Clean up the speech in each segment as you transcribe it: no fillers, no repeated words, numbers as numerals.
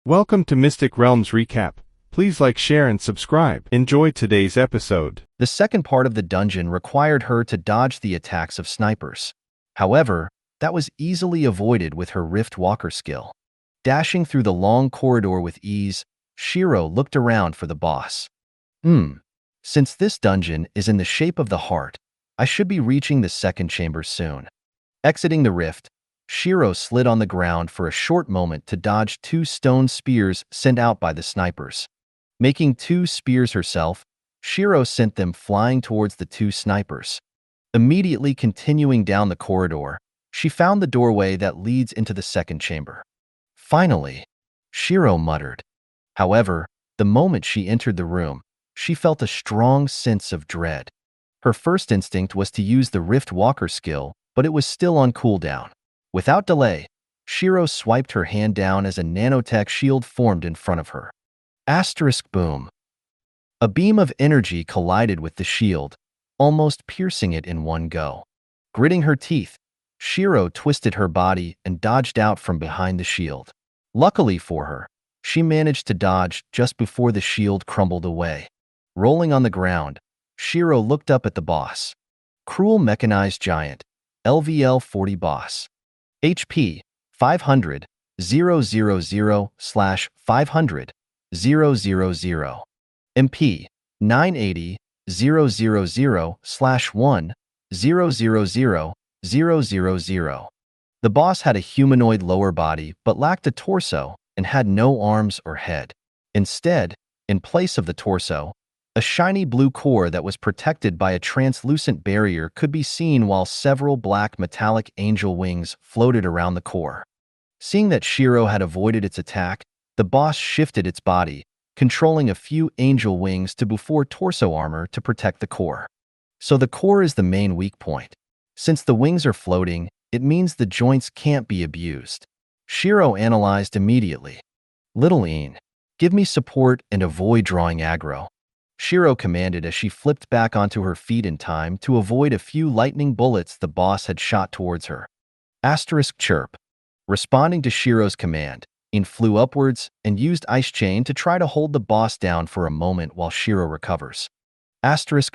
Welcome to Mystic Realms Recap. Please like, share, and subscribe. Enjoy today's episode. The second part of the dungeon required her to dodge the attacks of snipers. However, that was easily avoided with her Rift Walker skill. Dashing through the long corridor with ease, Shiro looked around for the boss. Since this dungeon is in the shape of the heart, I should be reaching the second chamber soon. Exiting the rift, Shiro slid on the ground for a short moment to dodge two stone spears sent out by the snipers. Making two spears herself, Shiro sent them flying towards the two snipers. Immediately continuing down the corridor, she found the doorway that leads into the second chamber. Finally, Shiro muttered. However, the moment she entered the room, she felt a strong sense of dread. Her first instinct was to use the Rift Walker skill, but it was still on cooldown. Without delay, Shiro swiped her hand down as a nanotech shield formed in front of her. Boom. A beam of energy collided with the shield, almost piercing it in one go. Gritting her teeth, Shiro twisted her body and dodged out from behind the shield. Luckily for her, she managed to dodge just before the shield crumbled away. Rolling on the ground, Shiro looked up at the boss. Cruel Mechanized Giant, LVL 40 boss. HP 500 000/500 000. MP 980 000/1 000/000. The boss had a humanoid lower body but lacked a torso and had no arms or head. Instead, in place of the torso, a shiny blue core that was protected by a translucent barrier could be seen while several black metallic angel wings floated around the core. Seeing that Shiro had avoided its attack, the boss shifted its body, controlling a few angel wings to before torso armor to protect the core. So the core is the main weak point. Since the wings are floating, it means the joints can't be abused. Shiro analyzed immediately. Little Een, give me support and avoid drawing aggro. Shiro commanded as she flipped back onto her feet in time to avoid a few lightning bullets the boss had shot towards her. Chirp. Responding to Shiro's command, Een flew upwards and used Ice Chain to try to hold the boss down for a moment while Shiro recovers.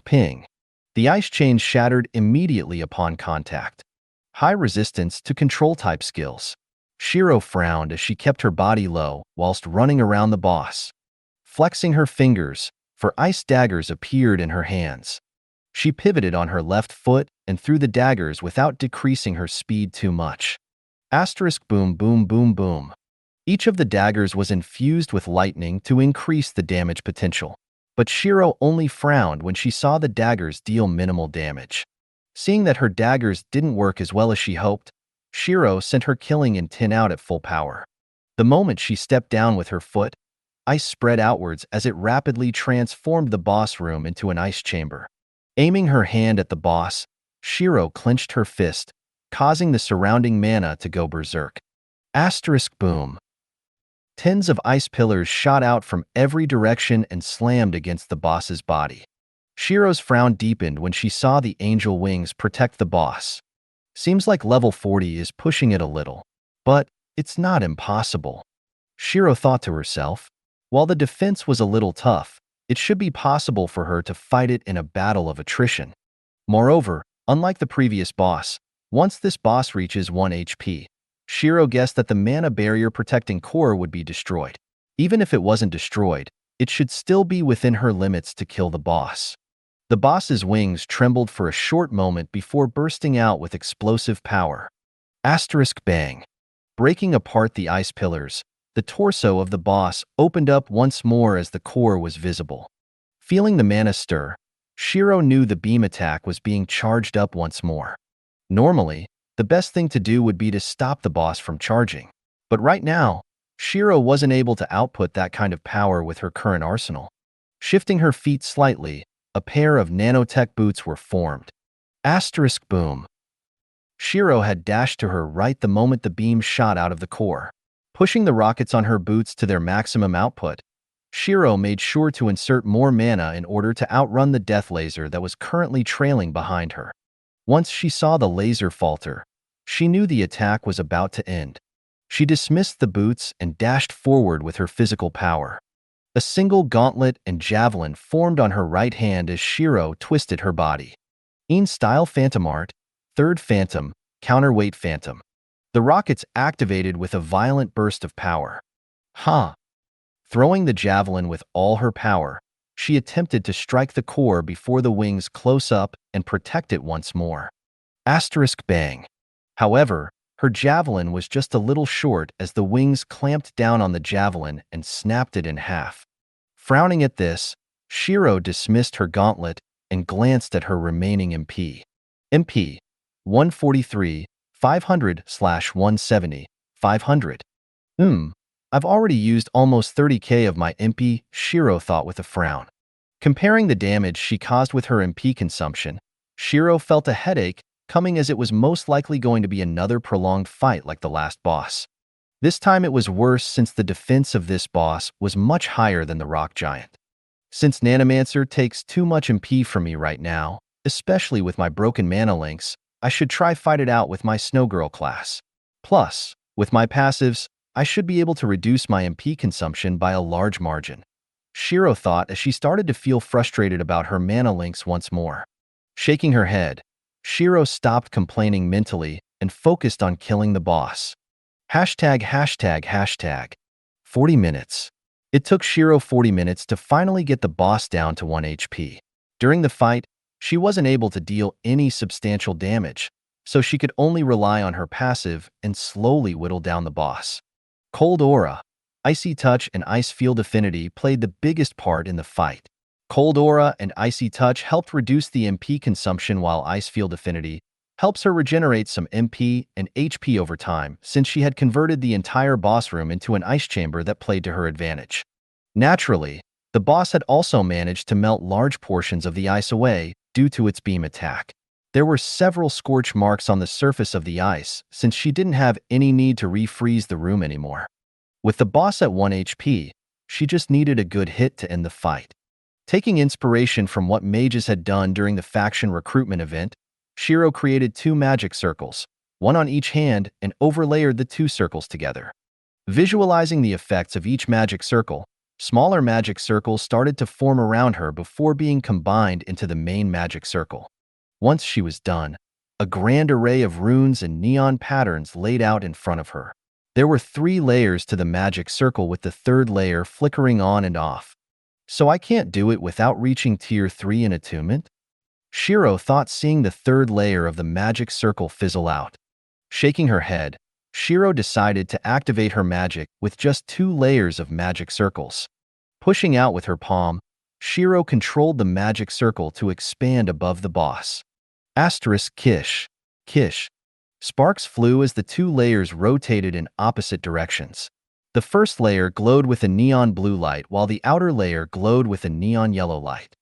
Ping. The Ice Chain shattered immediately upon contact. High resistance to control-type skills. Shiro frowned as she kept her body low whilst running around the boss. Flexing her fingers, for ice daggers appeared in her hands. She pivoted on her left foot and threw the daggers without decreasing her speed too much. Boom boom boom boom. Each of the daggers was infused with lightning to increase the damage potential. But Shiro only frowned when she saw the daggers deal minimal damage. Seeing that her daggers didn't work as well as she hoped, Shiro sent her killing intent out at full power. The moment she stepped down with her foot, ice spread outwards as it rapidly transformed the boss room into an ice chamber. Aiming her hand at the boss, Shiro clenched her fist, causing the surrounding mana to go berserk. Boom. Tens of ice pillars shot out from every direction and slammed against the boss's body. Shiro's frown deepened when she saw the angel wings protect the boss. Seems like level 40 is pushing it a little, but it's not impossible. Shiro thought to herself. While the defense was a little tough, it should be possible for her to fight it in a battle of attrition. Moreover, unlike the previous boss, once this boss reaches 1 HP, Shiro guessed that the mana barrier protecting core would be destroyed. Even if it wasn't destroyed, it should still be within her limits to kill the boss. The boss's wings trembled for a short moment before bursting out with explosive power. Bang. Breaking apart the ice pillars, the torso of the boss opened up once more as the core was visible. Feeling the mana stir, Shiro knew the beam attack was being charged up once more. Normally, the best thing to do would be to stop the boss from charging. But right now, Shiro wasn't able to output that kind of power with her current arsenal. Shifting her feet slightly, a pair of nanotech boots were formed. Boom. Shiro had dashed to her right the moment the beam shot out of the core. Pushing the rockets on her boots to their maximum output, Shiro made sure to insert more mana in order to outrun the death laser that was currently trailing behind her. Once she saw the laser falter, she knew the attack was about to end. She dismissed the boots and dashed forward with her physical power. A single gauntlet and javelin formed on her right hand as Shiro twisted her body. In style Phantom Art, third Phantom, counterweight Phantom. The rockets activated with a violent burst of power. Ha! Throwing the javelin with all her power, she attempted to strike the core before the wings close up and protect it once more. Asterisk bang. However, her javelin was just a little short as the wings clamped down on the javelin and snapped it in half. Frowning at this, Shiro dismissed her gauntlet and glanced at her remaining MP. MP 143, 500/170, 500. I've already used almost 30k of my MP, Shiro thought with a frown. Comparing the damage she caused with her MP consumption, Shiro felt a headache coming as it was most likely going to be another prolonged fight like the last boss. This time it was worse since the defense of this boss was much higher than the rock giant. Since Snowmancer takes too much MP from me right now, especially with my broken mana links, I should try fight it out with my Snowgirl class. Plus, with my passives, I should be able to reduce my MP consumption by a large margin. Shiro thought as she started to feel frustrated about her mana links once more. Shaking her head, Shiro stopped complaining mentally and focused on killing the boss. ####. 40 minutes. It took Shiro 40 minutes to finally get the boss down to 1 HP. During the fight, she wasn't able to deal any substantial damage, so she could only rely on her passive and slowly whittle down the boss. Cold Aura, Icy Touch, and Ice Field Affinity played the biggest part in the fight. Cold Aura and Icy Touch helped reduce the MP consumption, while Ice Field Affinity helps her regenerate some MP and HP over time, since she had converted the entire boss room into an ice chamber that played to her advantage. Naturally, the boss had also managed to melt large portions of the ice away due to its beam attack. There were several scorch marks on the surface of the ice since she didn't have any need to refreeze the room anymore. With the boss at 1 HP, she just needed a good hit to end the fight. Taking inspiration from what mages had done during the faction recruitment event, Shiro created 2 magic circles, one on each hand, and overlayered the 2 circles together. Visualizing the effects of each magic circle, smaller magic circles started to form around her before being combined into the main magic circle. Once she was done, a grand array of runes and neon patterns laid out in front of her. There were 3 layers to the magic circle, with the 3rd layer flickering on and off. So I can't do it without reaching tier 3 in attunement? Shiro thought, seeing the 3rd layer of the magic circle fizzle out. Shaking her head, Shiro decided to activate her magic with just 2 layers of magic circles. Pushing out with her palm, Shiro controlled the magic circle to expand above the boss. Kish. Sparks flew as the 2 layers rotated in opposite directions. The first layer glowed with a neon blue light, while the outer layer glowed with a neon yellow light.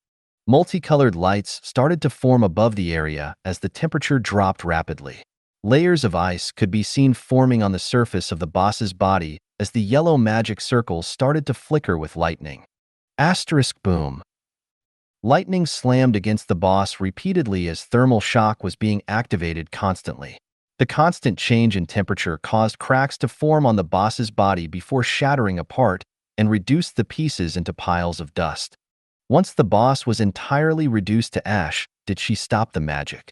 Multicolored lights started to form above the area as the temperature dropped rapidly. Layers of ice could be seen forming on the surface of the boss's body as the yellow magic circles started to flicker with lightning. Boom. Lightning slammed against the boss repeatedly as thermal shock was being activated constantly. The constant change in temperature caused cracks to form on the boss's body before shattering apart and reduced the pieces into piles of dust. Once the boss was entirely reduced to ash, did she stop the magic.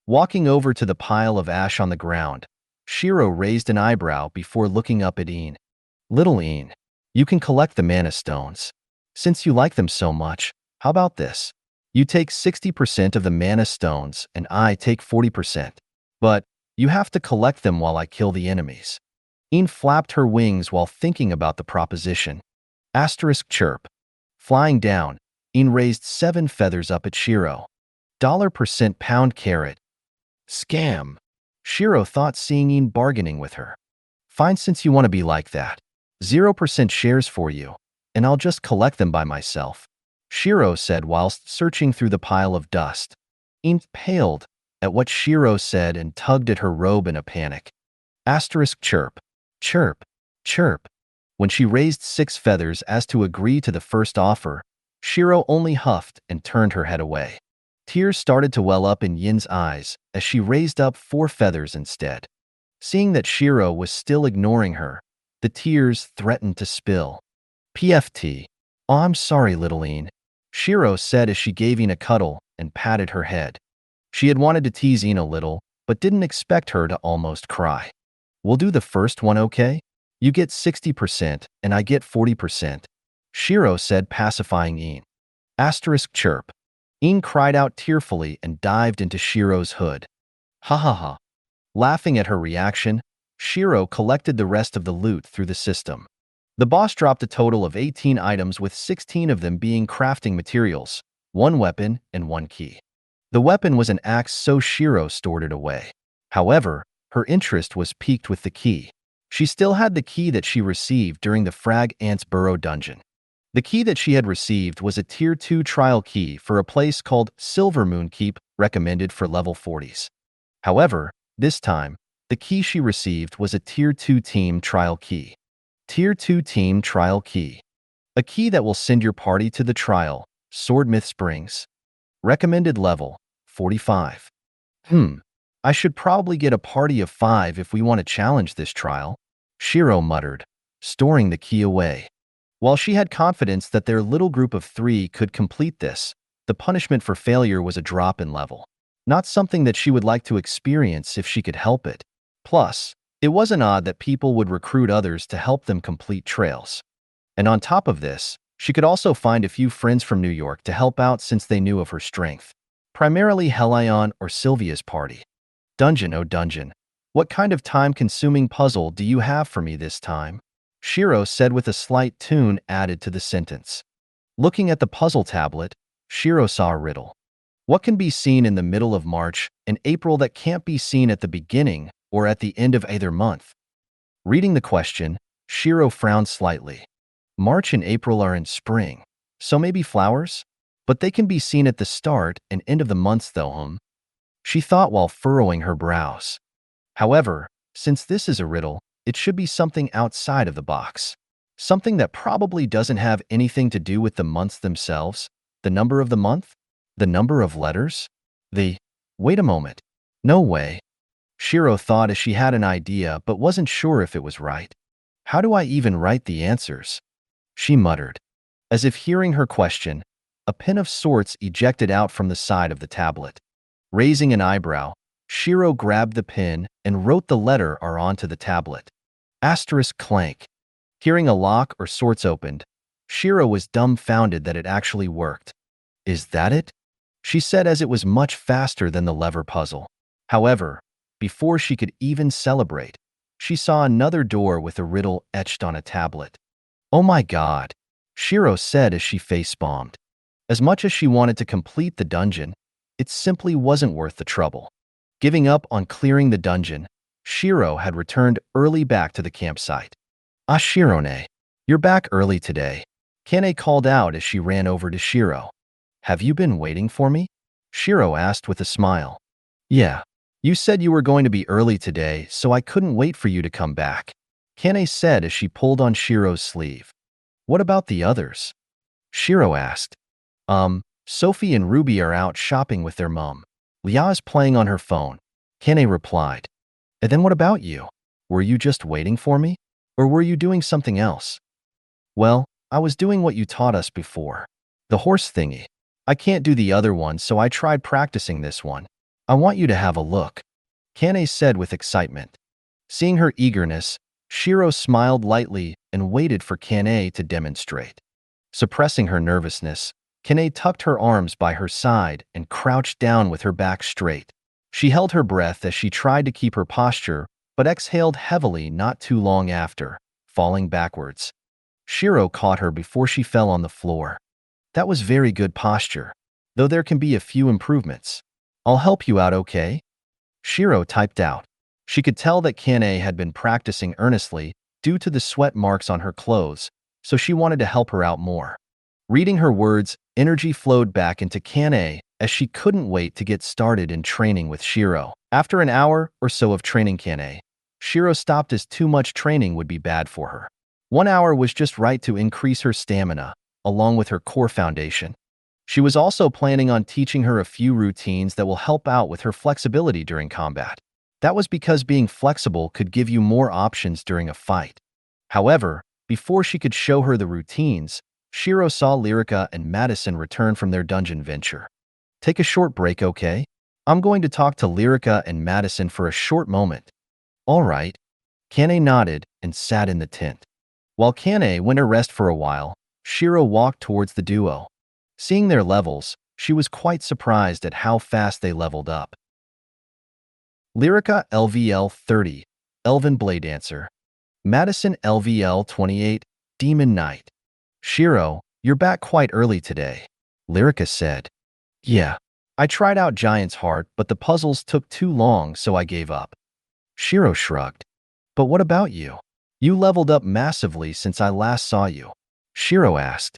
Walking over to the pile of ash on the ground, Shiro raised an eyebrow before looking up at Een. Little Een, you can collect the mana stones. Since you like them so much, how about this? You take 60% of the mana stones and I take 40%. But you have to collect them while I kill the enemies. Een flapped her wings while thinking about the proposition. Chirp. Flying down, Een raised 7 feathers up at Shiro. $% pound carrot. Scam. Shiro thought, seeing Een bargaining with her. Fine, since you want to be like that. 0% shares for you, and I'll just collect them by myself, Shiro said whilst searching through the pile of dust. Een paled at what Shiro said and tugged at her robe in a panic. Chirp. Chirp. Chirp. When she raised 6 feathers as to agree to the first offer, Shiro only huffed and turned her head away. Tears started to well up in Yin's eyes as she raised up 4 feathers instead. Seeing that Shiro was still ignoring her, the tears threatened to spill. PFT. Oh, I'm sorry, little Een, Shiro said as she gave Een a cuddle and patted her head. She had wanted to tease Een a little, but didn't expect her to almost cry. We'll do the first one, okay? You get 60% and I get 40%, Shiro said, pacifying Een. Asterisk chirp. Een cried out tearfully and dived into Shiro's hood. Ha ha ha. Laughing at her reaction, Shiro collected the rest of the loot through the system. The boss dropped a total of 18 items, with 16 of them being crafting materials, 1 weapon, and 1 key. The weapon was an axe, so Shiro stored it away. However, her interest was piqued with the key. She still had the key that she received during the Frag Ant's Burrow dungeon. The key that she had received was a Tier 2 trial key for a place called Silver Moon Keep, recommended for level 40s. However, this time, the key she received was a Tier 2 team trial key. Tier 2 team trial key. A key that will send your party to the trial, Swordmouth Springs. Recommended level, 45. I should probably get a party of 5 if we want to challenge this trial, Shiro muttered, storing the key away. While she had confidence that their little group of 3 could complete this, the punishment for failure was a drop in level. Not something that she would like to experience if she could help it. Plus, it wasn't odd that people would recruit others to help them complete trails. And on top of this, she could also find a few friends from New York to help out since they knew of her strength. Primarily Helion or Sylvia's party. Dungeon, oh dungeon. What kind of time-consuming puzzle do you have for me this time? Shiro said with a slight tune added to the sentence. Looking at the puzzle tablet, Shiro saw a riddle. What can be seen in the middle of March and April that can't be seen at the beginning or at the end of either month? Reading the question, Shiro frowned slightly. March and April are in spring, so maybe flowers? But they can be seen at the start and end of the months though, she thought while furrowing her brows. However, since this is a riddle, it should be something outside of the box. Something that probably doesn't have anything to do with the months themselves, the number of the month, the number of letters, wait a moment. No way. Shiro thought as she had an idea but wasn't sure if it was right. How do I even write the answers? She muttered. As if hearing her question, a pin of sorts ejected out from the side of the tablet. Raising an eyebrow, Shiro grabbed the pin and wrote the letter R onto the tablet. Asterisk clank. Hearing a lock or sorts opened, Shiro was dumbfounded that it actually worked. Is that it? She said as it was much faster than the lever puzzle. However, before she could even celebrate, she saw another door with a riddle etched on a tablet. Oh my god, Shiro said as she face-bombed. As much as she wanted to complete the dungeon, it simply wasn't worth the trouble. Giving up on clearing the dungeon, Shiro had returned early back to the campsite. Ah, Shirone, you're back early today, Kane called out as she ran over to Shiro. Have you been waiting for me? Shiro asked with a smile. Yeah, you said you were going to be early today, so I couldn't wait for you to come back, Kane said as she pulled on Shiro's sleeve. What about the others? Shiro asked. Sophie and Ruby are out shopping with their mom. Lia's playing on her phone, Kane replied. And then what about you? Were you just waiting for me? Or were you doing something else? Well, I was doing what you taught us before. The horse thingy. I can't do the other one, so I tried practicing this one. I want you to have a look, Kane said with excitement. Seeing her eagerness, Shiro smiled lightly and waited for Kane to demonstrate. Suppressing her nervousness, Kane tucked her arms by her side and crouched down with her back straight. She held her breath as she tried to keep her posture, but exhaled heavily not too long after, falling backwards. Shiro caught her before she fell on the floor. That was very good posture, though there can be a few improvements. I'll help you out, okay? Shiro typed out. She could tell that Kane had been practicing earnestly due to the sweat marks on her clothes, so she wanted to help her out more. Reading her words, energy flowed back into Kane as she couldn't wait to get started in training with Shiro. After an hour or so of training Kane, Shiro stopped as too much training would be bad for her. 1 hour was just right to increase her stamina, along with her core foundation. She was also planning on teaching her a few routines that will help out with her flexibility during combat. That was because being flexible could give you more options during a fight. However, before she could show her the routines, Shiro saw Lyrica and Madison return from their dungeon venture. Take a short break, okay? I'm going to talk to Lyrica and Madison for a short moment. All right. Kane nodded and sat in the tent. While Kane went to rest for a while, Shiro walked towards the duo. Seeing their levels, she was quite surprised at how fast they leveled up. Lyrica LVL 30, Elven Blade Dancer. Madison LVL 28, Demon Knight. Shiro, you're back quite early today, Lyrica said. Yeah, I tried out Giant's Heart, but the puzzles took too long, so I gave up. Shiro shrugged. But what about you? You leveled up massively since I last saw you. Shiro asked.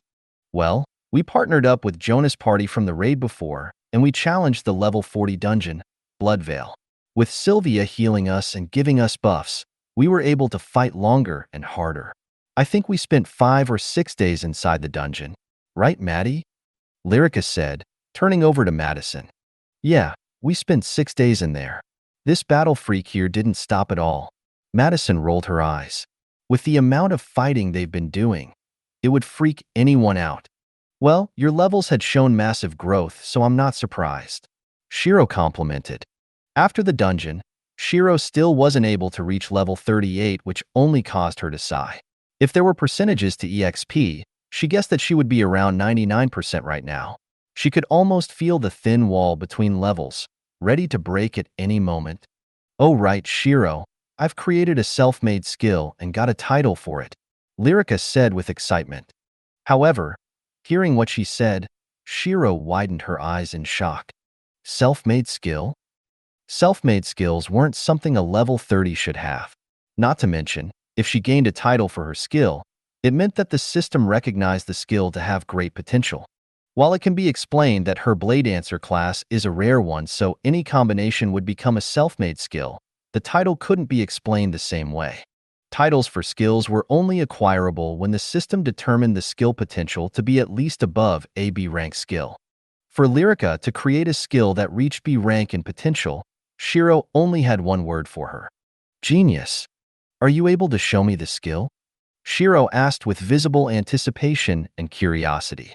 Well, we partnered up with Jonas' party from the raid before, and we challenged the level 40 dungeon, Bloodveil. With Sylvia healing us and giving us buffs, we were able to fight longer and harder. I think we spent 5 or 6 days inside the dungeon. Right, Maddie? Lyrica said, turning over to Madison. Yeah, we spent 6 days in there. This battle freak here didn't stop at all. Madison rolled her eyes. With the amount of fighting they've been doing, it would freak anyone out. Well, your levels had shown massive growth, so I'm not surprised. Shiro complimented. After the dungeon, Shiro still wasn't able to reach level 38, which only caused her to sigh. If there were percentages to EXP, she guessed that she would be around 99% right now. She could almost feel the thin wall between levels, ready to break at any moment. Oh right, Shiro, I've created a self-made skill and got a title for it, Lyrica said with excitement. However, hearing what she said, Shiro widened her eyes in shock. Self-made skill? Self-made skills weren't something a level 30 should have. Not to mention, if she gained a title for her skill, it meant that the system recognized the skill to have great potential. While it can be explained that her Blade Dancer class is a rare one, so any combination would become a self-made skill, the title couldn't be explained the same way. Titles for skills were only acquirable when the system determined the skill potential to be at least above a B rank skill. For Lyrica to create a skill that reached B rank in potential, Shiro only had one word for her. Genius. Are you able to show me the skill? Shiro asked with visible anticipation and curiosity.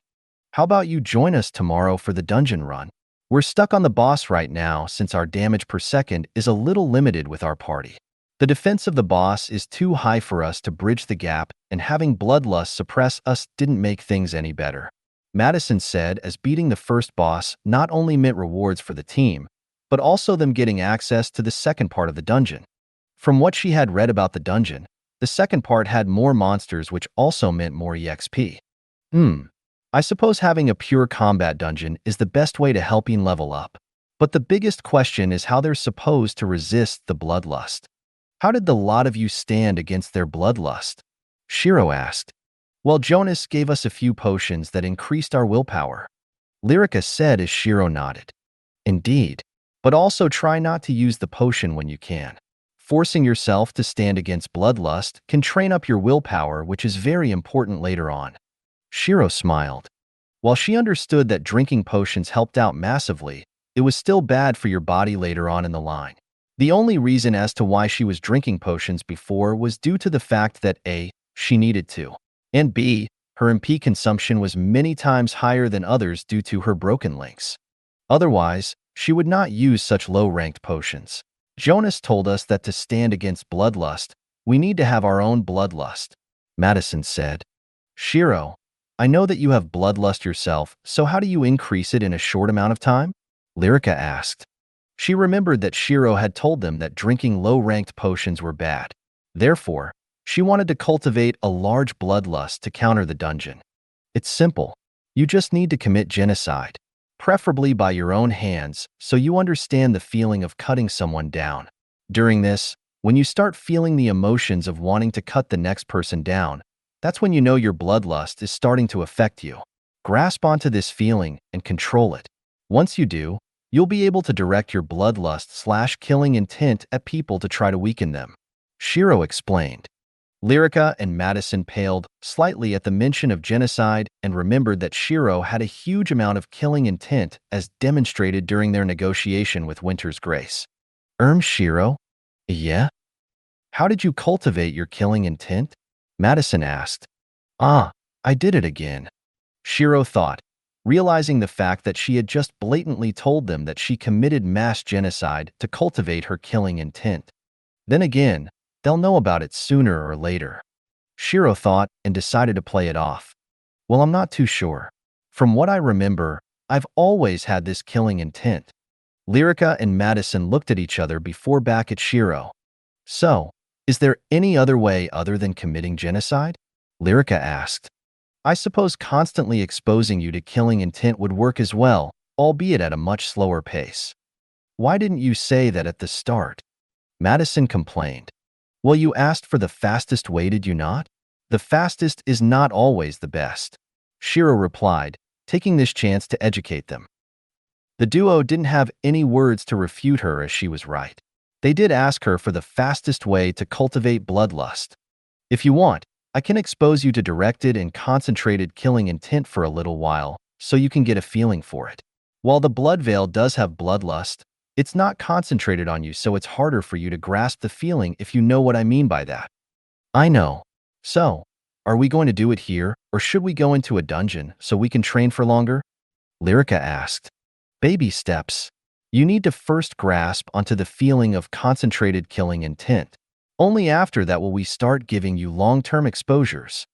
How about you join us tomorrow for the dungeon run? We're stuck on the boss right now since our damage per second is a little limited with our party. The defense of the boss is too high for us to bridge the gap, and having Bloodlust suppress us didn't make things any better. Madison said, as beating the first boss not only meant rewards for the team, but also them getting access to the second part of the dungeon. From what she had read about the dungeon, the second part had more monsters, which also meant more EXP. I suppose having a pure combat dungeon is the best way to helping level up. But the biggest question is how they're supposed to resist the bloodlust. How did the lot of you stand against their bloodlust? Shiro asked. Well, Jonas gave us a few potions that increased our willpower, Lyrica said as Shiro nodded. Indeed, but also try not to use the potion when you can. Forcing yourself to stand against bloodlust can train up your willpower, which is very important later on. Shiro smiled. While she understood that drinking potions helped out massively, it was still bad for your body later on in the line. The only reason as to why she was drinking potions before was due to the fact that A, she needed to, and B, her MP consumption was many times higher than others due to her broken links. Otherwise, she would not use such low-ranked potions. Jonas told us that to stand against bloodlust, we need to have our own bloodlust, Madison said. Shiro, I know that you have bloodlust yourself, so how do you increase it in a short amount of time? Lyrica asked. She remembered that Shiro had told them that drinking low-ranked potions were bad. Therefore, she wanted to cultivate a large bloodlust to counter the dungeon. It's simple. You just need to commit genocide, preferably by your own hands, so you understand the feeling of cutting someone down. During this, when you start feeling the emotions of wanting to cut the next person down, that's when you know your bloodlust is starting to affect you. Grasp onto this feeling and control it. Once you do, you'll be able to direct your bloodlust/killing intent at people to try to weaken them, Shiro explained. Lyrica and Madison paled slightly at the mention of genocide and remembered that Shiro had a huge amount of killing intent as demonstrated during their negotiation with Winter's Grace. Shiro? Yeah? How did you cultivate your killing intent? Madison asked. Ah, I did it again. Shiro thought, realizing the fact that she had just blatantly told them that she committed mass genocide to cultivate her killing intent. Then again, they'll know about it sooner or later. Shiro thought and decided to play it off. Well, I'm not too sure. From what I remember, I've always had this killing intent. Lyrica and Madison looked at each other before back at Shiro. So, is there any other way other than committing genocide? Lyrica asked. I suppose constantly exposing you to killing intent would work as well, albeit at a much slower pace. Why didn't you say that at the start? Madison complained. Well, you asked for the fastest way, did you not? The fastest is not always the best. Shiro replied, taking this chance to educate them. The duo didn't have any words to refute her as she was right. They did ask her for the fastest way to cultivate bloodlust. If you want, I can expose you to directed and concentrated killing intent for a little while, so you can get a feeling for it. While the blood veil does have bloodlust, it's not concentrated on you, so it's harder for you to grasp the feeling, if you know what I mean by that. I know. So, are we going to do it here, or should we go into a dungeon so we can train for longer? Lyrica asked. Baby steps. You need to first grasp onto the feeling of concentrated killing intent. Only after that will we start giving you long-term exposures.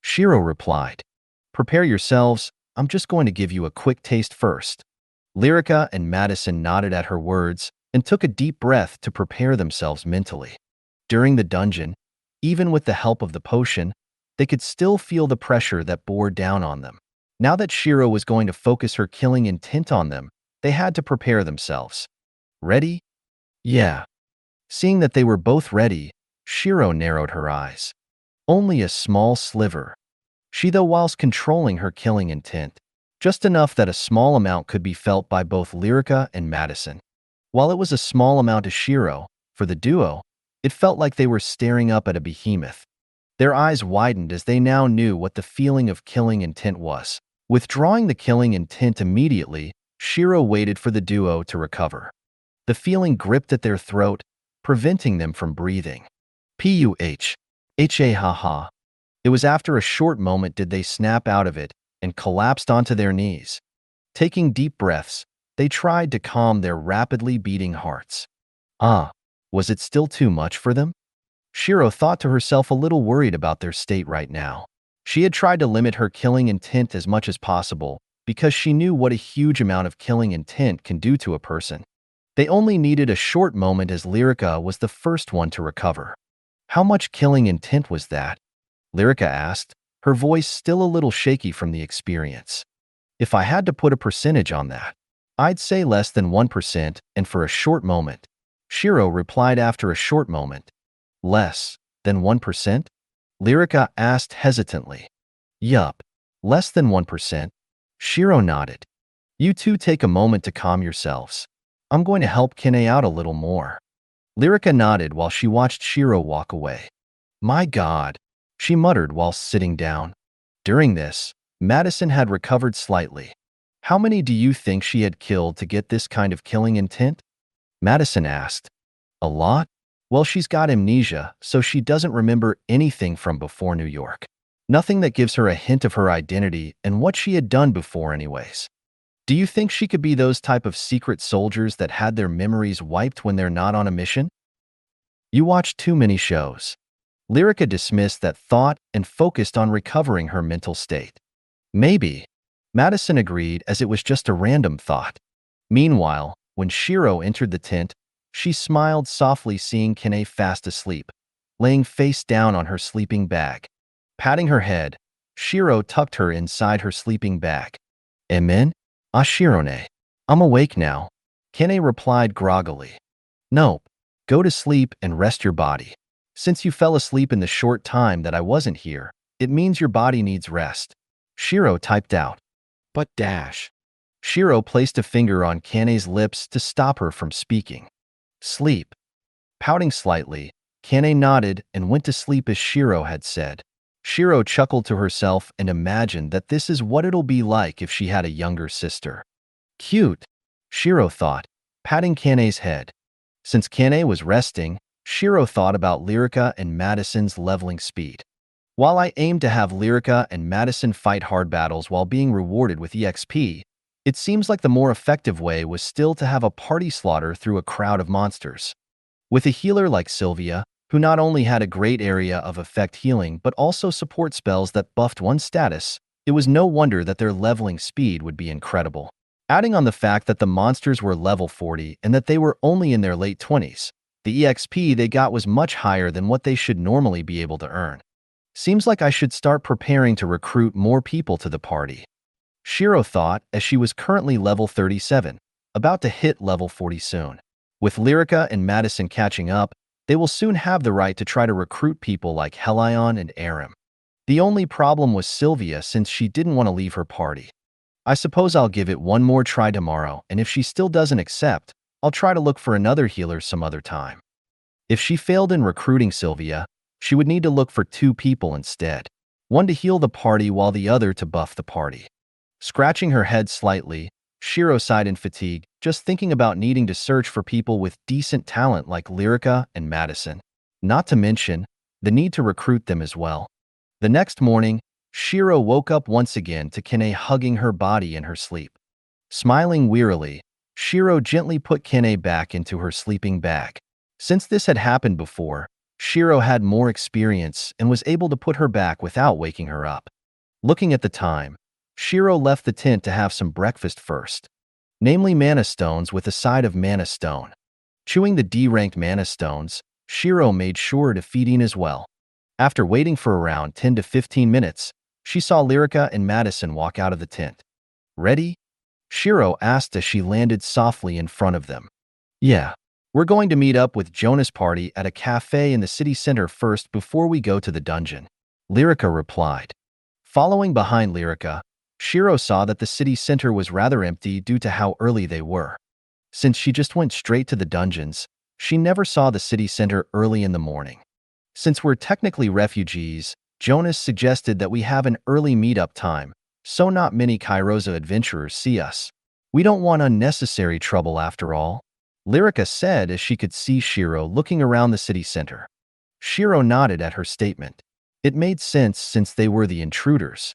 Shiro replied. Prepare yourselves, I'm just going to give you a quick taste first. Lyrica and Madison nodded at her words and took a deep breath to prepare themselves mentally. During the dungeon, even with the help of the potion, they could still feel the pressure that bore down on them. Now that Shiro was going to focus her killing intent on them, they had to prepare themselves. Ready? Yeah. Seeing that they were both ready, Shiro narrowed her eyes. Only a small sliver. She, though, whilst controlling her killing intent, just enough that a small amount could be felt by both Lyrica and Madison. While it was a small amount to Shiro, for the duo, it felt like they were staring up at a behemoth. Their eyes widened as they now knew what the feeling of killing intent was. Withdrawing the killing intent immediately, Shiro waited for the duo to recover. The feeling gripped at their throat, preventing them from breathing. Puh. Ha. It was after a short moment did they snap out of it and collapsed onto their knees. Taking deep breaths, they tried to calm their rapidly beating hearts. Was it still too much for them? Shiro thought to herself, a little worried about their state right now. She had tried to limit her killing intent as much as possible because she knew what a huge amount of killing intent can do to a person. They only needed a short moment as Lyrica was the first one to recover. How much killing intent was that? Lyrica asked, her voice still a little shaky from the experience. If I had to put a percentage on that, I'd say less than 1%, and for a short moment. Shiro replied after a short moment. Less than 1%? Lyrica asked hesitantly. Yup, less than 1%. Shiro nodded. You two take a moment to calm yourselves. I'm going to help Kine out a little more. Lyrica nodded while she watched Shiro walk away. My God, she muttered while sitting down. During this, Madison had recovered slightly. How many do you think she had killed to get this kind of killing intent? Madison asked. A lot? Well, she's got amnesia, so she doesn't remember anything from before New York. Nothing that gives her a hint of her identity and what she had done before anyways. Do you think she could be those type of secret soldiers that had their memories wiped when they're not on a mission? You watch too many shows. Lyrica dismissed that thought and focused on recovering her mental state. Maybe. Madison agreed as it was just a random thought. Meanwhile, when Shiro entered the tent, she smiled softly seeing Kine fast asleep, laying face down on her sleeping bag. Patting her head, Shiro tucked her inside her sleeping bag. Amen? Shirone. I'm awake now. Kine replied groggily. Nope. Go to sleep and rest your body. Since you fell asleep in the short time that I wasn't here, it means your body needs rest. Shiro typed out. But dash. Shiro placed a finger on Kane's lips to stop her from speaking. Sleep. Pouting slightly, Kane nodded and went to sleep as Shiro had said. Shiro chuckled to herself and imagined that this is what it'll be like if she had a younger sister. Cute, Shiro thought, patting Kane's head. Since Kane was resting, Shiro thought about Lyrica and Madison's leveling speed. While I aim to have Lyrica and Madison fight hard battles while being rewarded with EXP, it seems like the more effective way was still to have a party slaughter through a crowd of monsters. With a healer like Sylvia, who not only had a great area of effect healing but also support spells that buffed one's status, it was no wonder that their leveling speed would be incredible. Adding on the fact that the monsters were level 40 and that they were only in their late 20s, the EXP they got was much higher than what they should normally be able to earn. Seems like I should start preparing to recruit more people to the party, Shiro thought as she was currently level 37, about to hit level 40 soon. With Lyrica and Madison catching up, they will soon have the right to try to recruit people like Helion and Aram. The only problem was Sylvia since she didn't want to leave her party. I suppose I'll give it one more try tomorrow, and if she still doesn't accept, I'll try to look for another healer some other time. If she failed in recruiting Sylvia, she would need to look for 2 people instead, one to heal the party while the other to buff the party. Scratching her head slightly, Shiro sighed in fatigue, just thinking about needing to search for people with decent talent like Lyrica and Madison. Not to mention, the need to recruit them as well. The next morning, Shiro woke up once again to Kane hugging her body in her sleep. Smiling wearily, Shiro gently put Kane back into her sleeping bag. Since this had happened before, Shiro had more experience and was able to put her back without waking her up. Looking at the time, Shiro left the tent to have some breakfast first, namely mana stones with a side of mana stone. Chewing the D-ranked mana stones, Shiro made sure to feed in as well. After waiting for around 10 to 15 minutes, she saw Lyrica and Madison walk out of the tent. Ready? Shiro asked as she landed softly in front of them. Yeah, we're going to meet up with Jonas' party at a cafe in the city center first before we go to the dungeon, Lyrica replied. Following behind Lyrica, Shiro saw that the city center was rather empty due to how early they were. Since she just went straight to the dungeons, she never saw the city center early in the morning. Since we're technically refugees, Jonas suggested that we have an early meetup time, so not many Kairosa adventurers see us. We don't want unnecessary trouble after all, Lyrica said as she could see Shiro looking around the city center. Shiro nodded at her statement. It made sense since they were the intruders.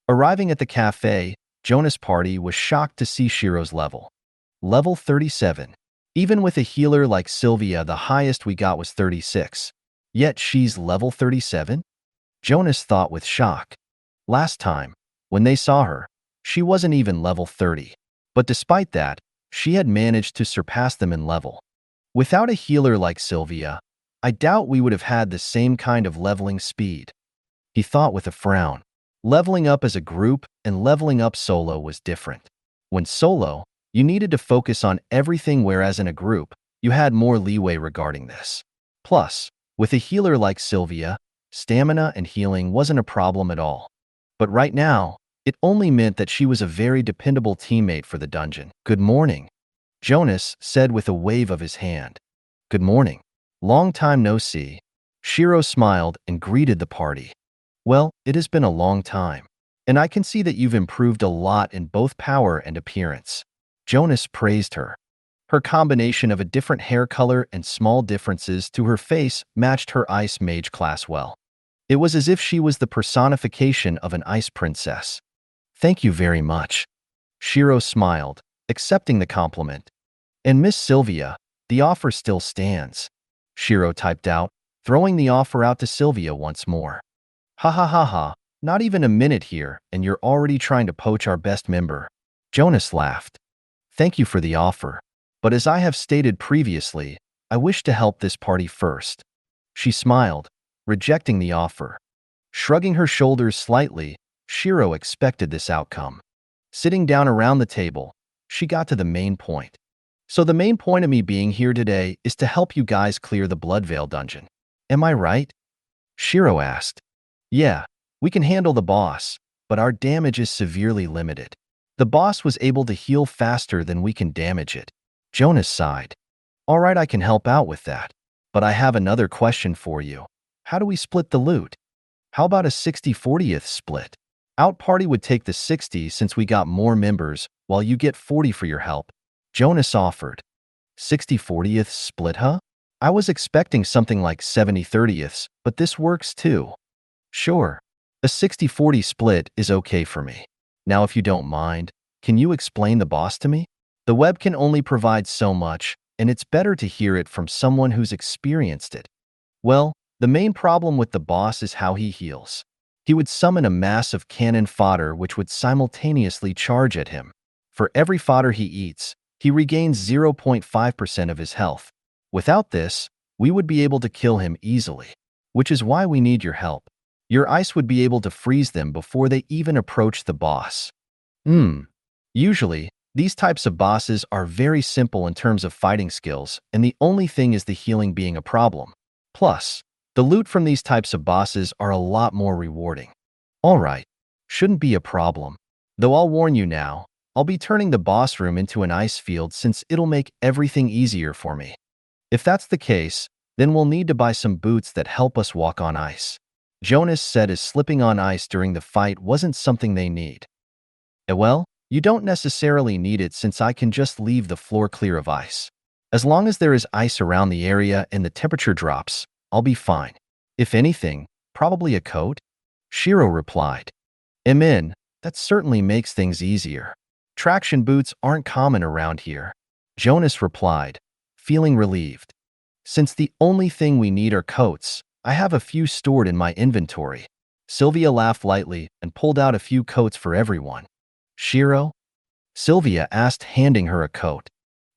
Arriving at the cafe, Jonas' party was shocked to see Shiro's level. Level 37. Even with a healer like Sylvia, the highest we got was 36. Yet she's level 37? Jonas thought with shock. Last time, when they saw her, she wasn't even level 30. But despite that, she had managed to surpass them in level. Without a healer like Sylvia, I doubt we would have had the same kind of leveling speed, he thought with a frown. Leveling up as a group and leveling up solo was different. When solo, you needed to focus on everything, whereas in a group, you had more leeway regarding this. Plus, with a healer like Sylvia, stamina and healing wasn't a problem at all. But right now, it only meant that she was a very dependable teammate for the dungeon. Good morning, Jonas said with a wave of his hand. Good morning. Long time no see. Shiro smiled and greeted the party. Well, it has been a long time, and I can see that you've improved a lot in both power and appearance. Jonas praised her. Her combination of a different hair color and small differences to her face matched her ice mage class well. It was as if she was the personification of an ice princess. Thank you very much. Shiro smiled, accepting the compliment. And Miss Sylvia, the offer still stands, Shiro typed out, throwing the offer out to Sylvia once more. Ha ha ha ha, not even a minute here and you're already trying to poach our best member. Jonas laughed. Thank you for the offer, but as I have stated previously, I wish to help this party first. She smiled, rejecting the offer. Shrugging her shoulders slightly, Shiro expected this outcome. Sitting down around the table, she got to the main point. So the main point of me being here today is to help you guys clear the Bloodveil dungeon. Am I right? Shiro asked. Yeah, we can handle the boss, but our damage is severely limited. The boss was able to heal faster than we can damage it. Jonas sighed. All right, I can help out with that. But I have another question for you. How do we split the loot? How about a 60-40th split? Out party would take the 60 since we got more members, while you get 40 for your help. Jonas offered. 60/40ths split, huh? I was expecting something like 70/30ths, but this works too. Sure, a 60/40 split is okay for me. Now, if you don't mind, can you explain the boss to me? The web can only provide so much, and it's better to hear it from someone who's experienced it. Well, the main problem with the boss is how he heals. He would summon a mass of cannon fodder which would simultaneously charge at him. For every fodder he eats, he regains 0.5% of his health. Without this, we would be able to kill him easily, which is why we need your help. Your ice would be able to freeze them before they even approach the boss. Usually, these types of bosses are very simple in terms of fighting skills, and the only thing is the healing being a problem. Plus, the loot from these types of bosses are a lot more rewarding. Alright, shouldn't be a problem. Though I'll warn you now, I'll be turning the boss room into an ice field since it'll make everything easier for me. If that's the case, then we'll need to buy some boots that help us walk on ice. Jonas said as slipping on ice during the fight wasn't something they need. Well, you don't necessarily need it since I can just leave the floor clear of ice. As long as there is ice around the area and the temperature drops, I'll be fine. If anything, probably a coat? Shiro replied. That certainly makes things easier. Traction boots aren't common around here. Jonas replied, feeling relieved. Since the only thing we need are coats, I have a few stored in my inventory. Sylvia laughed lightly and pulled out a few coats for everyone. Shiro? Sylvia asked, handing her a coat.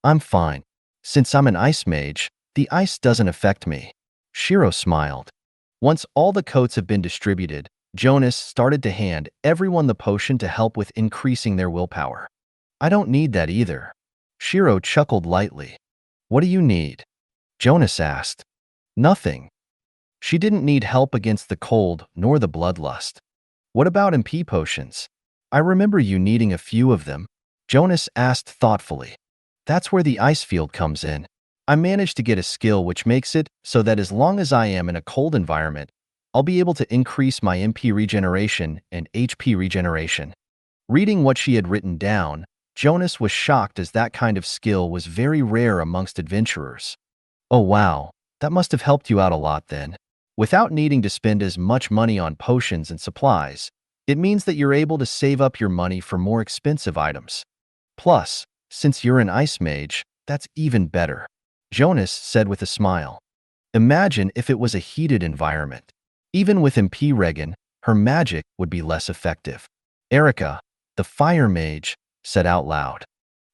I'm fine. Since I'm an ice mage, the ice doesn't affect me. Shiro smiled. Once all the coats have been distributed, Jonas started to hand everyone the potion to help with increasing their willpower. I don't need that either. Shiro chuckled lightly. What do you need? Jonas asked. Nothing. She didn't need help against the cold nor the bloodlust. What about MP potions? I remember you needing a few of them. Jonas asked thoughtfully. That's where the ice field comes in. I managed to get a skill which makes it so that as long as I am in a cold environment, I'll be able to increase my MP regeneration and HP regeneration. Reading what she had written down, Jonas was shocked as that kind of skill was very rare amongst adventurers. Oh wow, that must have helped you out a lot then. Without needing to spend as much money on potions and supplies, it means that you're able to save up your money for more expensive items. Plus, since you're an ice mage, that's even better. Jonas said with a smile. Imagine if it was a heated environment. Even with MP regen, her magic would be less effective. Erica, the fire mage, said out loud.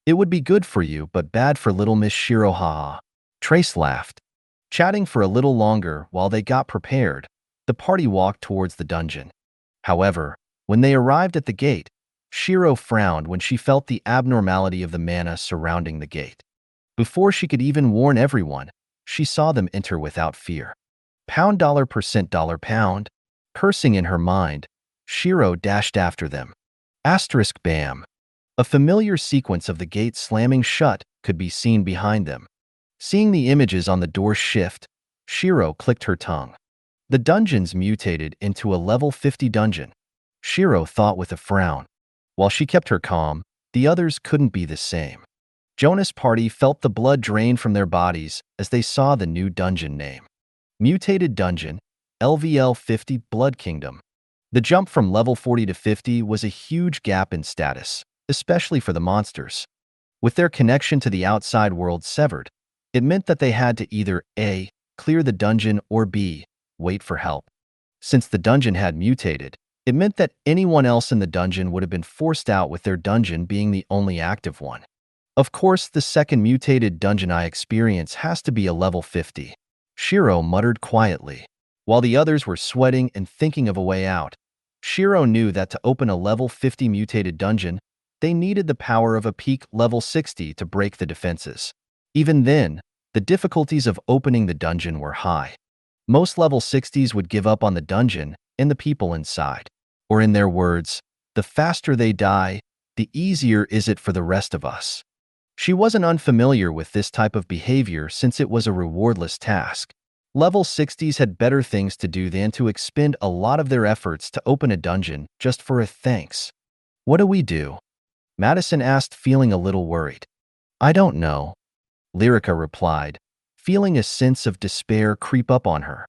It would be good for you, but bad for little Miss Shiro, haha. Trace laughed. Chatting for a little longer while they got prepared, the party walked towards the dungeon. However, when they arrived at the gate, Shiro frowned when she felt the abnormality of the mana surrounding the gate. Before she could even warn everyone, she saw them enter without fear. Pound dollar percent dollar pound. Cursing in her mind, Shiro dashed after them. Asterisk bam. A familiar sequence of the gate slamming shut could be seen behind them. Seeing the images on the door shift, Shiro clicked her tongue. The dungeons mutated into a level 50 dungeon. Shiro thought with a frown. While she kept her calm, the others couldn't be the same. Jonas' party felt the blood drain from their bodies as they saw the new dungeon name. Mutated Dungeon, LVL 50 Blood Kingdom. The jump from level 40 to 50 was a huge gap in status, especially for the monsters. With their connection to the outside world severed, it meant that they had to either A. clear the dungeon or B. wait for help. Since the dungeon had mutated, it meant that anyone else in the dungeon would have been forced out with their dungeon being the only active one. Of course, the second mutated dungeon I experience has to be a level 50. Shiro muttered quietly. While the others were sweating and thinking of a way out, Shiro knew that to open a level 50 mutated dungeon, they needed the power of a peak level 60 to break the defenses. Even then, the difficulties of opening the dungeon were high. Most level 60s would give up on the dungeon and the people inside. Or in their words, the faster they die, the easier is it for the rest of us. She wasn't unfamiliar with this type of behavior since it was a rewardless task. Level 60s had better things to do than to expend a lot of their efforts to open a dungeon just for a thanks. What do we do? Madison asked, feeling a little worried. I don't know. Lyrica replied, feeling a sense of despair creep up on her.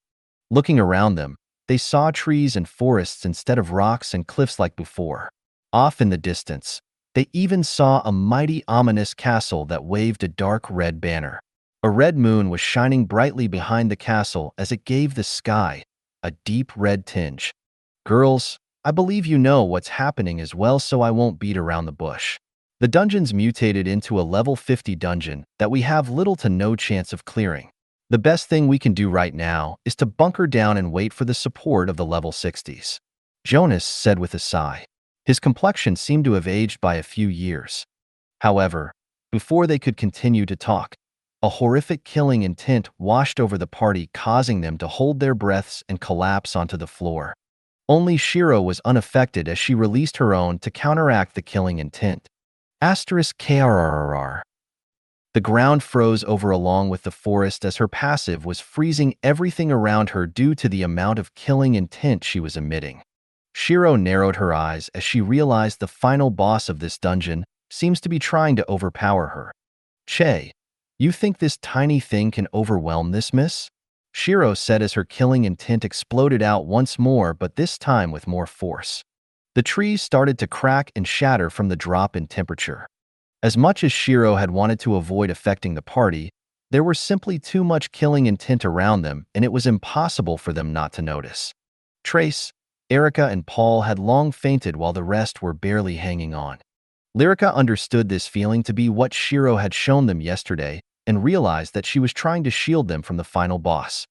Looking around them, they saw trees and forests instead of rocks and cliffs like before. Off in the distance, they even saw a mighty ominous castle that waved a dark red banner. A red moon was shining brightly behind the castle as it gave the sky a deep red tinge. Girls, I believe you know what's happening as well, so I won't beat around the bush. The dungeon's mutated into a level 50 dungeon that we have little to no chance of clearing. The best thing we can do right now is to bunker down and wait for the support of the level 60s. Jonas said with a sigh. His complexion seemed to have aged by a few years. However, before they could continue to talk, a horrific killing intent washed over the party, causing them to hold their breaths and collapse onto the floor. Only Shiro was unaffected as she released her own to counteract the killing intent. *KRRR. The ground froze over along with the forest as her passive was freezing everything around her due to the amount of killing intent she was emitting. Shiro narrowed her eyes as she realized the final boss of this dungeon seems to be trying to overpower her. Che, you think this tiny thing can overwhelm this, miss? Shiro said as her killing intent exploded out once more, but this time with more force. The trees started to crack and shatter from the drop in temperature. As much as Shiro had wanted to avoid affecting the party, there was simply too much killing intent around them, and it was impossible for them not to notice. Trace, Erica, and Paul had long fainted while the rest were barely hanging on. Lyrica understood this feeling to be what Shiro had shown them yesterday and realized that she was trying to shield them from the final boss.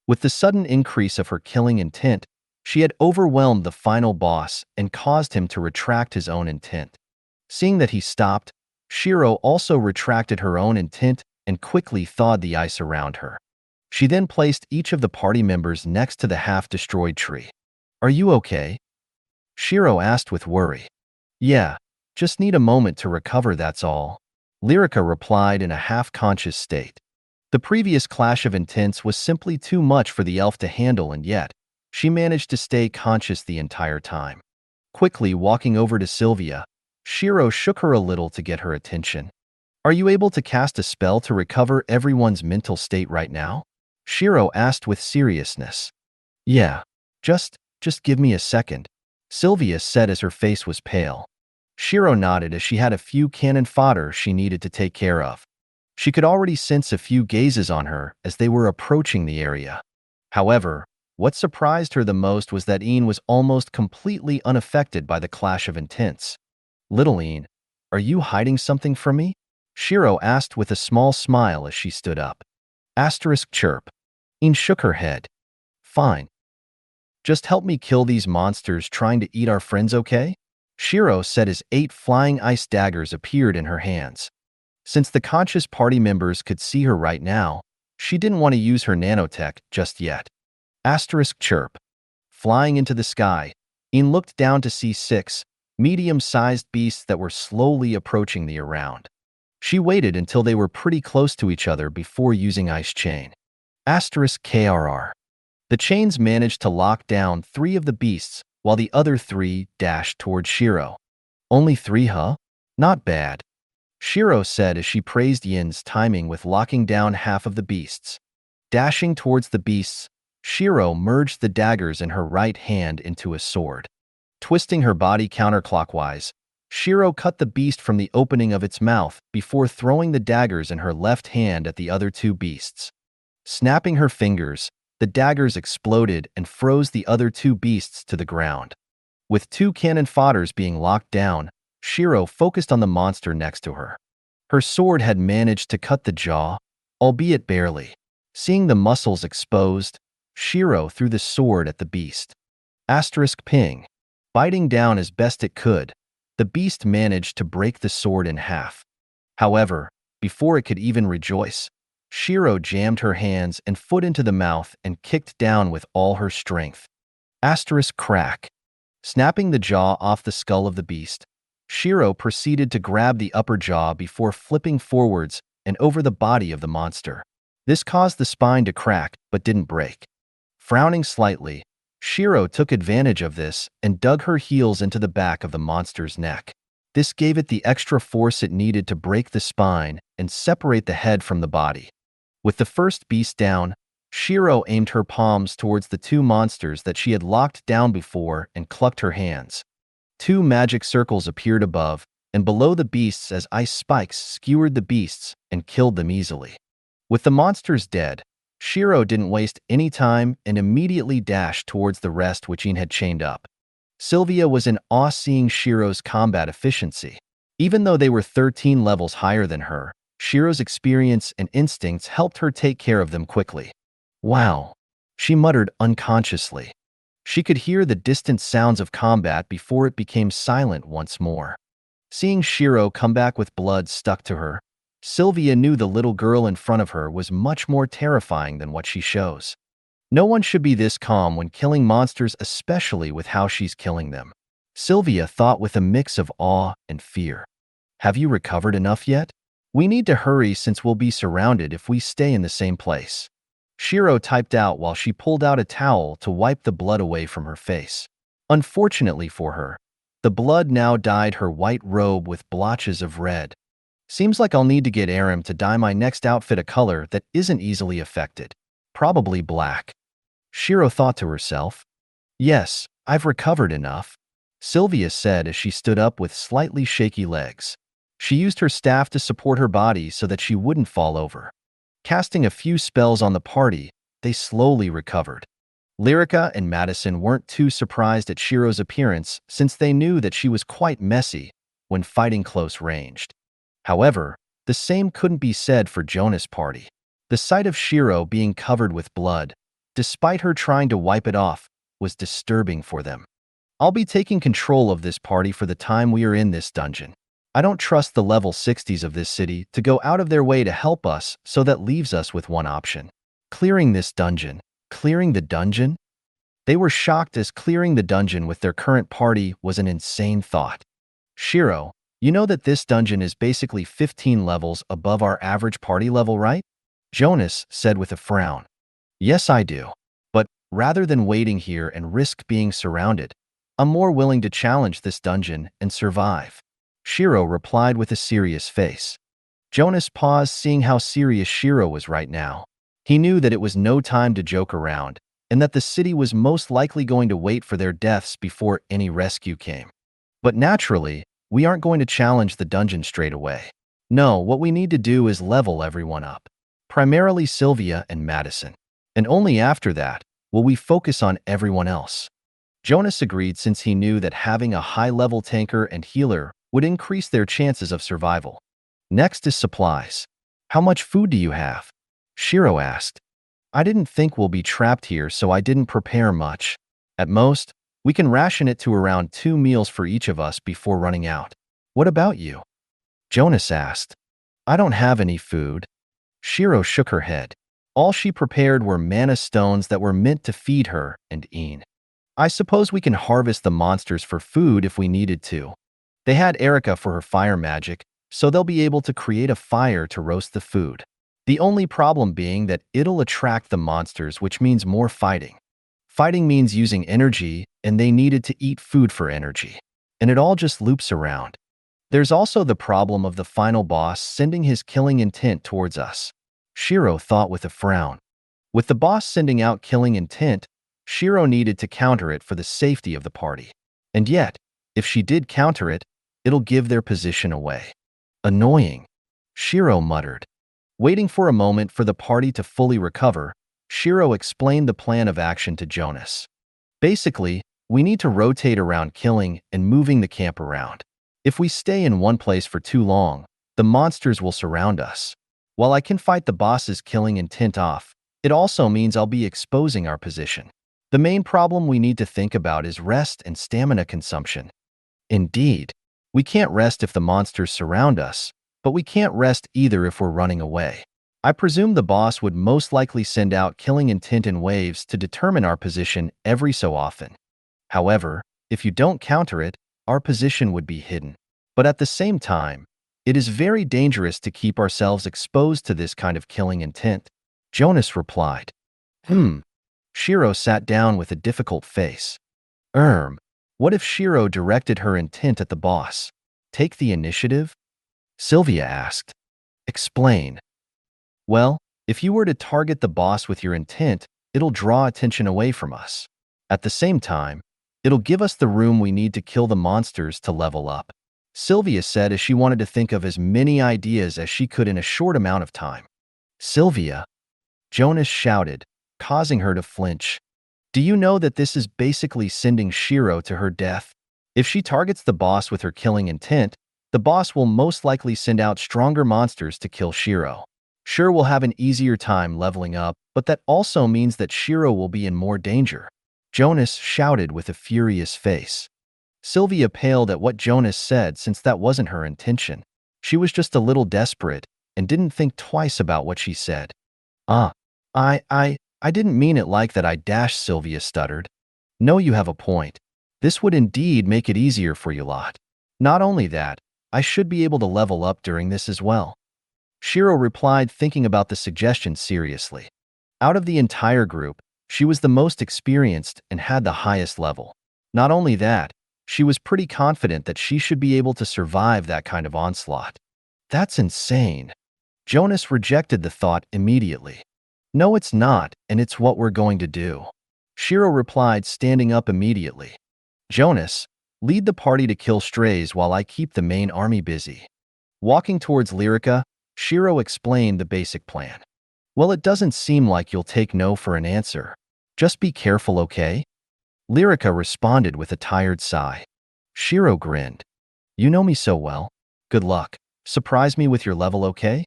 With the sudden increase of her killing intent, she had overwhelmed the final boss and caused him to retract his own intent. Seeing that he stopped, Shiro also retracted her own intent and quickly thawed the ice around her. She then placed each of the party members next to the half-destroyed tree. "Are you okay?" Shiro asked with worry. "Yeah, just need a moment to recover, that's all," Lyrica replied in a half-conscious state. The previous clash of intents was simply too much for the elf to handle, and yet, she managed to stay conscious the entire time. Quickly walking over to Sylvia, Shiro shook her a little to get her attention. "Are you able to cast a spell to recover everyone's mental state right now?" Shiro asked with seriousness. "Yeah, just give me a second," Sylvia said as her face was pale. Shiro nodded as she had a few cannon fodder she needed to take care of. She could already sense a few gazes on her as they were approaching the area. However, what surprised her the most was that Ian was almost completely unaffected by the clash of intents. "Little Ian, are you hiding something from me?" Shiro asked with a small smile as she stood up. Chirp. Ian shook her head. "Fine. Just help me kill these monsters trying to eat our friends, okay?" Shiro said as 8 flying ice daggers appeared in her hands. Since the conscious party members could see her right now, she didn't want to use her nanotech just yet. Chirp. Flying into the sky, Ian looked down to see 6 medium-sized beasts that were slowly approaching the around. She waited until they were pretty close to each other before using Ice Chain. *KRR. The chains managed to lock down 3 of the beasts, while the other 3 dashed toward Shiro. "Only 3, huh? Not bad," Shiro said as she praised Yin's timing with locking down half of the beasts. Dashing towards the beasts, Shiro merged the daggers in her right hand into a sword. Twisting her body counterclockwise, Shiro cut the beast from the opening of its mouth before throwing the daggers in her left hand at the other 2 beasts. Snapping her fingers, the daggers exploded and froze the other 2 beasts to the ground. With 2 cannon fodders being locked down, Shiro focused on the monster next to her. Her sword had managed to cut the jaw, albeit barely. Seeing the muscles exposed, Shiro threw the sword at the beast. *Ping. Biting down as best it could, the beast managed to break the sword in half. However, before it could even rejoice, Shiro jammed her hands and foot into the mouth and kicked down with all her strength. *Crack. Snapping the jaw off the skull of the beast, Shiro proceeded to grab the upper jaw before flipping forwards and over the body of the monster. This caused the spine to crack but didn't break. Frowning slightly, Shiro took advantage of this and dug her heels into the back of the monster's neck. This gave it the extra force it needed to break the spine and separate the head from the body. With the first beast down, Shiro aimed her palms towards the two monsters that she had locked down before and clucked her hands. Two magic circles appeared above and below the beasts as ice spikes skewered the beasts and killed them easily. With the monsters dead, Shiro didn't waste any time and immediately dashed towards the rest which Ian had chained up. Sylvia was in awe seeing Shiro's combat efficiency. Even though they were 13 levels higher than her, Shiro's experience and instincts helped her take care of them quickly. Wow, she muttered unconsciously. She could hear the distant sounds of combat before it became silent once more. Seeing Shiro come back with blood stuck to her, Sylvia knew the little girl in front of her was much more terrifying than what she shows. No one should be this calm when killing monsters, especially with how she's killing them. Sylvia thought with a mix of awe and fear. Have you recovered enough yet? We need to hurry since we'll be surrounded if we stay in the same place. Shiro typed out while she pulled out a towel to wipe the blood away from her face. Unfortunately for her, the blood now dyed her white robe with blotches of red. Seems like I'll need to get Aram to dye my next outfit a color that isn't easily affected. Probably black. Shiro thought to herself. Yes, I've recovered enough, Sylvia said as she stood up with slightly shaky legs. She used her staff to support her body so that she wouldn't fall over. Casting a few spells on the party, they slowly recovered. Lyrica and Madison weren't too surprised at Shiro's appearance since they knew that she was quite messy when fighting close ranged. However, the same couldn't be said for Jonas' party. The sight of Shiro being covered with blood, despite her trying to wipe it off, was disturbing for them. I'll be taking control of this party for the time we are in this dungeon. I don't trust the level 60s of this city to go out of their way to help us, so that leaves us with one option. Clearing this dungeon. Clearing the dungeon? They were shocked as clearing the dungeon with their current party was an insane thought. Shiro, you know that this dungeon is basically 15 levels above our average party level, right? Jonas said with a frown. Yes, I do. But rather than waiting here and risk being surrounded, I'm more willing to challenge this dungeon and survive. Shiro replied with a serious face. Jonas paused, seeing how serious Shiro was right now. He knew that it was no time to joke around, and that the city was most likely going to wait for their deaths before any rescue came. But naturally, we aren't going to challenge the dungeon straight away. No, what we need to do is level everyone up. Primarily Sylvia and Madison. And only after that will we focus on everyone else. Jonas agreed since he knew that having a high-level tanker and healer would increase their chances of survival. Next is supplies. How much food do you have? Shiro asked. I didn't think we'll be trapped here, so I didn't prepare much. At most, we can ration it to around 2 meals for each of us before running out. What about you? Jonas asked. I don't have any food. Shiro shook her head. All she prepared were mana stones that were meant to feed her and Ian. I suppose we can harvest the monsters for food if we needed to. They had Erica for her fire magic, so they'll be able to create a fire to roast the food. The only problem being that it'll attract the monsters, which means more fighting. Fighting means using energy, and they needed to eat food for energy. And it all just loops around. There's also the problem of the final boss sending his killing intent towards us. Shiro thought with a frown. With the boss sending out killing intent, Shiro needed to counter it for the safety of the party. And yet, if she did counter it, it'll give their position away. Annoying, Shiro muttered. Waiting for a moment for the party to fully recover, Shiro explained the plan of action to Jonas. Basically, we need to rotate around killing and moving the camp around. If we stay in one place for too long, the monsters will surround us. While I can fight the boss's killing intent off, it also means I'll be exposing our position. The main problem we need to think about is rest and stamina consumption. Indeed, we can't rest if the monsters surround us, but we can't rest either if we're running away. I presume the boss would most likely send out killing intent in waves to determine our position every so often. However, if you don't counter it, our position would be hidden. But at the same time, it is very dangerous to keep ourselves exposed to this kind of killing intent. Jonas replied. Shiro sat down with a difficult face. What if Shiro directed her intent at the boss? take the initiative? Sylvia asked. Explain. Well, if you were to target the boss with your intent, it'll draw attention away from us. At the same time, it'll give us the room we need to kill the monsters to level up. Sylvia said as she wanted to think of as many ideas as she could in a short amount of time. Sylvia, Jonas shouted, causing her to flinch. Do you know that this is basically sending Shiro to her death? If she targets the boss with her killing intent, the boss will most likely send out stronger monsters to kill Shiro. Sure, we'll have an easier time leveling up, but that also means that Shiro will be in more danger. Jonas shouted with a furious face. Sylvia paled at what Jonas said since that wasn't her intention. She was just a little desperate and didn't think twice about what she said. I didn't mean it like that, I dashed, Sylvia stuttered. No, you have a point. This would indeed make it easier for you lot. Not only that, I should be able to level up during this as well. Shiro replied, thinking about the suggestion seriously. Out of the entire group, she was the most experienced and had the highest level. Not only that, she was pretty confident that she should be able to survive that kind of onslaught. That's insane. Jonas rejected the thought immediately. No, it's not, and it's what we're going to do. Shiro replied, standing up immediately. Jonas, lead the party to kill strays while I keep the main army busy. Walking towards Lyrica, Shiro explained the basic plan. Well, it doesn't seem like you'll take no for an answer. Just be careful, okay? Lyrica responded with a tired sigh. Shiro grinned. You know me so well. Good luck. Surprise me with your level, okay?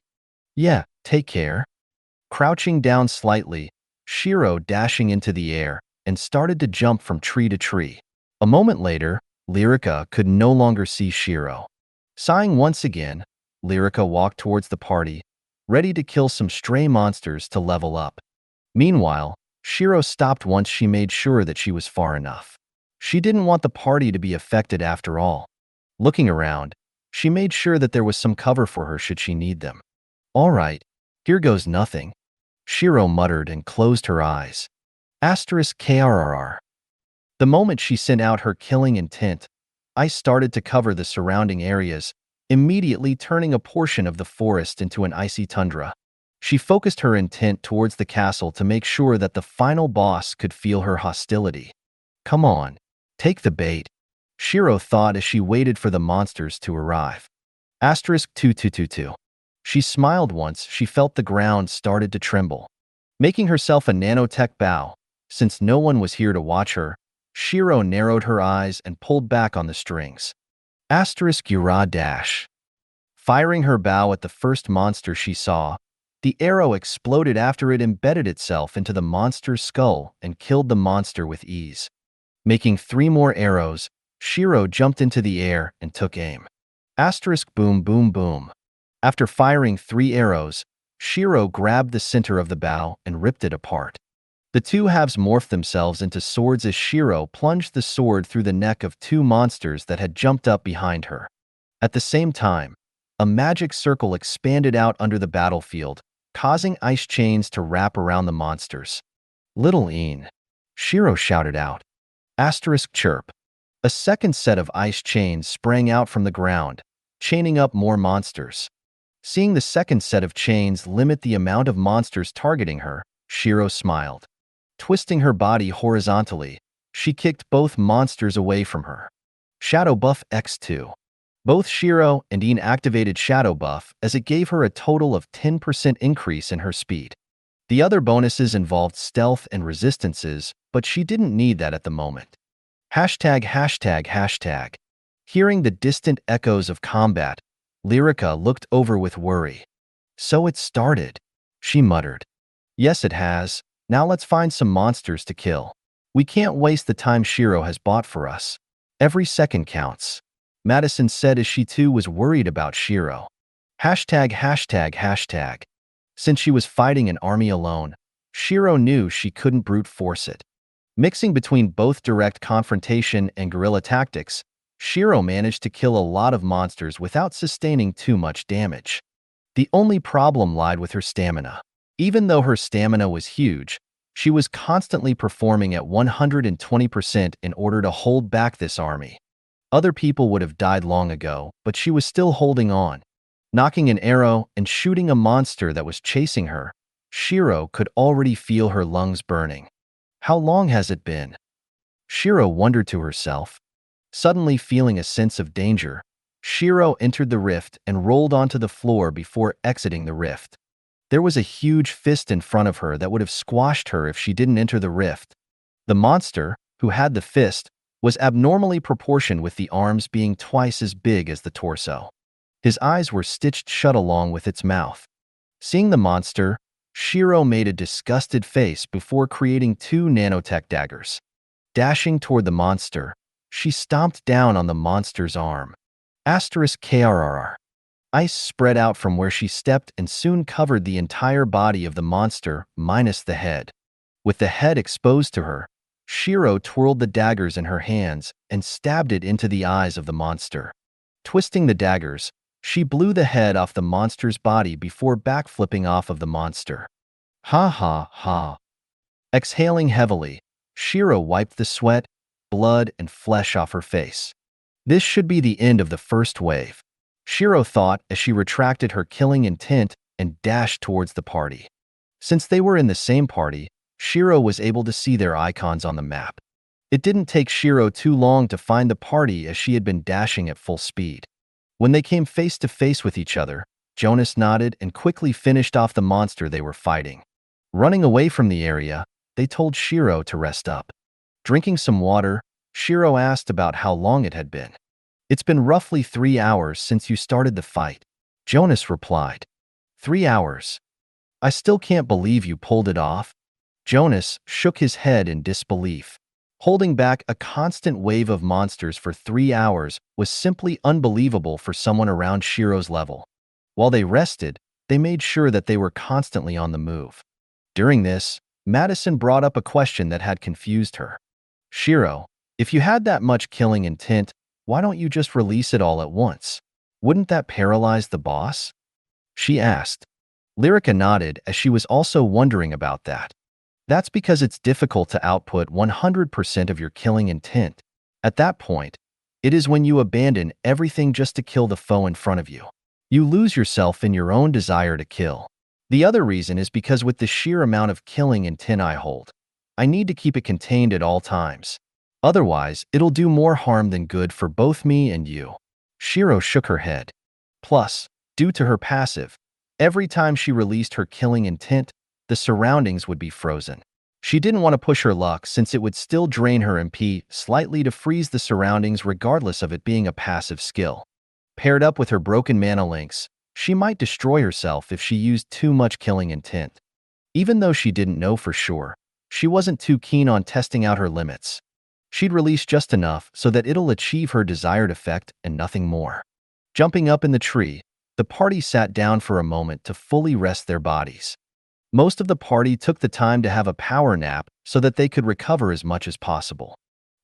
Yeah, take care. Crouching down slightly, Shiro dashing into the air and started to jump from tree to tree. A moment later, Lyrica could no longer see Shiro. Sighing once again, Lyrica walked towards the party, ready to kill some stray monsters to level up. Meanwhile, Shiro stopped once she made sure that she was far enough. She didn't want the party to be affected after all. Looking around, she made sure that there was some cover for her should she need them. All right, here goes nothing, Shiro muttered and closed her eyes. *KRRR. The moment she sent out her killing intent, ice started to cover the surrounding areas, immediately turning a portion of the forest into an icy tundra. She focused her intent towards the castle to make sure that the final boss could feel her hostility. Come on, take the bait, Shiro thought as she waited for the monsters to arrive. *2222. She smiled once she felt the ground started to tremble. Making herself a nanotech bow, since no one was here to watch her, Shiro narrowed her eyes and pulled back on the strings. *Ura dash. Firing her bow at the first monster she saw, the arrow exploded after it embedded itself into the monster's skull and killed the monster with ease. Making 3 more arrows, Shiro jumped into the air and took aim. *boom boom boom. After firing 3 arrows, Shiro grabbed the center of the bow and ripped it apart. The 2 halves morphed themselves into swords as Shiro plunged the sword through the neck of 2 monsters that had jumped up behind her. At the same time, a magic circle expanded out under the battlefield, causing ice chains to wrap around the monsters. Little Een, Shiro shouted out. *chirp. A second set of ice chains sprang out from the ground, chaining up more monsters. Seeing the second set of chains limit the amount of monsters targeting her, Shiro smiled. Twisting her body horizontally, she kicked both monsters away from her. Shadow Buff X2. Both Shiro and Een activated Shadow Buff as it gave her a total of 10% increase in her speed. The other bonuses involved stealth and resistances, but she didn't need that at the moment. ####. Hearing the distant echoes of combat, Lyrica looked over with worry. So it started, she muttered. Yes, it has. Now let's find some monsters to kill. We can't waste the time Shiro has bought for us. Every second counts, Madison said as she too was worried about Shiro. ####. Since she was fighting an army alone, Shiro knew she couldn't brute force it. Mixing between both direct confrontation and guerrilla tactics, Shiro managed to kill a lot of monsters without sustaining too much damage. The only problem lied with her stamina. Even though her stamina was huge, she was constantly performing at 120% in order to hold back this army. Other people would have died long ago, but she was still holding on. Knocking an arrow and shooting a monster that was chasing her, Shiro could already feel her lungs burning. How long has it been? Shiro wondered to herself. Suddenly feeling a sense of danger, Shiro entered the rift and rolled onto the floor before exiting the rift. There was a huge fist in front of her that would have squashed her if she didn't enter the rift. The monster, who had the fist, was abnormally proportioned with the arms being twice as big as the torso. His eyes were stitched shut along with its mouth. Seeing the monster, Shiro made a disgusted face before creating 2 nanotech daggers. Dashing toward the monster, she stomped down on the monster's arm. *KRRR. Ice spread out from where she stepped and soon covered the entire body of the monster, minus the head. With the head exposed to her, Shiro twirled the daggers in her hands and stabbed it into the eyes of the monster. Twisting the daggers, she blew the head off the monster's body before backflipping off of the monster. Ha ha ha. Exhaling heavily, Shiro wiped the sweat, blood, and flesh off her face. This should be the end of the first wave, Shiro thought as she retracted her killing intent and dashed towards the party. Since they were in the same party, Shiro was able to see their icons on the map. It didn't take Shiro too long to find the party as she had been dashing at full speed. When they came face to face with each other, Jonas nodded and quickly finished off the monster they were fighting. Running away from the area, they told Shiro to rest up. Drinking some water, Shiro asked about how long it had been. It's been roughly 3 hours since you started the fight, Jonas replied. 3 hours? I still can't believe you pulled it off. Jonas shook his head in disbelief. Holding back a constant wave of monsters for 3 hours was simply unbelievable for someone around Shiro's level. While they rested, they made sure that they were constantly on the move. During this, Madison brought up a question that had confused her. Shiro, if you had that much killing intent, why don't you just release it all at once? Wouldn't that paralyze the boss? She asked. Lyrica nodded as she was also wondering about that. That's because it's difficult to output 100% of your killing intent. At that point, it is when you abandon everything just to kill the foe in front of you. You lose yourself in your own desire to kill. The other reason is because with the sheer amount of killing intent I hold, I need to keep it contained at all times. Otherwise, it'll do more harm than good for both me and you. Shiro shook her head. Plus, due to her passive, every time she released her killing intent, the surroundings would be frozen. She didn't want to push her luck since it would still drain her MP slightly to freeze the surroundings regardless of it being a passive skill. Paired up with her broken mana links, she might destroy herself if she used too much killing intent. Even though she didn't know for sure, she wasn't too keen on testing out her limits. She'd release just enough so that it'll achieve her desired effect and nothing more. Jumping up in the tree, the party sat down for a moment to fully rest their bodies. Most of the party took the time to have a power nap so that they could recover as much as possible.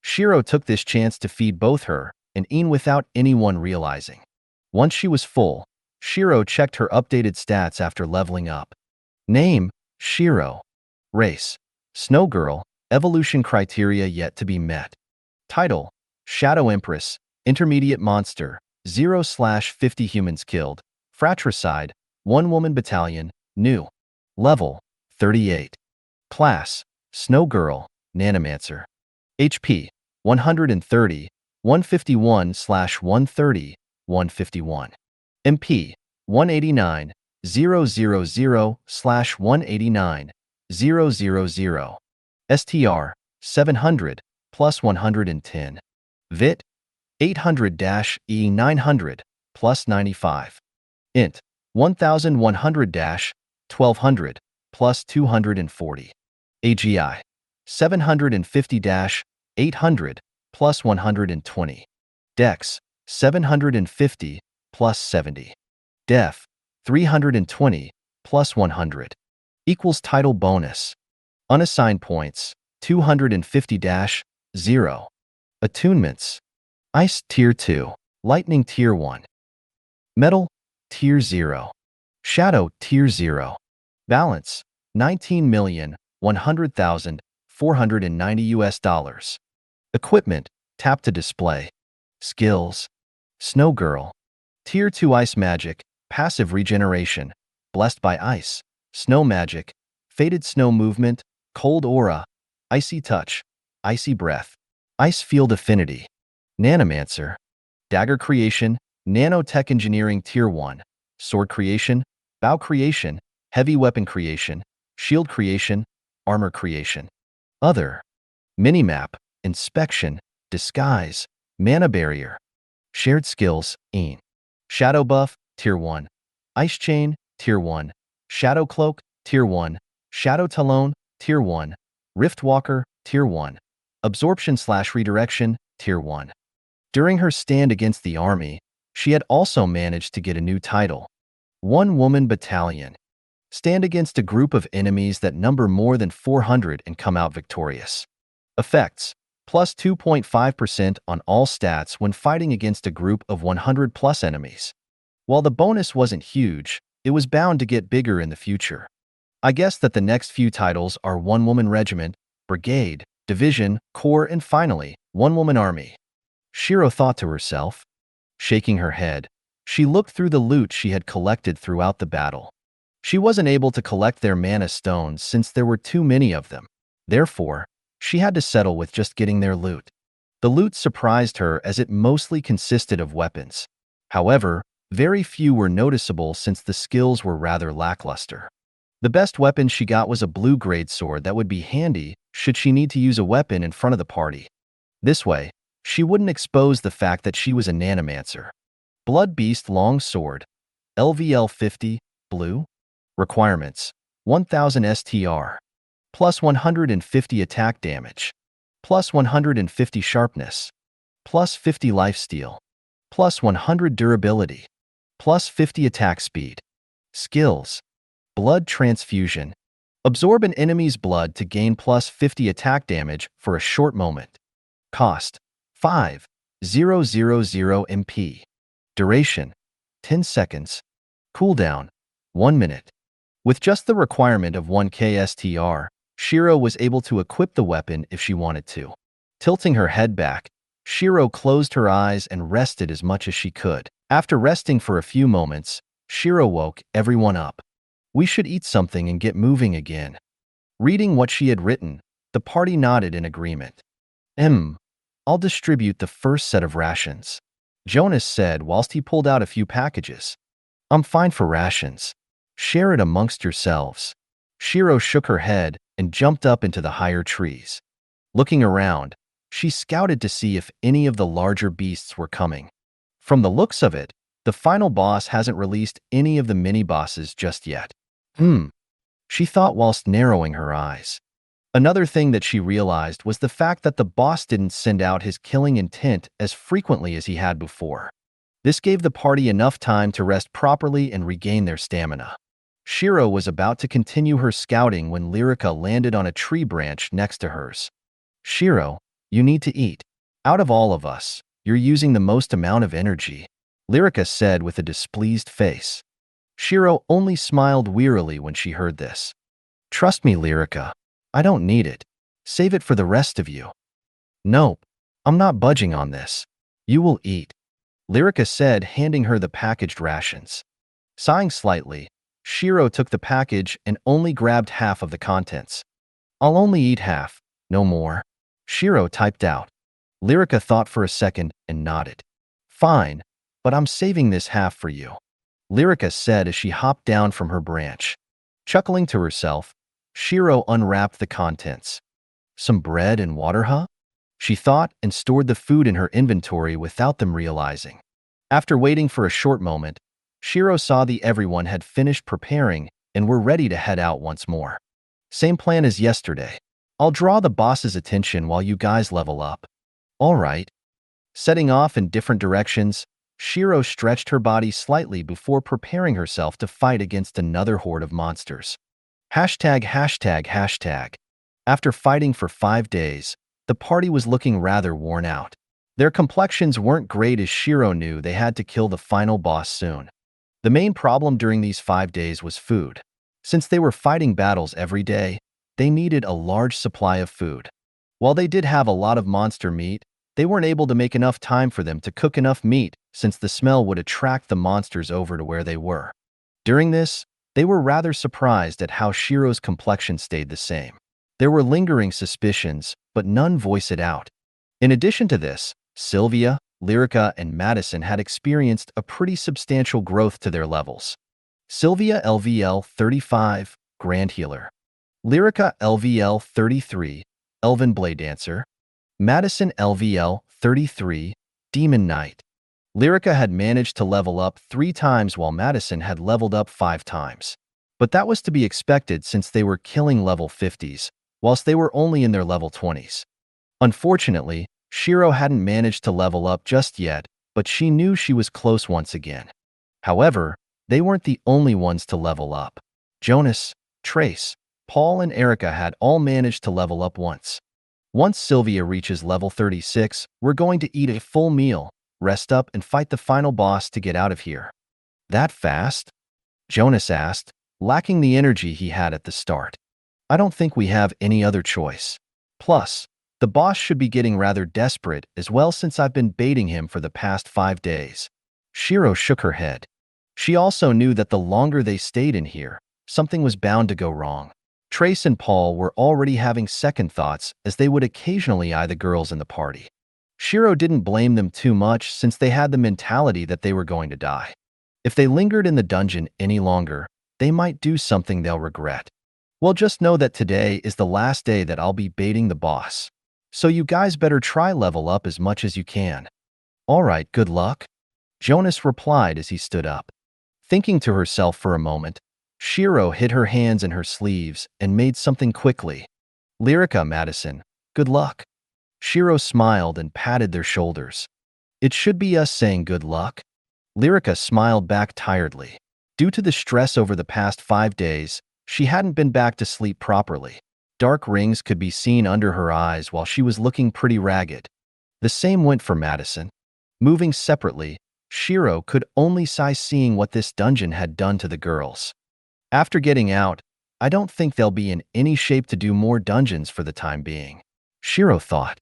Shiro took this chance to feed both her and Een without anyone realizing. Once she was full, Shiro checked her updated stats after leveling up. Name, Shiro. Race, Snow Girl, evolution criteria yet to be met. Title, Shadow Empress, intermediate monster, 0/50 humans killed, fratricide, 1 woman battalion, new. Level, 38. Class, Snow Girl, Snowmancer. HP, 130, 151/130, 151. MP, 189, 000/189, 000. STR, 700, plus 110. VIT, 800-E900, plus 95. INT, 1100-1200, plus 240. AGI, 750-800, plus 120. DEX, 750, plus 70. DEF, 320, plus 100. Equals title bonus. Unassigned points, 250-0. Attunements. Ice Tier 2. Lightning Tier 1. Metal Tier 0. Shadow Tier 0. Balance, 19,100,490 US dollars. Equipment, tap to display. Skills: Snow Girl. Tier 2 Ice Magic, Passive Regeneration, Blessed by Ice. Snow Magic, Faded Snow Movement, Cold Aura, Icy Touch, Icy Breath. Ice Field Affinity. Snowmancer. Dagger Creation, Nanotech Engineering Tier 1, Sword Creation, Bow Creation, Heavy Weapon Creation, Shield Creation, Armor Creation. Other. Minimap, Inspection, Disguise, Mana Barrier. Shared Skills, Een. Shadow Buff, Tier 1. Ice Chain, Tier 1. Shadow Cloak, Tier 1. Shadow Talon, Tier 1. Rift Walker, Tier 1. Absorption/Redirection, Tier 1. During her stand against the army, she had also managed to get a new title. One Woman Battalion. Stand against a group of enemies that number more than 400 and come out victorious. Effects: plus 2.5% on all stats when fighting against a group of 100 plus enemies. While the bonus wasn't huge, it was bound to get bigger in the future. I guess that the next few titles are One Woman Regiment, Brigade, Division, Corps, and finally, One Woman Army. Shiro thought to herself. Shaking her head, she looked through the loot she had collected throughout the battle. She wasn't able to collect their mana stones since there were too many of them. Therefore, she had to settle with just getting their loot. The loot surprised her as it mostly consisted of weapons. However, very few were noticeable since the skills were rather lackluster. The best weapon she got was a blue grade sword that would be handy should she need to use a weapon in front of the party. This way, she wouldn't expose the fact that she was a Snowmancer. Blood Beast Long Sword, LVL 50, Blue. Requirements: 1000 STR, plus 150 attack damage, plus 150 sharpness, plus 50 lifesteal, plus 100 durability, plus 50 attack speed. Skills: Blood Transfusion. Absorb an enemy's blood to gain plus 50 attack damage for a short moment. Cost: 5,000 MP. Duration: 10 seconds. Cooldown: 1 minute. With just the requirement of 1k STR, Shiro was able to equip the weapon if she wanted to. Tilting her head back, Shiro closed her eyes and rested as much as she could. After resting for a few moments, Shiro woke everyone up. We should eat something and get moving again. Reading what she had written, the party nodded in agreement. I'll distribute the first set of rations, Jonas said whilst he pulled out a few packages. I'm fine for rations. Share it amongst yourselves. Shiro shook her head and jumped up into the higher trees. Looking around, she scouted to see if any of the larger beasts were coming. From the looks of it, the final boss hasn't released any of the mini-bosses just yet. She thought whilst narrowing her eyes. Another thing that she realized was the fact that the boss didn't send out his killing intent as frequently as he had before. This gave the party enough time to rest properly and regain their stamina. Shiro was about to continue her scouting when Lyrica landed on a tree branch next to hers. Shiro, you need to eat. Out of all of us, you're using the most amount of energy, Lyrica said with a displeased face. Shiro only smiled wearily when she heard this. Trust me, Lyrica. I don't need it. Save it for the rest of you. Nope. I'm not budging on this. You will eat, Lyrica said, handing her the packaged rations. Sighing slightly, Shiro took the package and only grabbed half of the contents. I'll only eat half, no more, Shiro typed out. Lyrica thought for a second and nodded. Fine, but I'm saving this half for you, Lyrica said as she hopped down from her branch. Chuckling to herself, Shiro unwrapped the contents. Some bread and water, huh? She thought and stored the food in her inventory without them realizing. After waiting for a short moment, Shiro saw that everyone had finished preparing and were ready to head out once more. Same plan as yesterday. I'll draw the boss's attention while you guys level up. All right. Setting off in different directions, Shiro stretched her body slightly before preparing herself to fight against another horde of monsters. Hashtag. After fighting for 5 days, the party was looking rather worn out. Their complexions weren't great as Shiro knew they had to kill the final boss soon. The main problem during these 5 days was food. Since they were fighting battles every day, they needed a large supply of food. While they did have a lot of monster meat, They weren't able to make enough time for them to cook enough meat since the smell would attract the monsters over to where they were. During this, they were rather surprised at how Shiro's complexion stayed the same. There were lingering suspicions, but none voiced it out. In addition to this, Sylvia, Lyrica, and Madison had experienced a pretty substantial growth to their levels. Sylvia LVL 35, Grand Healer. Lyrica LVL 33, Elven Blade Dancer. Madison LVL 33, Demon Knight. Lyrica had managed to level up 3 times while Madison had leveled up 5 times. But that was to be expected since they were killing level 50s, whilst they were only in their level 20s. Unfortunately, Shiro hadn't managed to level up just yet, but she knew she was close once again. However, they weren't the only ones to level up. Jonas, Trace, Paul, and Erica had all managed to level up once. Once Sylvia reaches level 36, we're going to eat a full meal, rest up, and fight the final boss to get out of here. That fast? Jonas asked, lacking the energy he had at the start. I don't think we have any other choice. Plus, the boss should be getting rather desperate as well since I've been baiting him for the past 5 days. Shiro shook her head. She also knew that the longer they stayed in here, something was bound to go wrong. Trace and Paul were already having second thoughts as they would occasionally eye the girls in the party. Shiro didn't blame them too much since they had the mentality that they were going to die. If they lingered in the dungeon any longer, they might do something they'll regret. Well, just know that today is the last day that I'll be baiting the boss. So you guys better try level up as much as you can. All right, good luck, Jonas replied as he stood up. Thinking to herself for a moment, Shiro hid her hands in her sleeves and made something quickly. Lyrica, Madison, good luck. Shiro smiled and patted their shoulders. It should be us saying good luck. Lyrica smiled back tiredly. Due to the stress over the past 5 days, she hadn't been back to sleep properly. Dark rings could be seen under her eyes while she was looking pretty ragged. The same went for Madison. Moving separately, Shiro could only sigh seeing what this dungeon had done to the girls. After getting out, I don't think they'll be in any shape to do more dungeons for the time being, Shiro thought.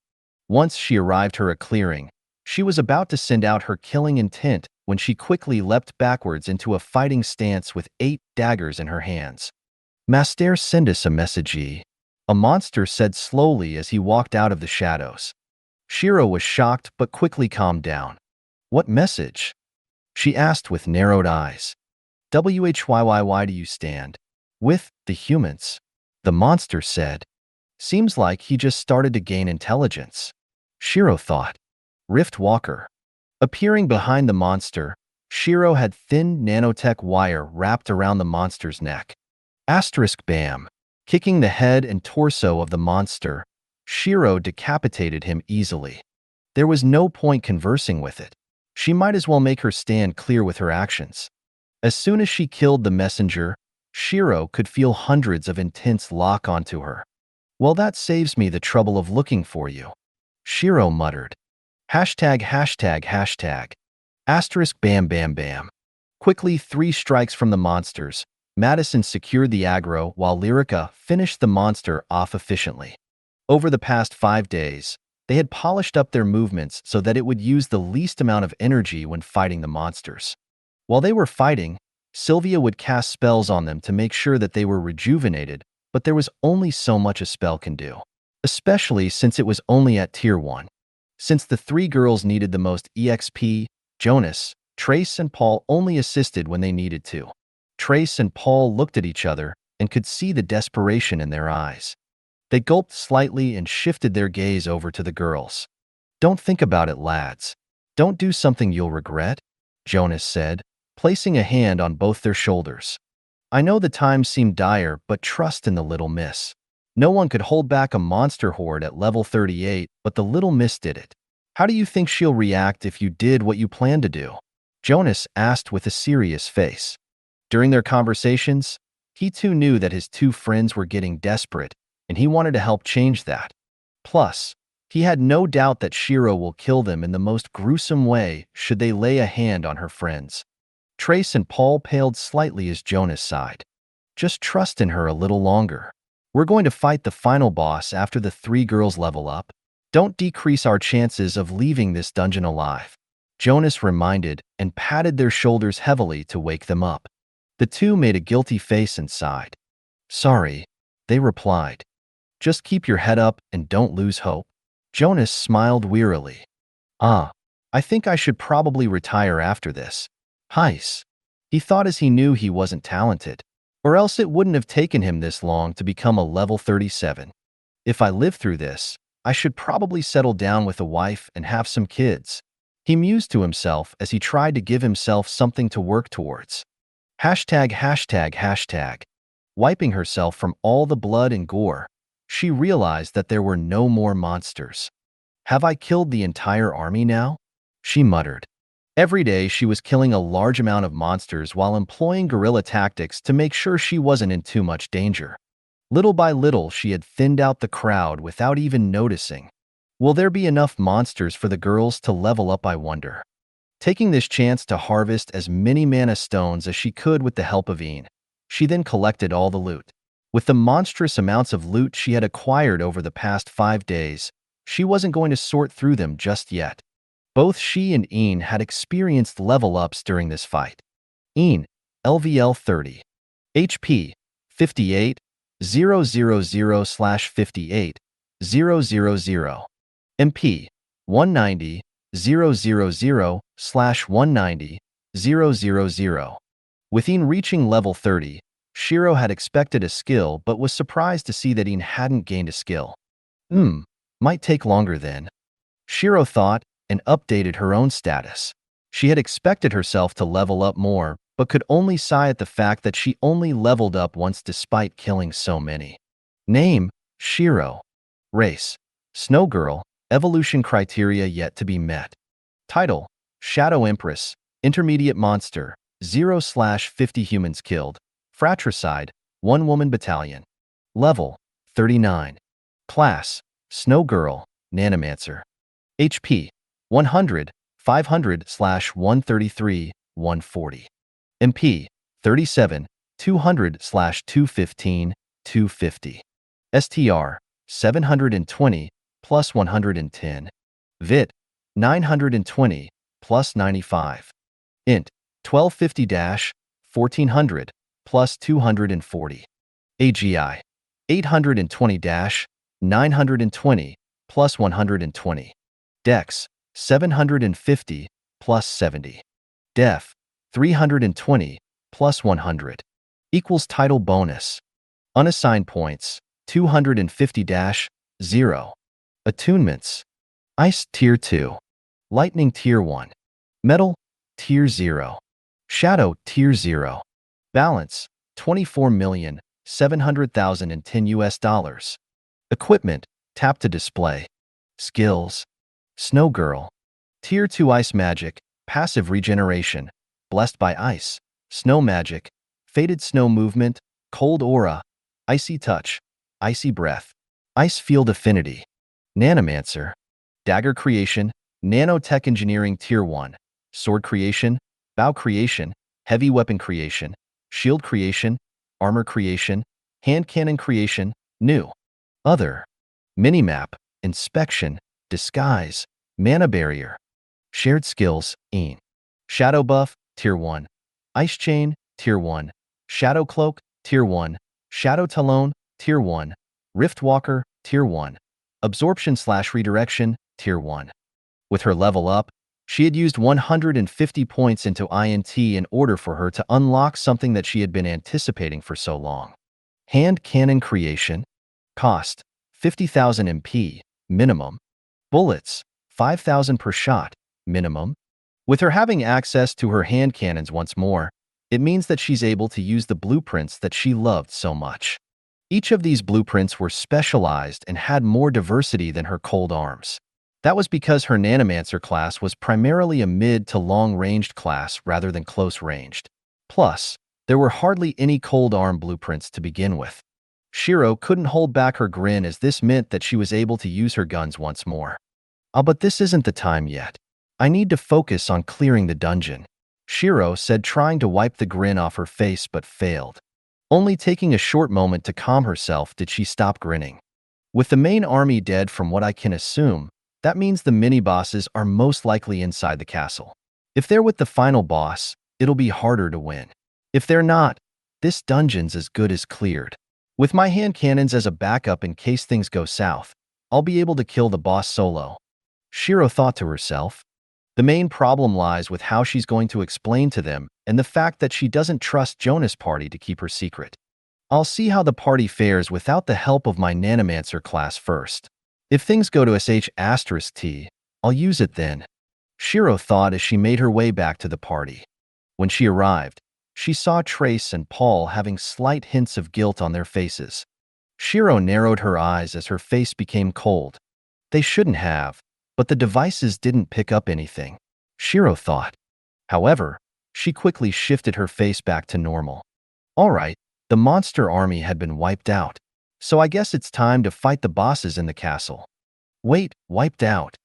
Once she arrived her a clearing, she was about to send out her killing intent when she quickly leapt backwards into a fighting stance with 8 daggers in her hands. Master, send us a message, a monster said slowly as he walked out of the shadows. Shiro was shocked but quickly calmed down. What message? She asked with narrowed eyes. Whyy do you stand? With the humans, the monster said. Seems like he just started to gain intelligence, Shiro thought. Rift Walker. Appearing behind the monster, Shiro had thin nanotech wire wrapped around the monster's neck. Bam. Kicking the head and torso of the monster, Shiro decapitated him easily. There was no point conversing with it. She might as well make her stand clear with her actions. As soon as she killed the messenger, Shiro could feel hundreds of intents lock onto her. Well, that saves me the trouble of looking for you, Shiro muttered. Hashtag. Bam. Quickly 3 strikes from the monsters. Madison secured the aggro while Lyrica finished the monster off efficiently. Over the past 5 days, they had polished up their movements so that it would use the least amount of energy when fighting the monsters. While they were fighting, Sylvia would cast spells on them to make sure that they were rejuvenated, but there was only so much a spell can do, especially since it was only at tier 1. Since the 3 girls needed the most EXP, Jonas, Trace, and Paul only assisted when they needed to. Trace and Paul looked at each other and could see the desperation in their eyes. They gulped slightly and shifted their gaze over to the girls. Don't think about it, lads. Don't do something you'll regret, Jonas said, placing a hand on both their shoulders. I know the times seem dire, but trust in the little miss. No one could hold back a monster horde at level 38, but the little miss did it. How do you think she'll react if you did what you planned to do? Jonas asked with a serious face. During their conversations, he too knew that his 2 friends were getting desperate, and he wanted to help change that. Plus, he had no doubt that Shiro will kill them in the most gruesome way should they lay a hand on her friends. Trace and Paul paled slightly as Jonas sighed. Just trust in her a little longer. We're going to fight the final boss after the 3 girls level up. Don't decrease our chances of leaving this dungeon alive. Jonas reminded and patted their shoulders heavily to wake them up. The two made a guilty face and sighed. Sorry, they replied. Just keep your head up and don't lose hope. Jonas smiled wearily. I think I should probably retire after this. Heiss. He thought as he knew he wasn't talented. Or else it wouldn't have taken him this long to become a level 37. If I live through this, I should probably settle down with a wife and have some kids. He mused to himself as he tried to give himself something to work towards. ####. Wiping herself from all the blood and gore, she realized that there were no more monsters. Have I killed the entire army now? She muttered. Every day she was killing a large amount of monsters while employing guerrilla tactics to make sure she wasn't in too much danger. Little by little, she had thinned out the crowd without even noticing. Will there be enough monsters for the girls to level up, I wonder? Taking this chance to harvest as many mana stones as she could with the help of Ian, she then collected all the loot. With the monstrous amounts of loot she had acquired over the past 5 days, she wasn't going to sort through them just yet. Both she and Ian had experienced level ups during this fight. Ian, LVL 30. HP, 58, 000/58, 000. MP, 190, 000/190, 000. With Ian reaching level 30, Shiro had expected a skill but was surprised to see that Ian hadn't gained a skill. Might take longer then. Shiro thought and updated her own status. She had expected herself to level up more, but could only sigh at the fact that she only leveled up once despite killing so many. Name, Shiro. Race, Snow Girl, evolution criteria yet to be met. Title, Shadow Empress, intermediate monster, 0/50 humans killed, fratricide, 1 woman battalion. Level, 39. Class, Snow Girl, Nanomancer. HP, 100, 500/133, 140. MP, 37, 200/215, 250. STR, 720, plus 110. VIT, 920, plus 95. INT, 1250-1400, plus 240. AGI, 820-920, plus 120. Dex, 750, plus 70. Def, 320, plus 100. Equals title bonus. Unassigned points, 250-0. Attunements. Ice Tier 2. Lightning Tier 1. Metal Tier 0. Shadow Tier 0. Balance, 24,700,010 US. Equipment, tap to display. Skills. Snow Girl. Tier 2 Ice Magic, Passive Regeneration, Blessed by Ice, Snow Magic, Faded Snow Movement, Cold Aura, Icy Touch, Icy Breath, Ice Field Affinity. Nanomancer. Dagger Creation, Nanotech Engineering Tier 1, Sword Creation, Bow Creation, Heavy Weapon Creation, Shield Creation, Armor Creation, Hand Cannon Creation, New. Other. Minimap, Inspection, Disguise, Mana Barrier. Shared Skills, Ian. Shadow Buff, Tier 1. Ice Chain, Tier 1. Shadow Cloak, Tier 1. Shadow Talon, Tier 1. Rift Walker, Tier 1. Absorption/Redirection, Tier 1. With her level up, she had used 150 points into INT in order for her to unlock something that she had been anticipating for so long. Hand Cannon Creation. Cost, 50,000 MP, minimum. Bullets, 5,000 per shot, minimum. With her having access to her hand cannons once more, it means that she's able to use the blueprints that she loved so much. Each of these blueprints were specialized and had more diversity than her cold arms. That was because her Nanomancer class was primarily a mid to long-ranged class rather than close-ranged. Plus, there were hardly any cold arm blueprints to begin with. Shiro couldn't hold back her grin as this meant that she was able to use her guns once more. But this isn't the time yet. I need to focus on clearing the dungeon, Shiro said, trying to wipe the grin off her face but failed. Only taking a short moment to calm herself did she stop grinning. With the main army dead from what I can assume, that means the mini-bosses are most likely inside the castle. If they're with the final boss, it'll be harder to win. If they're not, this dungeon's as good as cleared. With my hand cannons as a backup in case things go south, I'll be able to kill the boss solo. Shiro thought to herself. The main problem lies with how she's going to explain to them and the fact that she doesn't trust Jonas' party to keep her secret. I'll see how the party fares without the help of my Nanomancer class first. If things go to sh*T, I'll use it then. Shiro thought as she made her way back to the party. When she arrived, she saw Trace and Paul having slight hints of guilt on their faces. Shiro narrowed her eyes as her face became cold. They shouldn't have, but the devices didn't pick up anything, Shiro thought. However, she quickly shifted her face back to normal. All right, the monster army had been wiped out, so I guess it's time to fight the bosses in the castle. Wait, wiped out?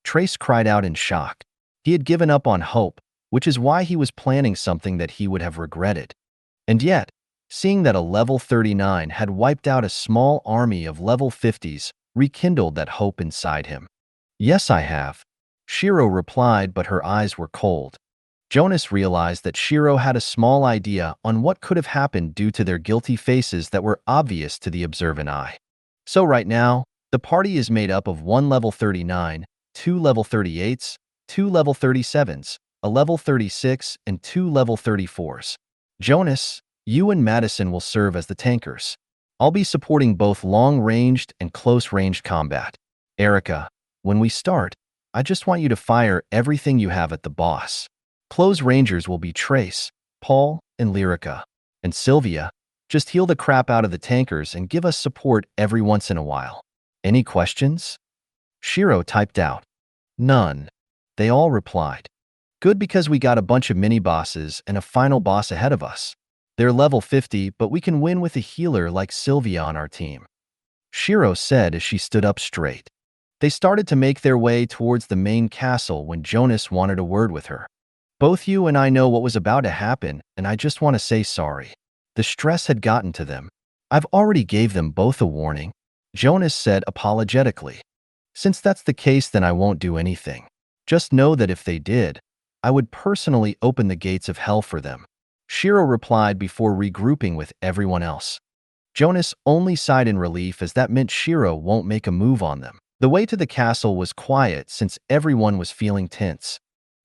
Trace cried out in shock. He had given up on hope, which is why he was planning something that he would have regretted. And yet, seeing that a level 39 had wiped out a small army of level 50s rekindled that hope inside him. Yes, I have, Shiro replied, but her eyes were cold. Jonas realized that Shiro had a small idea on what could have happened due to their guilty faces that were obvious to the observant eye. So right now, the party is made up of 1 level 39, 2 level 38s, 2 level 37s, a level 36, and 2 level 34s. Jonas, you and Madison will serve as the tankers. I'll be supporting both long-ranged and close-ranged combat. Erica, when we start, I just want you to fire everything you have at the boss. Close rangers will be Trace, Paul, and Lyrica. And Sylvia, just heal the crap out of the tankers and give us support every once in a while. Any questions? Shiro typed out. None. They all replied. Good, because we got a bunch of mini-bosses and a final boss ahead of us. They're level 50, but we can win with a healer like Sylvia on our team. Shiro said as she stood up straight. They started to make their way towards the main castle when Jonas wanted a word with her. Both you and I know what was about to happen, and I just want to say sorry. The stress had gotten to them. I've already gave them both a warning, Jonas said apologetically. Since that's the case, then I won't do anything. Just know that if they did, I would personally open the gates of hell for them. Shiro replied before regrouping with everyone else. Jonas only sighed in relief, as that meant Shiro won't make a move on them. The way to the castle was quiet since everyone was feeling tense.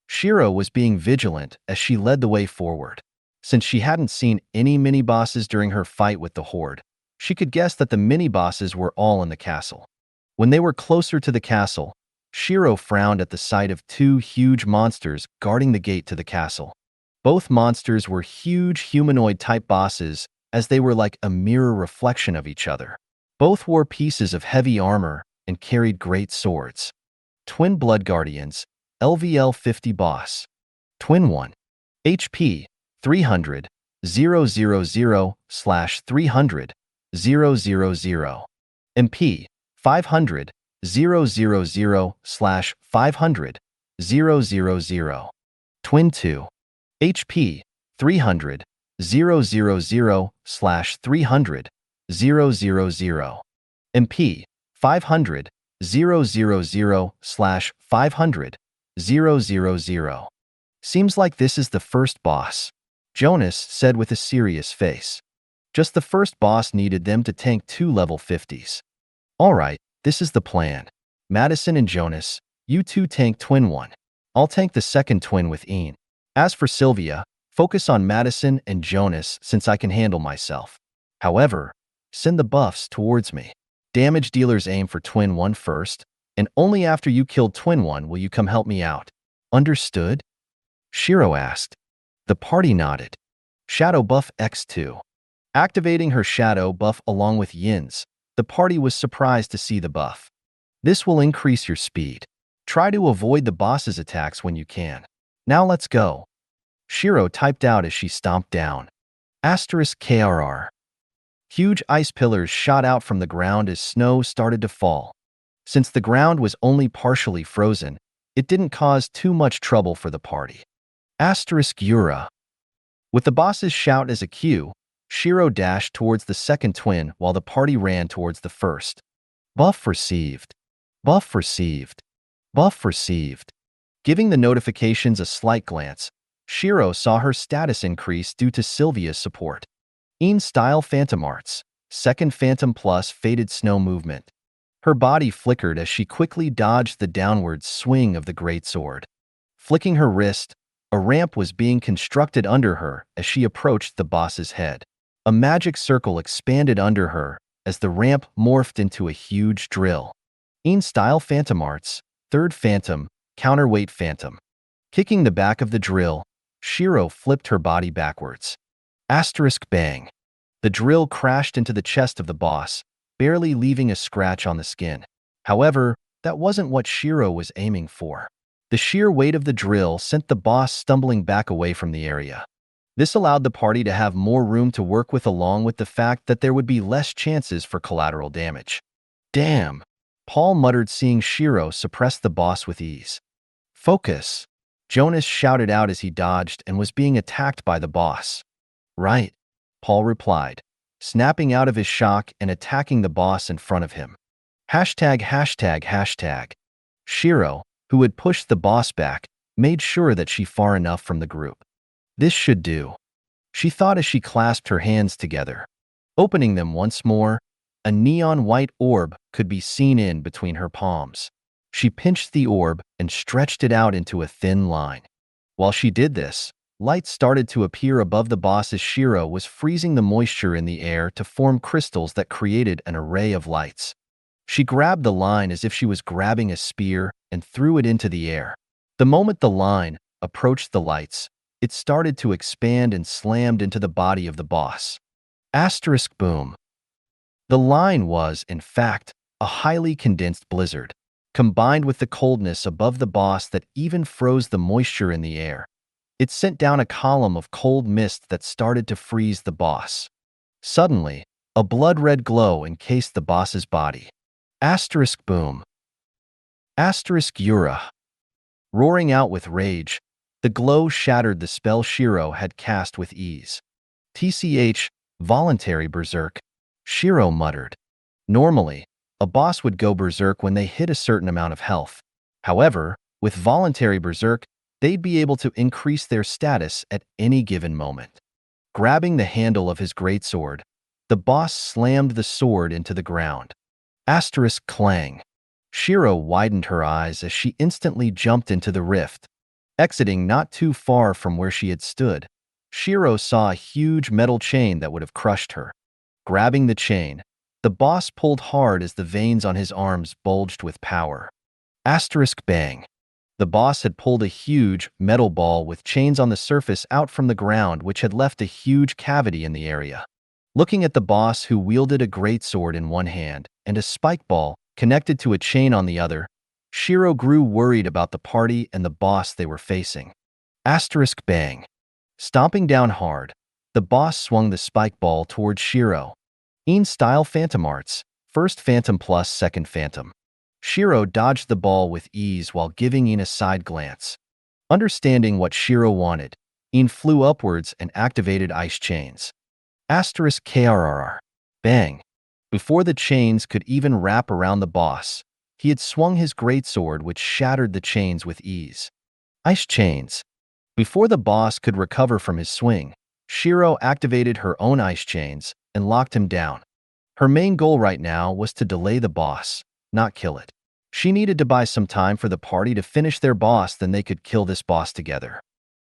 Shiro was being vigilant as she led the way forward. Since she hadn't seen any mini-bosses during her fight with the Horde, she could guess that the mini-bosses were all in the castle. When they were closer to the castle, Shiro frowned at the sight of 2 huge monsters guarding the gate to the castle. Both monsters were huge humanoid-type bosses, as they were like a mirror reflection of each other. Both wore pieces of heavy armor and carried great swords. Twin Blood Guardians, LVL 50 boss. Twin 1. HP 300 000/300 000. MP 500 000/500 000. Twin 2. HP 300 000/300 000. MP 500 000/500 000. Seems like this is the first boss, Jonas said with a serious face. Just the first boss needed them to tank 2 level 50s. All right, this is the plan. Madison and Jonas, you two tank Twin 1. I'll tank the second twin with Ian. As for Sylvia, focus on Madison and Jonas since I can handle myself. However, send the buffs towards me. Damage dealers aim for Twin 1 first, and only after you killed Twin 1 will you come help me out. Understood? Shiro asked. The party nodded. Shadow buff X2. Activating her shadow buff along with Yin's, the party was surprised to see the buff. This will increase your speed. Try to avoid the boss's attacks when you can. Now let's go. Shiro typed out as she stomped down. *KRR. Huge ice pillars shot out from the ground as snow started to fall. Since the ground was only partially frozen, it didn't cause too much trouble for the party. *Yura. With the boss's shout as a cue, Shiro dashed towards the second twin while the party ran towards the first. Buff received. Buff received. Buff received. Giving the notifications a slight glance, Shiro saw her status increase due to Sylvia's support. Style Phantom Arts. Second Phantom Plus Faded Snow Movement. Her body flickered as she quickly dodged the downward swing of the greatsword. Flicking her wrist, a ramp was being constructed under her as she approached the boss's head. A magic circle expanded under her as the ramp morphed into a huge drill. Style Phantom Arts. Third Phantom, Counterweight Phantom. Kicking the back of the drill, Shiro flipped her body backwards. Asterisk bang. The drill crashed into the chest of the boss, barely leaving a scratch on the skin. However, that wasn't what Shiro was aiming for. The sheer weight of the drill sent the boss stumbling back away from the area. This allowed the party to have more room to work with, along with the fact that there would be less chances for collateral damage. Damn, Paul muttered, seeing Shiro suppress the boss with ease. Focus, Jonas shouted out as he dodged and was being attacked by the boss. Right, Paul replied, snapping out of his shock and attacking the boss in front of him. Hashtag, hashtag, hashtag. Shiro, who had pushed the boss back, made sure that she far enough from the group. This should do, she thought as she clasped her hands together. Opening them once more, a neon white orb could be seen in between her palms. She pinched the orb and stretched it out into a thin line. While she did this, light started to appear above the boss as Shiro was freezing the moisture in the air to form crystals that created an array of lights. She grabbed the line as if she was grabbing a spear and threw it into the air. The moment the line approached the lights, it started to expand and slammed into the body of the boss. Asterisk boom. The line was, in fact, a highly condensed blizzard, combined with the coldness above the boss that even froze the moisture in the air. It sent down a column of cold mist that started to freeze the boss. Suddenly, a blood-red glow encased the boss's body. Asterisk boom. Asterisk Yura. Roaring out with rage, the glow shattered the spell Shiro had cast with ease. TCH, voluntary berserk, Shiro muttered. Normally, a boss would go berserk when they hit a certain amount of health. However, with voluntary berserk, they'd be able to increase their status at any given moment. Grabbing the handle of his greatsword, the boss slammed the sword into the ground. Asterisk clang. Shiro widened her eyes as she instantly jumped into the rift. Exiting not too far from where she had stood, Shiro saw a huge metal chain that would have crushed her. Grabbing the chain, the boss pulled hard as the veins on his arms bulged with power. Asterisk bang. The boss had pulled a huge metal ball with chains on the surface out from the ground, which had left a huge cavity in the area. Looking at the boss, who wielded a greatsword in one hand and a spike ball connected to a chain on the other, Shiro grew worried about the party and the boss they were facing. Asterisk bang. Stomping down hard, the boss swung the spike ball towards Shiro. Style Phantom Arts. First Phantom Plus Second Phantom. Shiro dodged the ball with ease while giving a side glance. Understanding what Shiro wanted, flew upwards and activated ice chains. Asterisk KRRR. Bang. Before the chains could even wrap around the boss, he had swung his greatsword, which shattered the chains with ease. Ice chains. Before the boss could recover from his swing, Shiro activated her own ice chains and locked him down. Her main goal right now was to delay the boss, not kill it. She needed to buy some time for the party to finish their boss, then they could kill this boss together.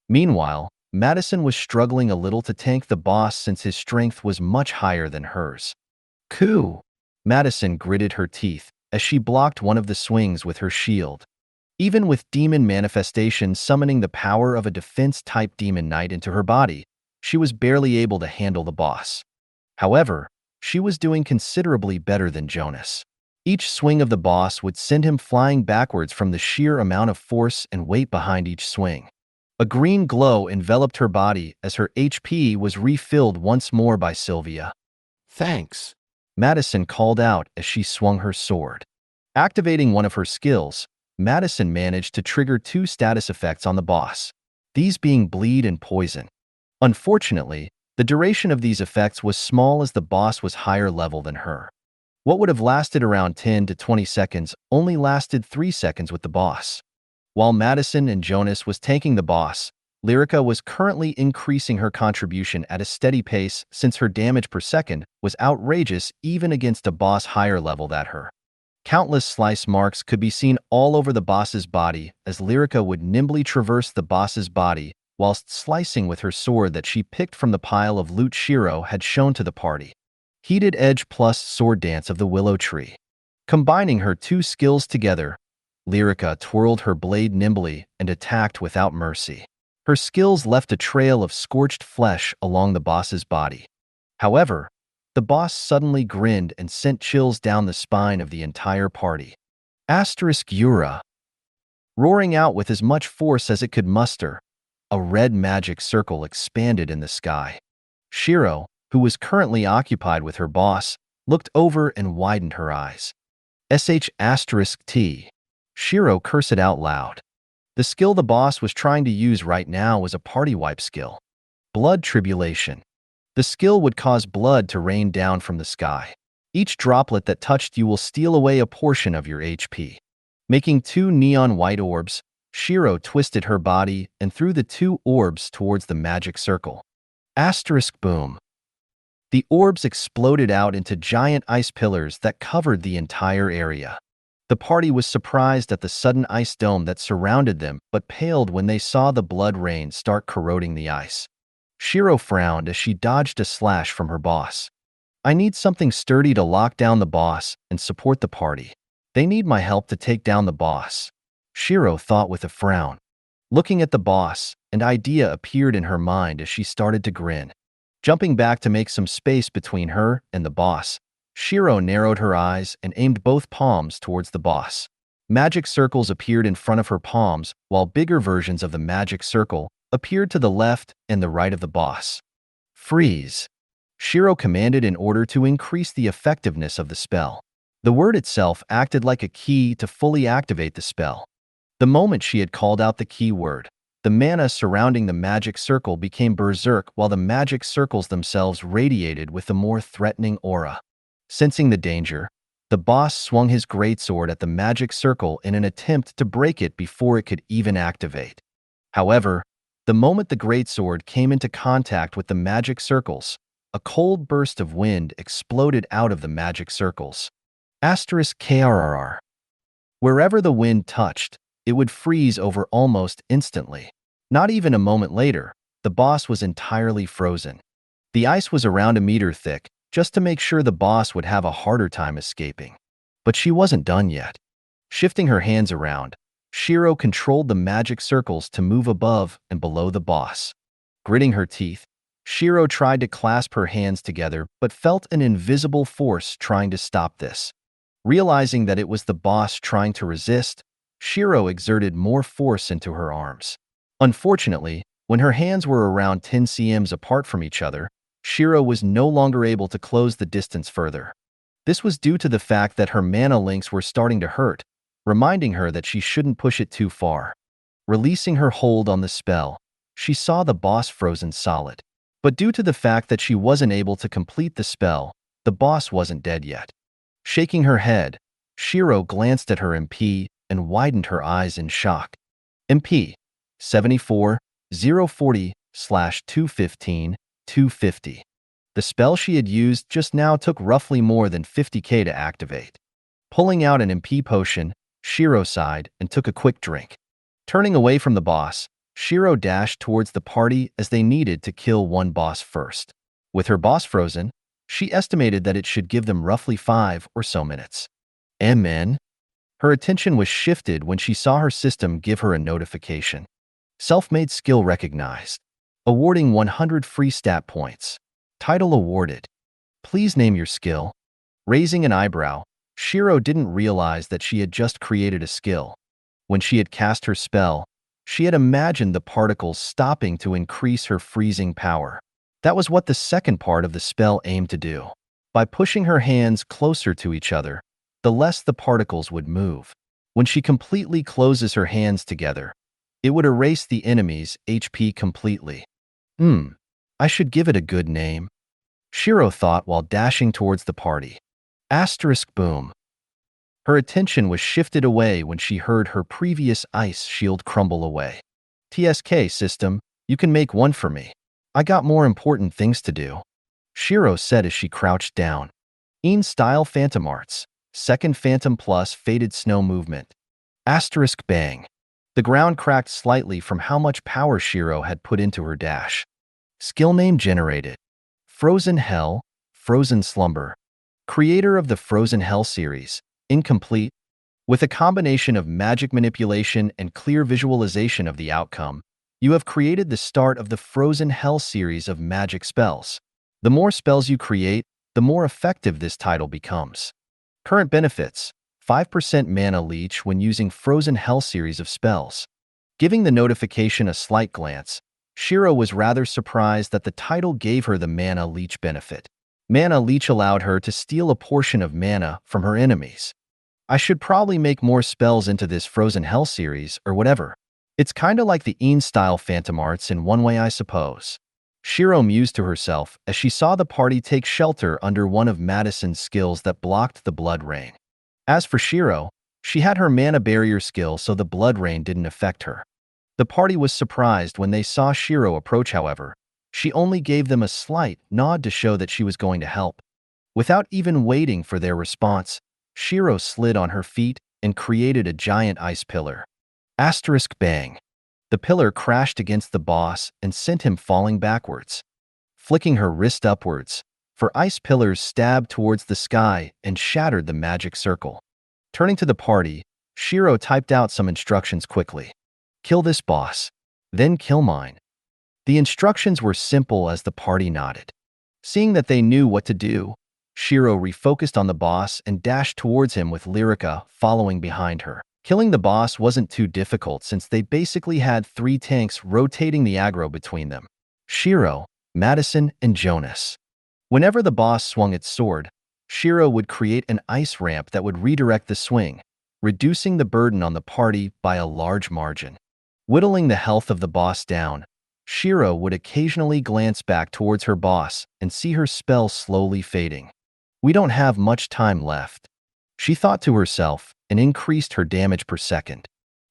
Meanwhile, Madison was struggling a little to tank the boss since his strength was much higher than hers. Coo! Madison gritted her teeth as she blocked one of the swings with her shield. Even with demon manifestation summoning the power of a defense-type demon knight into her body, she was barely able to handle the boss. However, she was doing considerably better than Jonas. Each swing of the boss would send him flying backwards from the sheer amount of force and weight behind each swing. A green glow enveloped her body as her HP was refilled once more by Sylvia. Thanks, Madison called out as she swung her sword. Activating one of her skills, Madison managed to trigger 2 status effects on the boss, these being bleed and poison. Unfortunately, the duration of these effects was small as the boss was higher level than her. What would have lasted around 10 to 20 seconds only lasted 3 seconds with the boss. While Madison and Jonas was tanking the boss, Lyrica was currently increasing her contribution at a steady pace since her damage per second was outrageous even against a boss higher level than her. Countless slice marks could be seen all over the boss's body as Lyrica would nimbly traverse the boss's body whilst slicing with her sword that she picked from the pile of loot Shiro had shown to the party. Heated Edge plus Sword Dance of the Willow Tree. Combining her two skills together, Lyrica twirled her blade nimbly and attacked without mercy. Her skills left a trail of scorched flesh along the boss's body. However, the boss suddenly grinned and sent chills down the spine of the entire party. Yura. Roaring out with as much force as it could muster, a red magic circle expanded in the sky. Shiro, who was currently occupied with her boss, looked over and widened her eyes. *T. Shiro cursed out loud. The skill the boss was trying to use right now was a party wipe skill. Blood Tribulation. The skill would cause blood to rain down from the sky. Each droplet that touched you will steal away a portion of your HP. Making two neon white orbs, Shiro twisted her body and threw the two orbs towards the magic circle. Boom. The orbs exploded out into giant ice pillars that covered the entire area. The party was surprised at the sudden ice dome that surrounded them but paled when they saw the blood rain start corroding the ice. Shiro frowned as she dodged a slash from her boss. I need something sturdy to lock down the boss and support the party. They need my help to take down the boss. Shiro thought with a frown. Looking at the boss, an idea appeared in her mind as she started to grin. Jumping back to make some space between her and the boss, Shiro narrowed her eyes and aimed both palms towards the boss. Magic circles appeared in front of her palms, while bigger versions of the magic circle appeared to the left and the right of the boss. Freeze. Shiro commanded in order to increase the effectiveness of the spell. The word itself acted like a key to fully activate the spell. The moment she had called out the key word, the mana surrounding the magic circle became berserk while the magic circles themselves radiated with a more threatening aura. Sensing the danger, the boss swung his greatsword at the magic circle in an attempt to break it before it could even activate. However, the moment the greatsword came into contact with the magic circles, a cold burst of wind exploded out of the magic circles. *KRRR. Wherever the wind touched, it would freeze over almost instantly. Not even a moment later, the boss was entirely frozen. The ice was around a meter thick, just to make sure the boss would have a harder time escaping. But she wasn't done yet. Shifting her hands around, Shiro controlled the magic circles to move above and below the boss. Gritting her teeth, Shiro tried to clasp her hands together but felt an invisible force trying to stop this. Realizing that it was the boss trying to resist, Shiro exerted more force into her arms. Unfortunately, when her hands were around 10 cm apart from each other, Shiro was no longer able to close the distance further. This was due to the fact that her mana links were starting to hurt, reminding her that she shouldn't push it too far. Releasing her hold on the spell, she saw the boss frozen solid. But due to the fact that she wasn't able to complete the spell, the boss wasn't dead yet. Shaking her head, Shiro glanced at her MP and widened her eyes in shock. MP 74-040/215-250. The spell she had used just now took roughly more than 50k to activate. Pulling out an MP potion, Shiro sighed and took a quick drink. Turning away from the boss, Shiro dashed towards the party as they needed to kill one boss first. With her boss frozen, she estimated that it should give them roughly 5 or so minutes. Amen. Her attention was shifted when she saw her system give her a notification. Self-made skill recognized. Awarding 100 free stat points. Title awarded. Please name your skill. Raising an eyebrow, Shiro didn't realize that she had just created a skill. When she had cast her spell, she had imagined the particles stopping to increase her freezing power. That was what the second part of the spell aimed to do. By pushing her hands closer to each other, the less the particles would move. When she completely closes her hands together, it would erase the enemy's HP completely. I should give it a good name, Shiro thought while dashing towards the party. Asterisk boom. Her attention was shifted away when she heard her previous ice shield crumble away. TSK system, you can make one for me. I got more important things to do, Shiro said as she crouched down. Style Phantom Arts. Second Phantom Plus Faded Snow Movement. Asterisk bang. The ground cracked slightly from how much power Shiro had put into her dash. Skill name generated. Frozen Hell, Frozen Slumber. Creator of the Frozen Hell series. Incomplete. With a combination of magic manipulation and clear visualization of the outcome, you have created the start of the Frozen Hell series of magic spells. The more spells you create, the more effective this title becomes. Current benefits: 5% mana leech when using Frozen Hell series of spells. Giving the notification a slight glance, Shiro was rather surprised that the title gave her the mana leech benefit. Mana leech allowed her to steal a portion of mana from her enemies. I should probably make more spells into this Frozen Hell series or whatever. It's kinda like the style Phantom Arts in one way, I suppose. Shiro mused to herself as she saw the party take shelter under one of Madison's skills that blocked the blood rain. As for Shiro, she had her mana barrier skill, so the blood rain didn't affect her. The party was surprised when they saw Shiro approach, however. She only gave them a slight nod to show that she was going to help. Without even waiting for their response, Shiro slid on her feet and created a giant ice pillar. Asterisk bang. The pillar crashed against the boss and sent him falling backwards. Flicking her wrist upwards, for ice pillars stabbed towards the sky and shattered the magic circle. Turning to the party, Shiro typed out some instructions quickly. Kill this boss, then kill mine. The instructions were simple as the party nodded. Seeing that they knew what to do, Shiro refocused on the boss and dashed towards him with Lyrica following behind her. Killing the boss wasn't too difficult since they basically had 3 tanks rotating the aggro between them: Shiro, Madison, and Jonas. Whenever the boss swung its sword, Shiro would create an ice ramp that would redirect the swing, reducing the burden on the party by a large margin. Whittling the health of the boss down, Shiro would occasionally glance back towards her boss and see her spell slowly fading. We don't have much time left, she thought to herself, and increased her damage per second.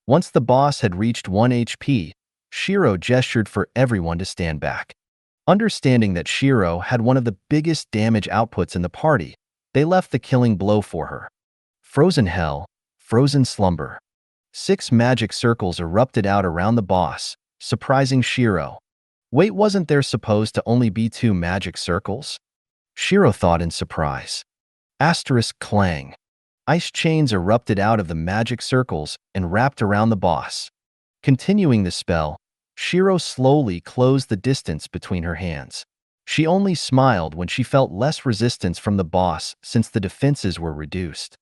Once the boss had reached 1 HP, Shiro gestured for everyone to stand back. Understanding that Shiro had one of the biggest damage outputs in the party, they left the killing blow for her. Frozen Hell, Frozen Slumber. 6 magic circles erupted out around the boss, surprising Shiro. Wait, wasn't there supposed to only be 2 magic circles? Shiro thought in surprise. Asterisk clang. Ice chains erupted out of the magic circles and wrapped around the boss. Continuing the spell, Shiro slowly closed the distance between her hands. She only smiled when she felt less resistance from the boss since the defenses were reduced.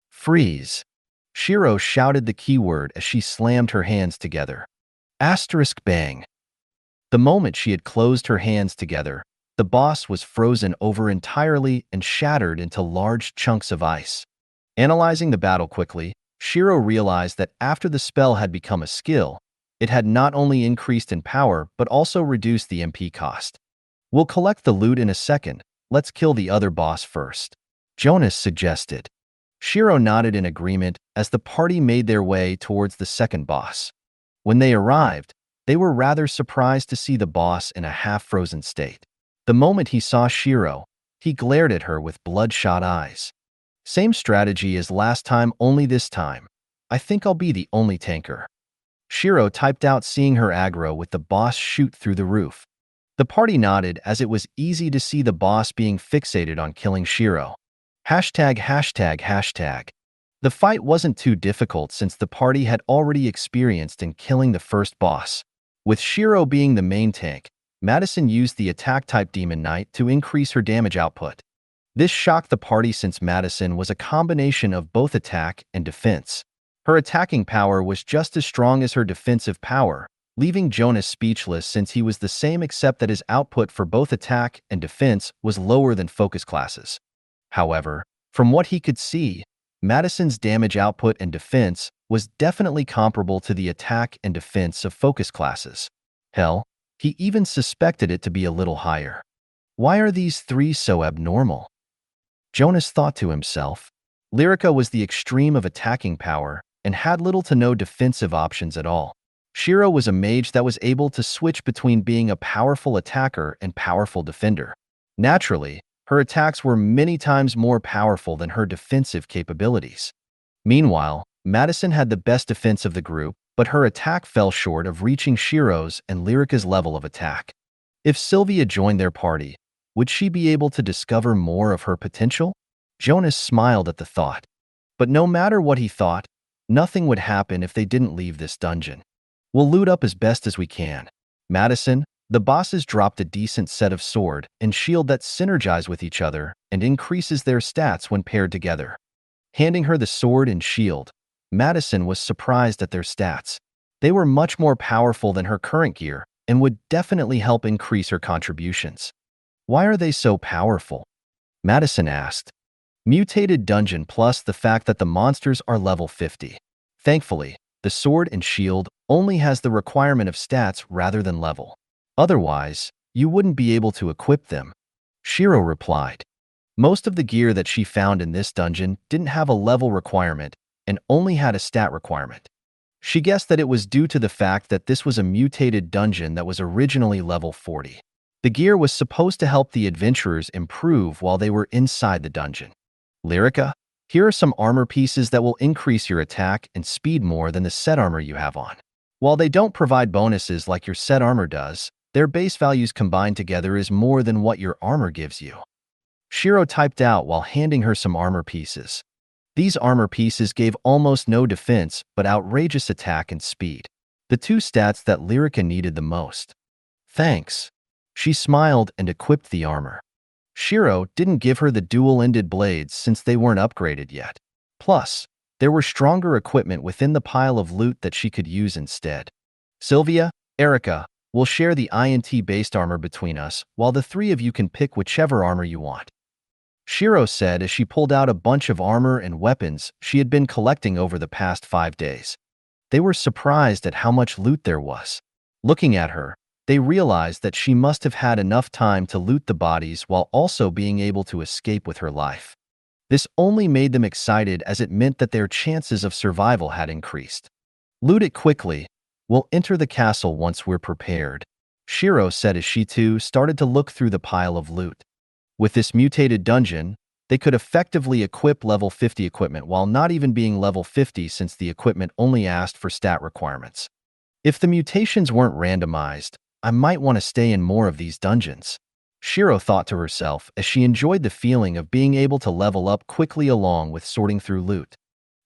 Freeze. Shiro shouted the keyword as she slammed her hands together. Asterisk bang. The moment she had closed her hands together, the boss was frozen over entirely and shattered into large chunks of ice. Analyzing the battle quickly, Shiro realized that after the spell had become a skill, it had not only increased in power but also reduced the MP cost. We'll collect the loot in a second, let's kill the other boss first, Jonas suggested. Shiro nodded in agreement as the party made their way towards the second boss. When they arrived, they were rather surprised to see the boss in a half-frozen state. The moment he saw Shiro, he glared at her with bloodshot eyes. Same strategy as last time, only this time. I think I'll be the only tanker. Shiro typed out, seeing her aggro with the boss shoot through the roof. The party nodded as it was easy to see the boss being fixated on killing Shiro. ####. The fight wasn't too difficult since the party had already experienced in killing the first boss. With Shiro being the main tank, Madison used the attack-type Demon Knight to increase her damage output. This shocked the party since Madison was a combination of both attack and defense. Her attacking power was just as strong as her defensive power, leaving Jonas speechless since he was the same except that his output for both attack and defense was lower than focus classes. However, from what he could see, Madison's damage output and defense was definitely comparable to the attack and defense of focus classes. Hell, he even suspected it to be a little higher. Why are these 3 so abnormal? Jonas thought to himself. Lyrica was the extreme of attacking power and had little to no defensive options at all. Shiro was a mage that was able to switch between being a powerful attacker and powerful defender. Naturally, her attacks were many times more powerful than her defensive capabilities. Meanwhile, Madison had the best defense of the group, but her attack fell short of reaching Shiro's and Lyrica's level of attack. If Sylvia joined their party, would she be able to discover more of her potential? Jonas smiled at the thought. But no matter what he thought, nothing would happen if they didn't leave this dungeon. We'll loot up as best as we can. Madison, the bosses dropped a decent set of sword and shield that synergize with each other and increases their stats when paired together. Handing her the sword and shield, Madison was surprised at their stats. They were much more powerful than her current gear and would definitely help increase her contributions. Why are they so powerful? Madison asked. Mutated dungeon plus the fact that the monsters are level 50. Thankfully, the sword and shield only has the requirement of stats rather than level. Otherwise, you wouldn't be able to equip them. Shiro replied. Most of the gear that she found in this dungeon didn't have a level requirement and only had a stat requirement. She guessed that it was due to the fact that this was a mutated dungeon that was originally level 40. The gear was supposed to help the adventurers improve while they were inside the dungeon. Lyrica, here are some armor pieces that will increase your attack and speed more than the set armor you have on. While they don't provide bonuses like your set armor does, their base values combined together is more than what your armor gives you. Shiro typed out while handing her some armor pieces. These armor pieces gave almost no defense but outrageous attack and speed, the two stats that Lyrica needed the most. Thanks. She smiled and equipped the armor. Shiro didn't give her the dual-ended blades since they weren't upgraded yet. Plus, there were stronger equipment within the pile of loot that she could use instead. Sylvia, Erica, we'll share the INT-based armor between us, while the three of you can pick whichever armor you want. Shiro said as she pulled out a bunch of armor and weapons she had been collecting over the past 5 days. They were surprised at how much loot there was. Looking at her, they realized that she must have had enough time to loot the bodies while also being able to escape with her life. This only made them excited as it meant that their chances of survival had increased. Loot it quickly. We'll enter the castle once we're prepared, Shiro said as she too started to look through the pile of loot. With this mutated dungeon, they could effectively equip level 50 equipment while not even being level 50 since the equipment only asked for stat requirements. If the mutations weren't randomized, I might want to stay in more of these dungeons, Shiro thought to herself as she enjoyed the feeling of being able to level up quickly along with sorting through loot.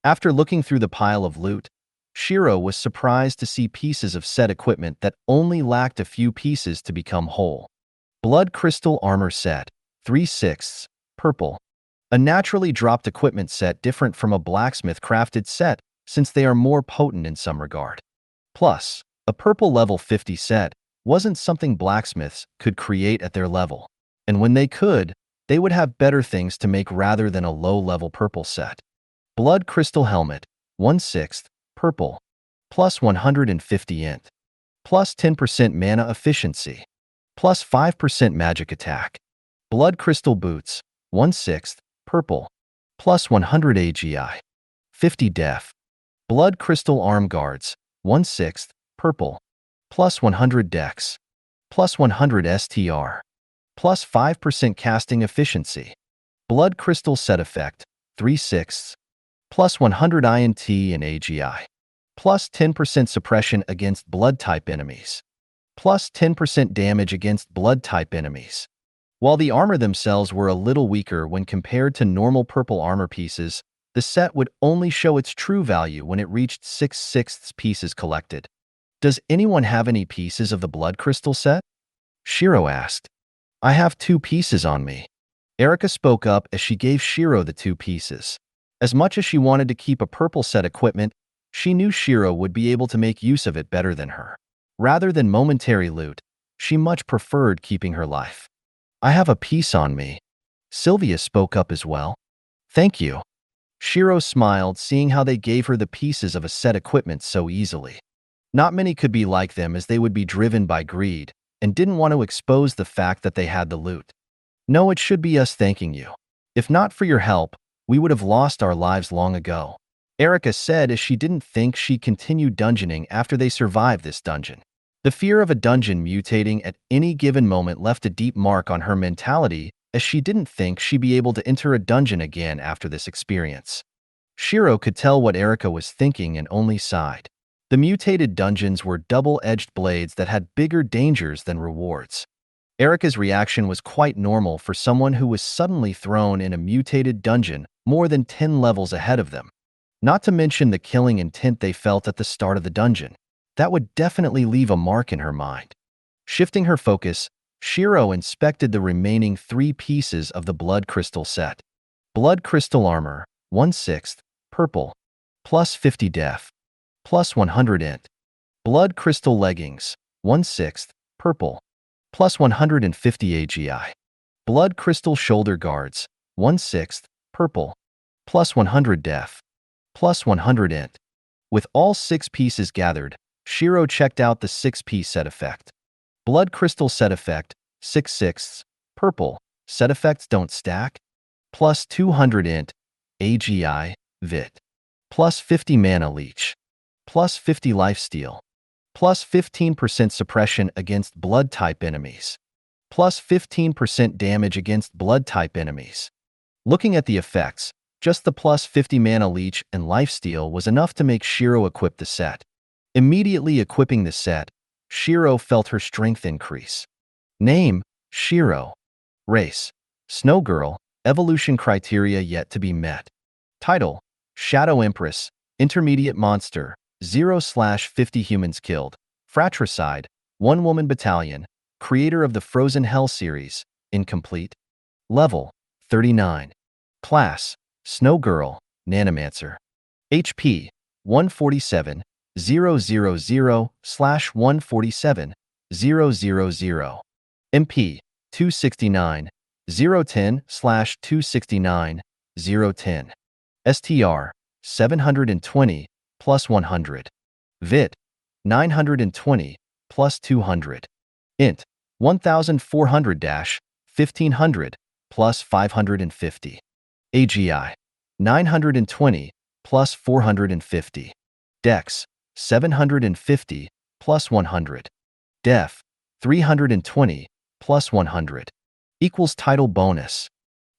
After looking through the pile of loot, Shiro was surprised to see pieces of set equipment that only lacked a few pieces to become whole. Blood Crystal Armor Set, 3/6, purple. A naturally dropped equipment set different from a blacksmith-crafted set since they are more potent in some regard. Plus, a purple level 50 set wasn't something blacksmiths could create at their level, and when they could, they would have better things to make rather than a low-level purple set. Blood Crystal Helmet, 1/6, purple, plus 150 int, plus 10% mana efficiency, plus 5% magic attack. Blood Crystal Boots, 1/6, purple, plus 100 AGI, 50 def. Blood Crystal Arm Guards, 1/6, purple, plus 100 dex, plus 100 STR, plus 5% casting efficiency. Blood Crystal Set Effect, 3/6, plus 100 INT and AGI, plus 10% suppression against blood-type enemies, plus 10% damage against blood-type enemies. While the armor themselves were a little weaker when compared to normal purple armor pieces, the set would only show its true value when it reached 6/6 pieces collected. Does anyone have any pieces of the Blood Crystal set? Shiro asked. I have 2 pieces on me. Erica spoke up as she gave Shiro the 2 pieces. As much as she wanted to keep a purple set equipment, she knew Shiro would be able to make use of it better than her. Rather than momentary loot, she much preferred keeping her life. I have a piece on me. Sylvia spoke up as well. Thank you. Shiro smiled, seeing how they gave her the pieces of a set equipment so easily. Not many could be like them as they would be driven by greed and didn't want to expose the fact that they had the loot. No, it should be us thanking you. If not for your help, we would have lost our lives long ago," Erica said as she didn't think she'd continue dungeoning after they survived this dungeon. The fear of a dungeon mutating at any given moment left a deep mark on her mentality, as she didn't think she'd be able to enter a dungeon again after this experience. Shiro could tell what Erica was thinking and only sighed. The mutated dungeons were double-edged blades that had bigger dangers than rewards. Erica's reaction was quite normal for someone who was suddenly thrown in a mutated dungeon more than 10 levels ahead of them. Not to mention the killing intent they felt at the start of the dungeon. That would definitely leave a mark in her mind. Shifting her focus, Shiro inspected the remaining 3 pieces of the blood crystal set. Blood crystal armor, 1/6, purple, plus 50 def, plus 100 int. Blood crystal leggings, 1/6, purple, plus 150 AGI. Blood crystal shoulder guards, 1/6, purple, plus 100 def, plus 100 int. With all 6 pieces gathered, Shiro checked out the 6-piece set effect. Blood crystal set effect, 6/6, purple, set effects don't stack, plus 200 int, AGI, vit, plus 50 mana leech, plus 50 lifesteal, plus 15% suppression against blood-type enemies, plus 15% damage against blood-type enemies. Looking at the effects, just the plus 50 mana leech and lifesteal was enough to make Shiro equip the set. Immediately equipping the set, Shiro felt her strength increase. Name, Shiro. Race, Snow Girl, evolution criteria yet to be met. Title, Shadow Empress, intermediate monster, 0/50 humans killed. Fratricide, 1-woman battalion, creator of the Frozen Hell series, incomplete. Level, 39. Class, Snow Girl, Snowmancer. HP, 147, 000/147, 000. MP, 269, 010/269, 010. STR, 720, plus 100. VIT, 920, plus 200. INT, 1400-1500, plus 550. AGI, 920, plus 450. Dex, 750, plus 100. Def, 320, plus 100. Equals title bonus.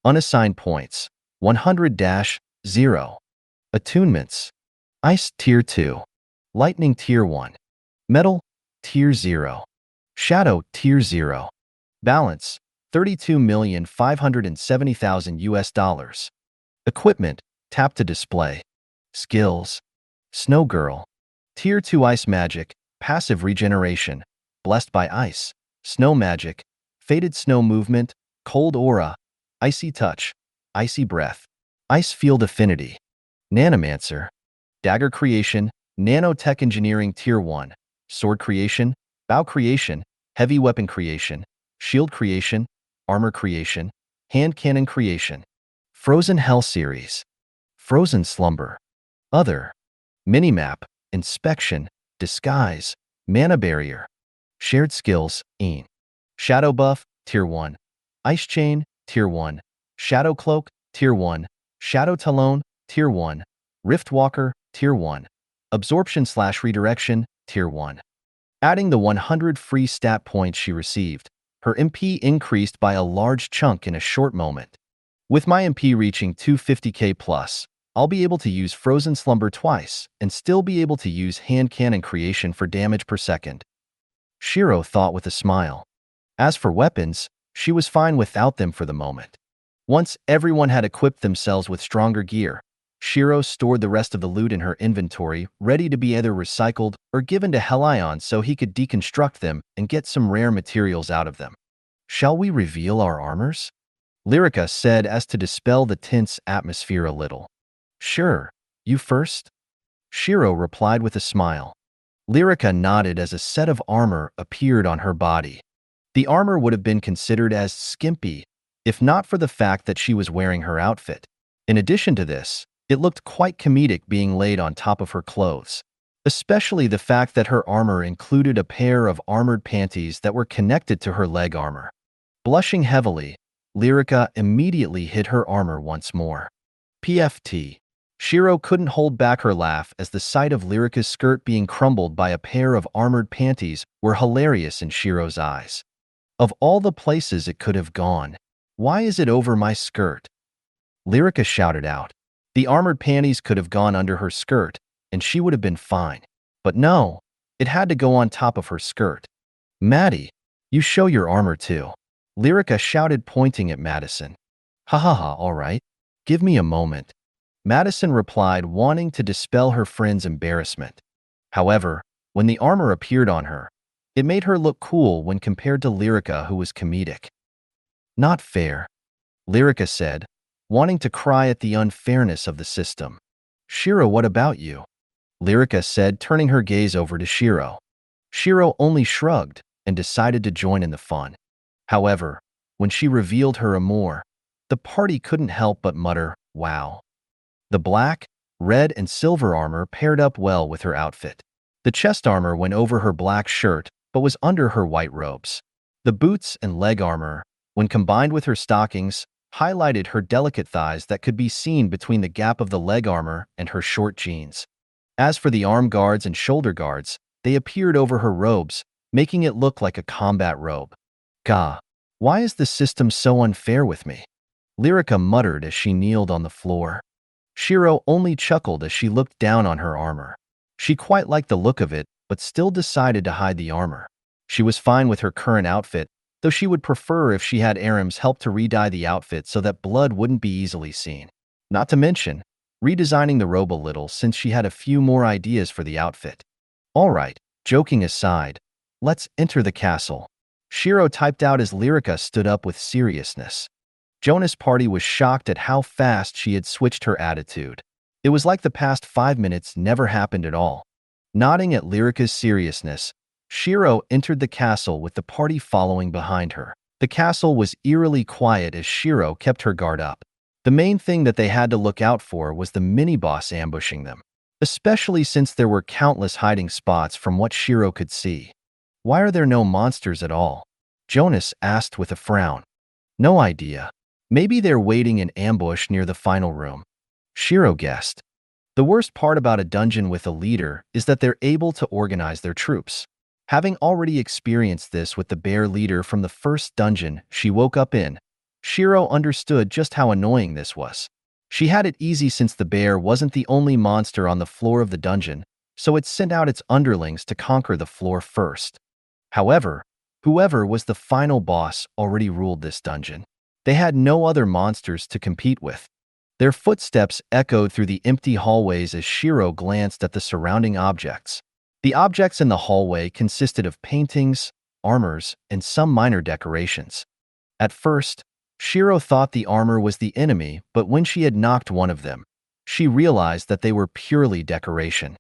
Unassigned points, 100-0. Attunements, Ice Tier 2. Lightning Tier 1. Metal, Tier 0. Shadow, Tier 0. Balance, $32,570,000 US. Equipment, tap to display. Skills, Snow Girl. Tier 2 Ice Magic, Passive Regeneration, Blessed by Ice, Snow Magic, Faded Snow Movement, Cold Aura, Icy Touch, Icy Breath, Ice Field Affinity. Snowmancer. Dagger Creation, Nanotech Engineering Tier 1, Sword Creation, Bow Creation, Heavy Weapon Creation, Shield Creation, Armor Creation, Hand Cannon Creation. Frozen Hell Series. Frozen Slumber. Other. Minimap, Inspection, Disguise, Mana Barrier. Shared Skills, EAN. Shadow Buff, Tier 1. Ice Chain, Tier 1. Shadow Cloak, Tier 1. Shadow Talon, Tier 1. Rift Walker, Tier 1. Absorption/Redirection, Tier 1. Adding the 100 free stat points she received, her MP increased by a large chunk in a short moment. With my MP reaching 250k plus, I'll be able to use Frozen Slumber twice and still be able to use Hand Cannon Creation for damage per second. Shiro thought with a smile. As for weapons, she was fine without them for the moment. Once everyone had equipped themselves with stronger gear, Shiro stored the rest of the loot in her inventory, ready to be either recycled or given to Helion so he could deconstruct them and get some rare materials out of them. Shall we reveal our armors? Lyrica said as to dispel the tense atmosphere a little. Sure, you first? Shiro replied with a smile. Lyrica nodded as a set of armor appeared on her body. The armor would have been considered as skimpy, if not for the fact that she was wearing her outfit. In addition to this, it looked quite comedic being laid on top of her clothes, especially the fact that her armor included a pair of armored panties that were connected to her leg armor. Blushing heavily, Lyrica immediately hid her armor once more. PFT. Shiro couldn't hold back her laugh as the sight of Lyrica's skirt being crumbled by a pair of armored panties were hilarious in Shiro's eyes. Of all the places it could have gone, why is it over my skirt? Lyrica shouted out. The armored panties could have gone under her skirt, and she would have been fine. But no, it had to go on top of her skirt. Maddie, you show your armor too. Lyrica shouted, pointing at Madison. Ha ha ha, all right. Give me a moment. Madison replied, wanting to dispel her friend's embarrassment. However, when the armor appeared on her, it made her look cool when compared to Lyrica, who was comedic. Not fair, Lyrica said, wanting to cry at the unfairness of the system. Shiro, what about you? Lyrica said, turning her gaze over to Shiro. Shiro only shrugged and decided to join in the fun. However, when she revealed her amour, the party couldn't help but mutter, wow. The black, red, and silver armor paired up well with her outfit. The chest armor went over her black shirt but was under her white robes. The boots and leg armor, when combined with her stockings, highlighted her delicate thighs that could be seen between the gap of the leg armor and her short jeans. As for the arm guards and shoulder guards, they appeared over her robes, making it look like a combat robe. Gah, why is the system so unfair with me? Lyrica muttered as she kneeled on the floor. Shiro only chuckled as she looked down on her armor. She quite liked the look of it, but still decided to hide the armor. She was fine with her current outfit, though she would prefer if she had Aram's help to re-dye the outfit so that blood wouldn't be easily seen. Not to mention, redesigning the robe a little since she had a few more ideas for the outfit. All right, joking aside, let's enter the castle. Shiro typed out as Lyrica stood up with seriousness. Jonas' party was shocked at how fast she had switched her attitude. It was like the past 5 minutes never happened at all. Nodding at Lyrica's seriousness, Shiro entered the castle with the party following behind her. The castle was eerily quiet as Shiro kept her guard up. The main thing that they had to look out for was the mini-boss ambushing them, especially since there were countless hiding spots from what Shiro could see. Why are there no monsters at all? Jonas asked with a frown. No idea. Maybe they're waiting in ambush near the final room. Shiro guessed. The worst part about a dungeon with a leader is that they're able to organize their troops. Having already experienced this with the bear leader from the first dungeon she woke up in, Shiro understood just how annoying this was. She had it easy since the bear wasn't the only monster on the floor of the dungeon, so it sent out its underlings to conquer the floor first. However, whoever was the final boss already ruled this dungeon. They had no other monsters to compete with. Their footsteps echoed through the empty hallways as Shiro glanced at the surrounding objects. The objects in the hallway consisted of paintings, armors, and some minor decorations. At first, Shiro thought the armor was the enemy, but when she had knocked one of them, she realized that they were purely decoration.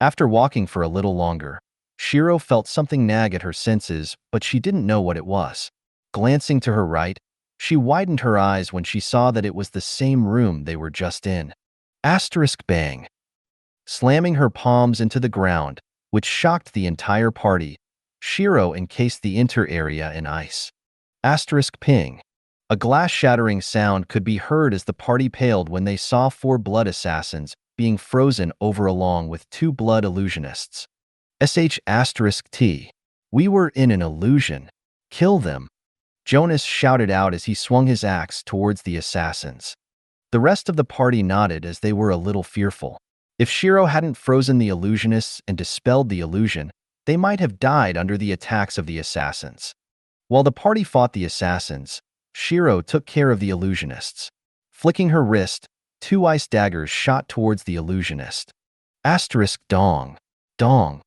After walking for a little longer, Shiro felt something nag at her senses, but she didn't know what it was. Glancing to her right, she widened her eyes when she saw that it was the same room they were just in. Asterisk bang. Slamming her palms into the ground, which shocked the entire party, Shiro encased the inner area in ice. Asterisk ping. A glass-shattering sound could be heard as the party paled when they saw 4 blood assassins being frozen over along with 2 blood illusionists. *T. We were in an illusion. Kill them. Jonas shouted out as he swung his axe towards the assassins. The rest of the party nodded as they were a little fearful. If Shiro hadn't frozen the illusionists and dispelled the illusion, they might have died under the attacks of the assassins. While the party fought the assassins, Shiro took care of the illusionists. Flicking her wrist, 2 ice daggers shot towards the illusionist. Asterisk dong. Dong.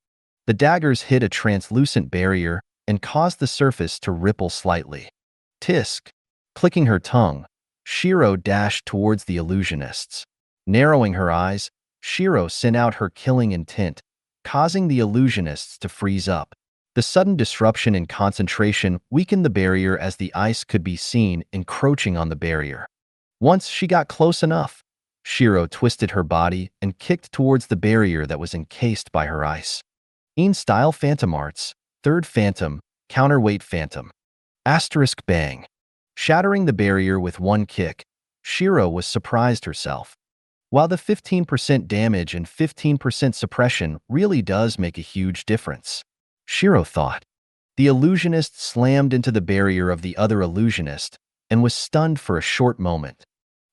The daggers hit a translucent barrier and caused the surface to ripple slightly. Tisk. Clicking her tongue, Shiro dashed towards the illusionists. Narrowing her eyes, Shiro sent out her killing intent, causing the illusionists to freeze up. The sudden disruption in concentration weakened the barrier as the ice could be seen encroaching on the barrier. Once she got close enough, Shiro twisted her body and kicked towards the barrier that was encased by her ice. In-style Phantom Arts, 3rd Phantom, Counterweight Phantom. Asterisk bang. Shattering the barrier with one kick, Shiro was surprised herself. While the 15% damage and 15% suppression really does make a huge difference, Shiro thought. The illusionist slammed into the barrier of the other illusionist and was stunned for a short moment.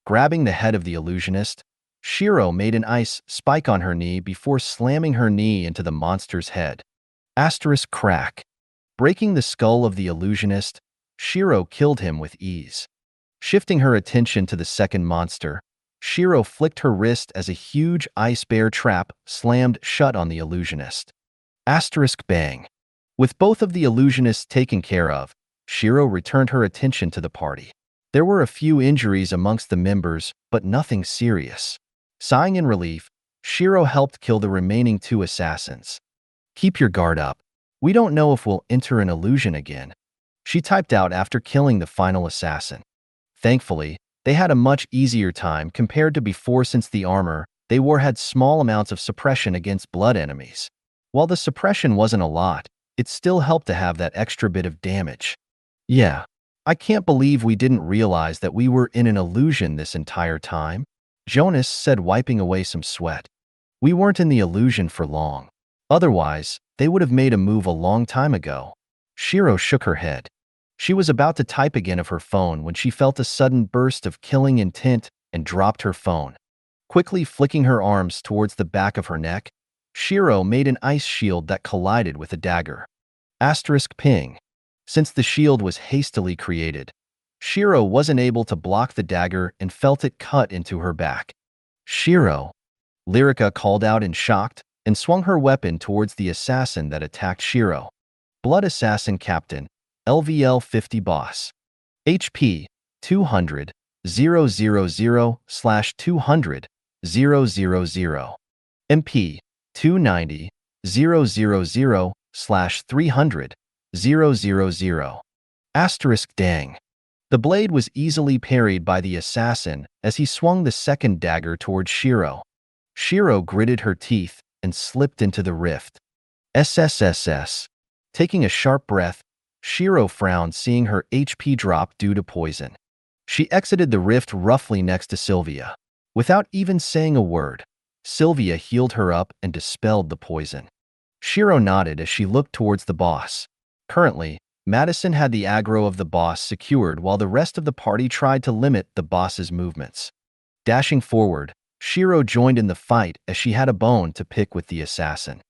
Grabbing the head of the illusionist, Shiro made an ice spike on her knee before slamming her knee into the monster's head. Asterisk crack. Breaking the skull of the illusionist, Shiro killed him with ease. Shifting her attention to the second monster, Shiro flicked her wrist as a huge ice bear trap slammed shut on the illusionist. Asterisk bang. With both of the illusionists taken care of, Shiro returned her attention to the party. There were a few injuries amongst the members, but nothing serious. Sighing in relief, Shiro helped kill the remaining 2 assassins. Keep your guard up. We don't know if we'll enter an illusion again, she typed out after killing the final assassin. Thankfully, they had a much easier time compared to before since the armor they wore had small amounts of suppression against blood enemies. While the suppression wasn't a lot, it still helped to have that extra bit of damage. Yeah, I can't believe we didn't realize that we were in an illusion this entire time, Jonas said, wiping away some sweat. We weren't in the illusion for long. Otherwise, they would have made a move a long time ago. Shiro shook her head. She was about to type again of her phone when she felt a sudden burst of killing intent and dropped her phone. Quickly flicking her arms towards the back of her neck, Shiro made an ice shield that collided with a dagger. Asterisk ping. Since the shield was hastily created, Shiro wasn't able to block the dagger and felt it cut into her back. Shiro, Lyrica called out in shock and swung her weapon towards the assassin that attacked Shiro. Blood Assassin Captain, LVL 50 Boss. HP 200 000/200 000. MP 290 000/300 000. Asterisk dang. The blade was easily parried by the assassin as he swung the second dagger towards Shiro. Shiro gritted her teeth and slipped into the rift. SSSS. Taking a sharp breath, Shiro frowned, seeing her HP drop due to poison. She exited the rift roughly next to Sylvia. Without even saying a word, Sylvia healed her up and dispelled the poison. Shiro nodded as she looked towards the boss. Currently, Madison had the aggro of the boss secured while the rest of the party tried to limit the boss's movements. Dashing forward, Shiro joined in the fight as she had a bone to pick with the assassin.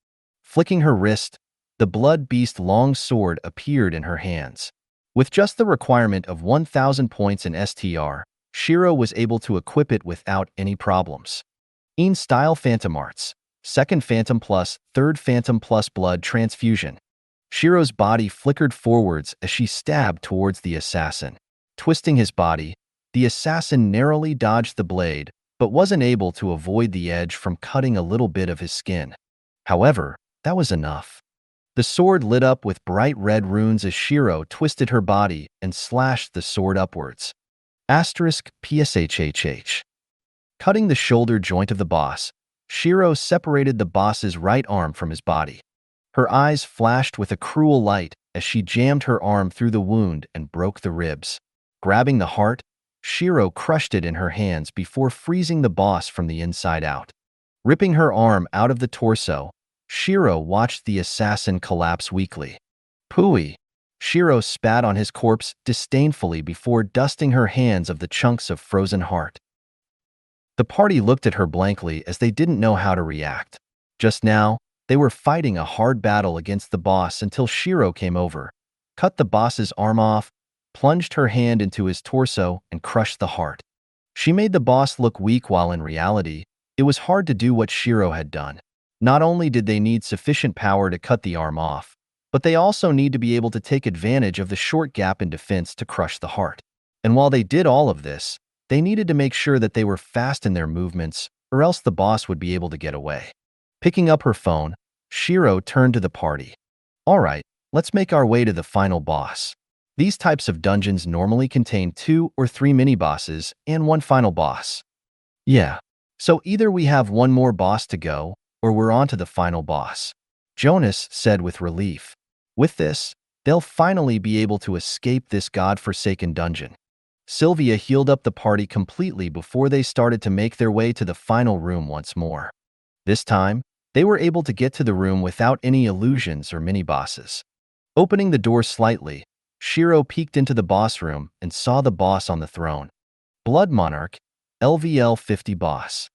Flicking her wrist, the blood beast long sword appeared in her hands. With just the requirement of 1,000 points in STR, Shiro was able to equip it without any problems. Style Phantom Arts, 2nd Phantom plus 3rd Phantom plus blood transfusion. Shiro's body flickered forwards as she stabbed towards the assassin. Twisting his body, the assassin narrowly dodged the blade, but wasn't able to avoid the edge from cutting a little bit of his skin. However, that was enough. The sword lit up with bright red runes as Shiro twisted her body and slashed the sword upwards. Asterisk PSHHH. Cutting the shoulder joint of the boss, Shiro separated the boss's right arm from his body. Her eyes flashed with a cruel light as she jammed her arm through the wound and broke the ribs. Grabbing the heart, Shiro crushed it in her hands before freezing the boss from the inside out. Ripping her arm out of the torso, Shiro watched the assassin collapse weakly. Pooey! Shiro spat on his corpse disdainfully before dusting her hands of the chunks of frozen heart. The party looked at her blankly as they didn't know how to react. Just now, they were fighting a hard battle against the boss until Shiro came over, cut the boss's arm off, plunged her hand into his torso, and crushed the heart. She made the boss look weak while in reality, it was hard to do what Shiro had done. Not only did they need sufficient power to cut the arm off, but they also need to be able to take advantage of the short gap in defense to crush the heart. And while they did all of this, they needed to make sure that they were fast in their movements, or else the boss would be able to get away. Picking up her phone, Shiro turned to the party. Alright, let's make our way to the final boss. These types of dungeons normally contain 2 or 3 mini-bosses and 1 final boss. Yeah, so either we have 1 more boss to go, or we're on to the final boss, Jonas said with relief. With this, they'll finally be able to escape this god-forsaken dungeon. Sylvia healed up the party completely before they started to make their way to the final room once more. This time, they were able to get to the room without any illusions or mini-bosses. Opening the door slightly, Shiro peeked into the boss room and saw the boss on the throne. Blood Monarch, LVL 50 boss.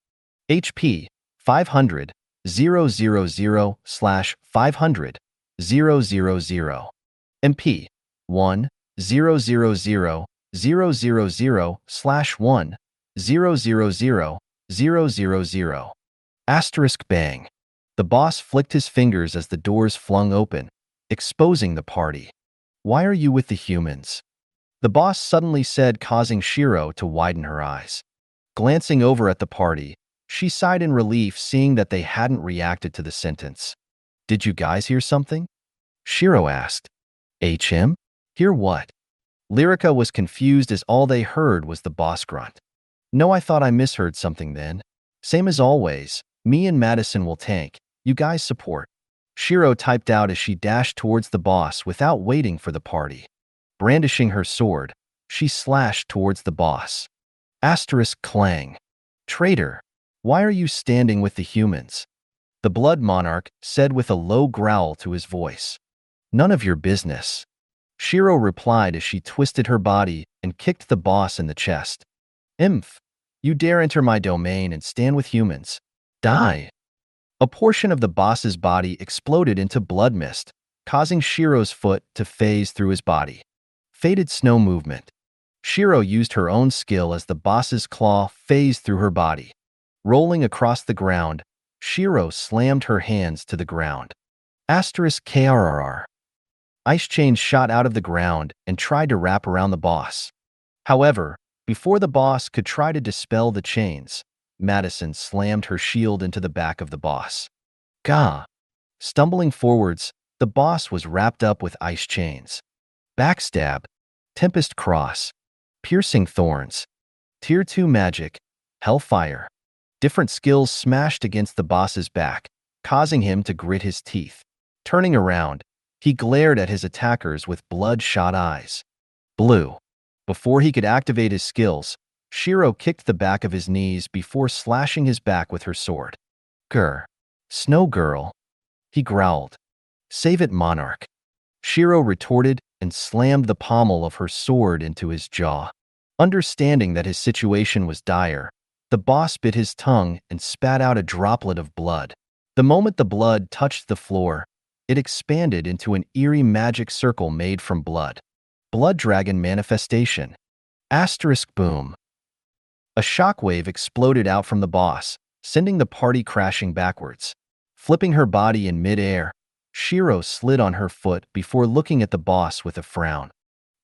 HP, 500, 000/500, 000. MP, 1, 000, 000/1, 000, 000. Asterisk bang. The boss flicked his fingers as the doors flung open, exposing the party. Why are you with the humans? The boss suddenly said, causing Shiro to widen her eyes. Glancing over at the party, she sighed in relief seeing that they hadn't reacted to the sentence. Did you guys hear something? Shiro asked. HM? Hear what? Lyrica was confused as all they heard was the boss grunt. No, I thought I misheard something then. Same as always, me and Madison will tank. You guys support. Shiro typed out as she dashed towards the boss without waiting for the party. Brandishing her sword, she slashed towards the boss. Asterisk clang. Traitor, why are you standing with the humans? The Blood Monarch said with a low growl to his voice. None of your business. Shiro replied as she twisted her body and kicked the boss in the chest. Imph, you dare enter my domain and stand with humans. Die. A portion of the boss's body exploded into blood mist, causing Shiro's foot to phase through his body. Faded snow movement. Shiro used her own skill as the boss's claw phased through her body. Rolling across the ground, Shiro slammed her hands to the ground. Asterisk KRRR. Ice chains shot out of the ground and tried to wrap around the boss. However, before the boss could try to dispel the chains, Madison slammed her shield into the back of the boss. Gah! Stumbling forwards, the boss was wrapped up with ice chains. Backstab. Tempest Cross. Piercing Thorns. Tier 2 Magic. Hellfire. Different skills smashed against the boss's back, causing him to grit his teeth. Turning around, he glared at his attackers with bloodshot eyes. Blue. Before he could activate his skills, Shiro kicked the back of his knees before slashing his back with her sword. Grr. Snow Girl. He growled. Save it, Monarch. Shiro retorted and slammed the pommel of her sword into his jaw. Understanding that his situation was dire, the boss bit his tongue and spat out a droplet of blood. The moment the blood touched the floor, it expanded into an eerie magic circle made from blood. Blood Dragon Manifestation. Asterisk boom. A shockwave exploded out from the boss, sending the party crashing backwards. Flipping her body in mid-air, Shiro slid on her foot before looking at the boss with a frown.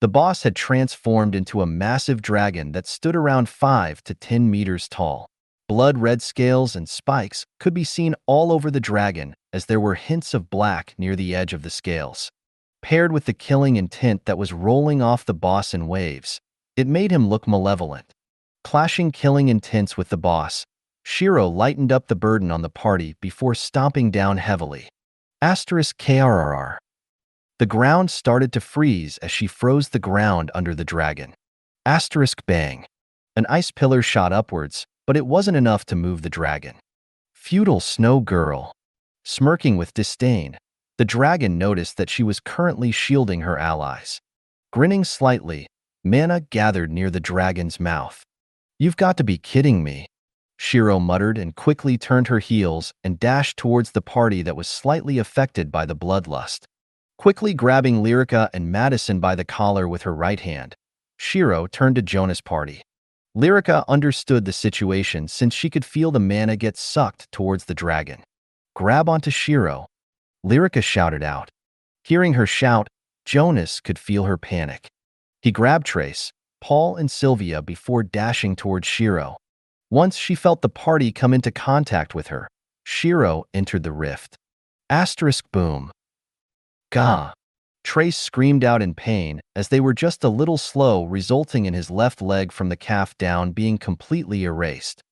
The boss had transformed into a massive dragon that stood around 5 to 10 meters tall. Blood-red scales and spikes could be seen all over the dragon as there were hints of black near the edge of the scales. Paired with the killing intent that was rolling off the boss in waves, it made him look malevolent. Clashing killing intents with the boss, Shiro lightened up the burden on the party before stomping down heavily. Asterisk KRRR. The ground started to freeze as she froze the ground under the dragon. Asterisk bang. An ice pillar shot upwards, but it wasn't enough to move the dragon. Feudal Snow Girl. Smirking with disdain, the dragon noticed that she was currently shielding her allies. Grinning slightly, mana gathered near the dragon's mouth. You've got to be kidding me. Shiro muttered and quickly turned her heels and dashed towards the party that was slightly affected by the bloodlust. Quickly grabbing Lyrica and Madison by the collar with her right hand, Shiro turned to Jonas' party. Lyrica understood the situation since she could feel the mana get sucked towards the dragon. Grab onto Shiro. Lyrica shouted out. Hearing her shout, Jonas could feel her panic. He grabbed Trace, Paul, and Sylvia before dashing towards Shiro. Once she felt the party come into contact with her, Shiro entered the rift. Asterisk boom. Gah! Trace screamed out in pain as they were just a little slow, resulting in his left leg from the calf down being completely erased.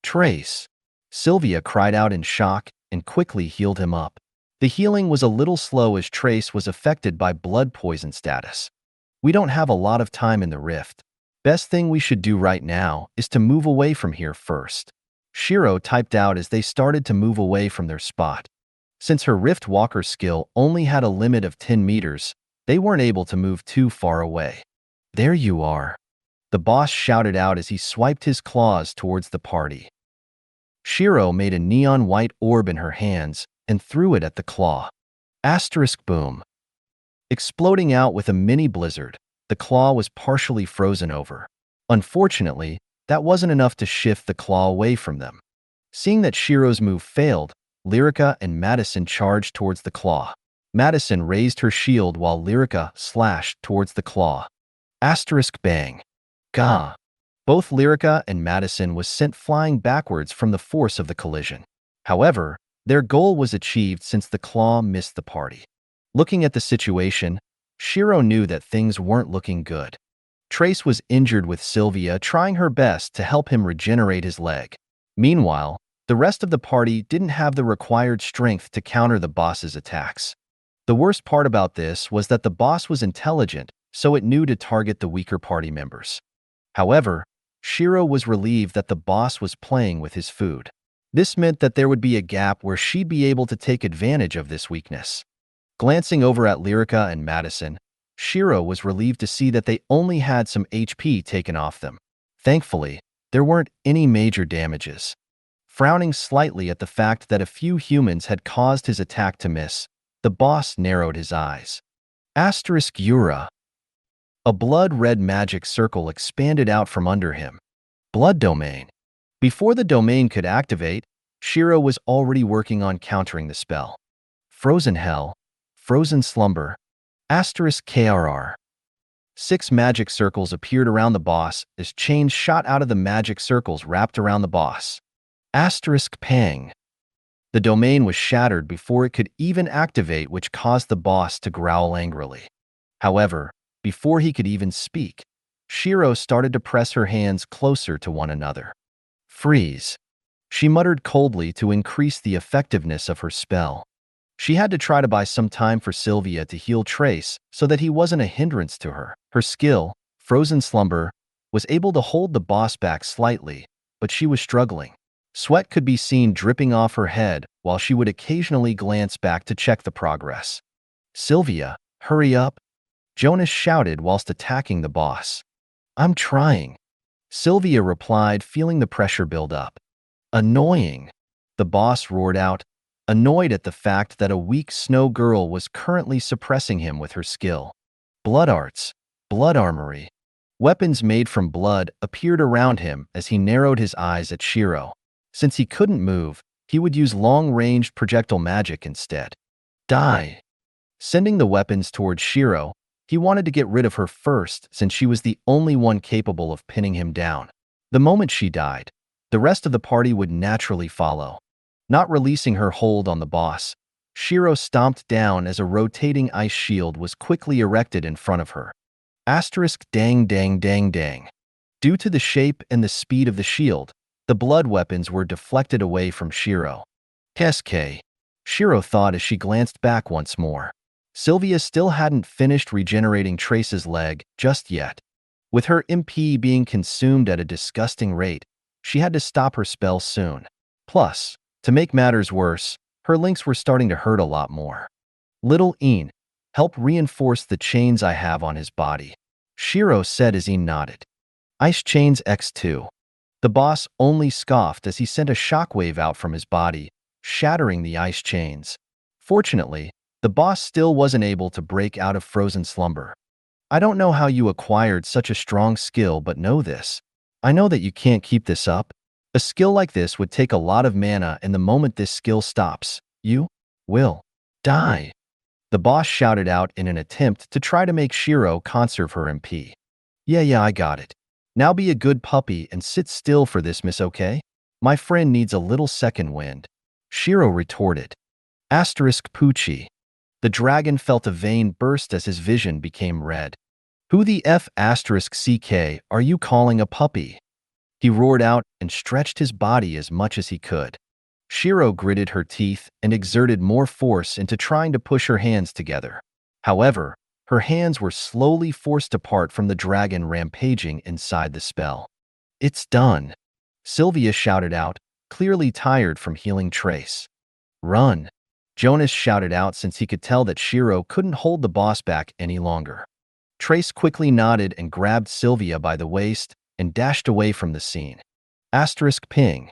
Trace! Sylvia cried out in shock and quickly healed him up. The healing was a little slow as Trace was affected by blood poison status. We don't have a lot of time in the rift. Best thing we should do right now is to move away from here first. Shiro typed out as they started to move away from their spot. Since her Rift Walker skill only had a limit of 10 meters, they weren't able to move too far away. There you are, the boss shouted out as he swiped his claws towards the party. Shiro made a neon white orb in her hands and threw it at the claw. Asterisk boom. Exploding out with a mini blizzard, the claw was partially frozen over. Unfortunately, that wasn't enough to shift the claw away from them. Seeing that Shiro's move failed, Lyrica and Madison charged towards the claw. Madison raised her shield while Lyrica slashed towards the claw. Asterisk bang. Gah. Both Lyrica and Madison was sent flying backwards from the force of the collision. However, their goal was achieved since the claw missed the party. Looking at the situation, Shiro knew that things weren't looking good. Trace was injured with Sylvia trying her best to help him regenerate his leg. Meanwhile, the rest of the party didn't have the required strength to counter the boss's attacks. The worst part about this was that the boss was intelligent, so it knew to target the weaker party members. However, Shiro was relieved that the boss was playing with his food. This meant that there would be a gap where she'd be able to take advantage of this weakness. Glancing over at Lyrica and Madison, Shiro was relieved to see that they only had some HP taken off them. Thankfully, there weren't any major damages. Frowning slightly at the fact that a few humans had caused his attack to miss, the boss narrowed his eyes. Asterisk Yura. A blood-red magic circle expanded out from under him. Blood domain. Before the domain could activate, Shiro was already working on countering the spell. Frozen Hell. Frozen Slumber. Asterisk KRR. 6 magic circles appeared around the boss as chains shot out of the magic circles wrapped around the boss. Asterisk Pang. The domain was shattered before it could even activate, which caused the boss to growl angrily. However, before he could even speak, Shiro started to press her hands closer to one another. Freeze. She muttered coldly to increase the effectiveness of her spell. She had to try to buy some time for Sylvia to heal Trace so that he wasn't a hindrance to her. Her skill, Frozen Slumber, was able to hold the boss back slightly, but she was struggling. Sweat could be seen dripping off her head while she would occasionally glance back to check the progress. Sylvia, hurry up, Jonas shouted whilst attacking the boss. I'm trying, Sylvia replied, feeling the pressure build up. Annoying, the boss roared out, annoyed at the fact that a weak snow girl was currently suppressing him with her skill. Blood arts, blood armory. Weapons made from blood appeared around him as he narrowed his eyes at Shiro. Since he couldn't move, he would use long-ranged projectile magic instead. Die. Sending the weapons towards Shiro, he wanted to get rid of her first since she was the only one capable of pinning him down. The moment she died, the rest of the party would naturally follow. Not releasing her hold on the boss, Shiro stomped down as a rotating ice shield was quickly erected in front of her. Asterisk dang dang dang dang. Due to the shape and the speed of the shield, the blood weapons were deflected away from Shiro. SK. Shiro thought as she glanced back once more. Sylvia still hadn't finished regenerating Trace's leg just yet. With her MP being consumed at a disgusting rate, she had to stop her spell soon. Plus, to make matters worse, her links were starting to hurt a lot more. Little Een, help reinforce the chains I have on his body, Shiro said as Een nodded. Ice chains X2. The boss only scoffed as he sent a shockwave out from his body, shattering the ice chains. Fortunately, the boss still wasn't able to break out of frozen slumber. I don't know how you acquired such a strong skill, but know this. I know that you can't keep this up. A skill like this would take a lot of mana, and the moment this skill stops, you will die. The boss shouted out in an attempt to try to make Shiro conserve her MP. Yeah, I got it. Now be a good puppy and sit still for this, miss, okay? My friend needs a little second wind, Shiro retorted. Asterisk Poochie. The dragon felt a vein burst as his vision became red. Who the F asterisk CK are you calling a puppy? He roared out and stretched his body as much as he could. Shiro gritted her teeth and exerted more force into trying to push her hands together. However, Her hands were slowly forced apart from the dragon rampaging inside the spell. "It's done," Sylvia shouted out, clearly tired from healing Trace. "Run," Jonas shouted out since he could tell that Shiro couldn't hold the boss back any longer. Trace quickly nodded and grabbed Sylvia by the waist and dashed away from the scene. Ping.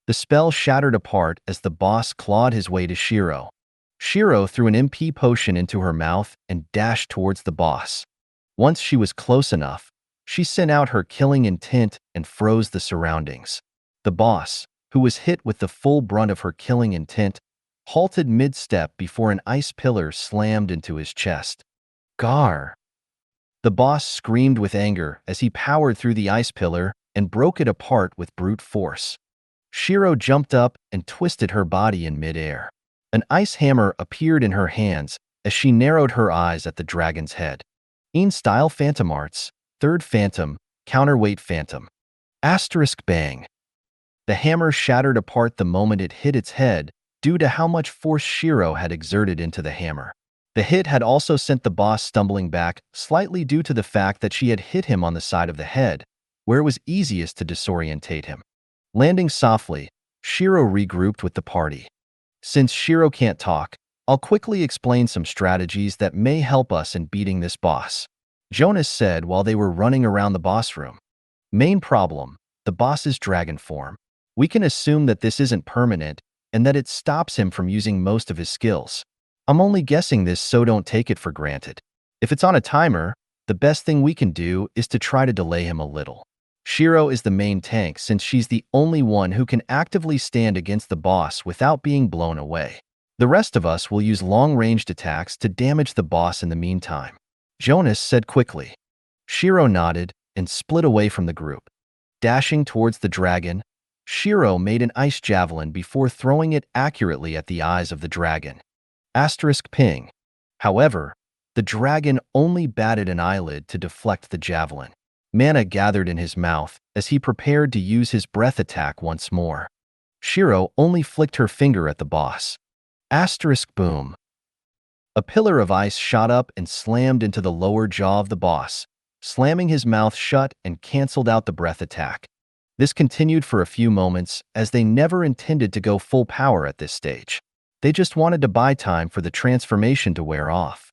The spell shattered apart as the boss clawed his way to Shiro. Shiro threw an MP potion into her mouth and dashed towards the boss. Once she was close enough, she sent out her killing intent and froze the surroundings. The boss, who was hit with the full brunt of her killing intent, halted mid-step before an ice pillar slammed into his chest. "Gar!" The boss screamed with anger as he powered through the ice pillar and broke it apart with brute force. Shiro jumped up and twisted her body in midair. An ice hammer appeared in her hands as she narrowed her eyes at the dragon's head. In-style Phantom Arts, Third Phantom, Counterweight Phantom. Bang. The hammer shattered apart the moment it hit its head due to how much force Shiro had exerted into the hammer. The hit had also sent the boss stumbling back, slightly due to the fact that she had hit him on the side of the head, where it was easiest to disorientate him. Landing softly, Shiro regrouped with the party. "Since Shiro can't talk, I'll quickly explain some strategies that may help us in beating this boss," Jonas said while they were running around the boss room. "Main problem, the boss's dragon form. We can assume that this isn't permanent and that it stops him from using most of his skills. I'm only guessing this, so don't take it for granted. If it's on a timer, the best thing we can do is to try to delay him a little. Shiro is the main tank since she's the only one who can actively stand against the boss without being blown away. The rest of us will use long-ranged attacks to damage the boss in the meantime," Jonas said quickly. Shiro nodded and split away from the group. Dashing towards the dragon, Shiro made an ice javelin before throwing it accurately at the eyes of the dragon. Ping. However, the dragon only batted an eyelid to deflect the javelin. Mana gathered in his mouth as he prepared to use his breath attack once more. Shiro only flicked her finger at the boss. Boom. A pillar of ice shot up and slammed into the lower jaw of the boss, slamming his mouth shut and canceled out the breath attack. This continued for a few moments as they never intended to go full power at this stage. They just wanted to buy time for the transformation to wear off.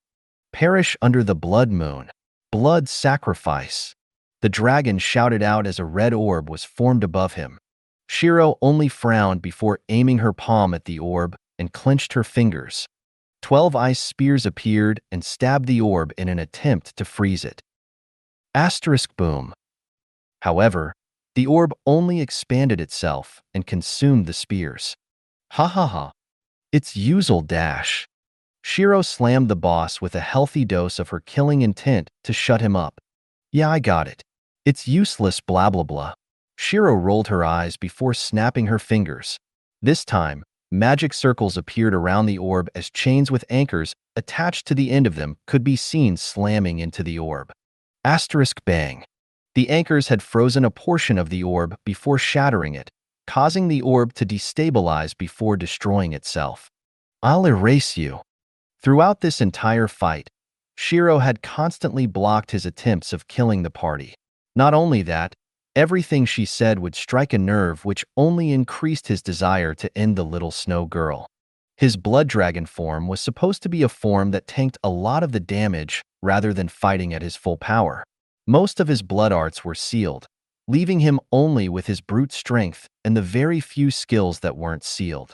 Perish under the blood moon. Blood sacrifice. The dragon shouted out as a red orb was formed above him. Shiro only frowned before aiming her palm at the orb and clenched her fingers. 12 ice spears appeared and stabbed the orb in an attempt to freeze it. Boom. However, the orb only expanded itself and consumed the spears. Ha ha ha. It's usual dash. Shiro slammed the boss with a healthy dose of her killing intent to shut him up. "Yeah, I got it. It's useless blah blah blah." Shiro rolled her eyes before snapping her fingers. This time, magic circles appeared around the orb as chains with anchors attached to the end of them could be seen slamming into the orb. Bang. The anchors had frozen a portion of the orb before shattering it, causing the orb to destabilize before destroying itself. "I'll erase you." Throughout this entire fight, Shiro had constantly blocked his attempts of killing the party. Not only that, everything she said would strike a nerve which only increased his desire to end the little snow girl. His blood dragon form was supposed to be a form that tanked a lot of the damage rather than fighting at his full power. Most of his blood arts were sealed, leaving him only with his brute strength and the very few skills that weren't sealed.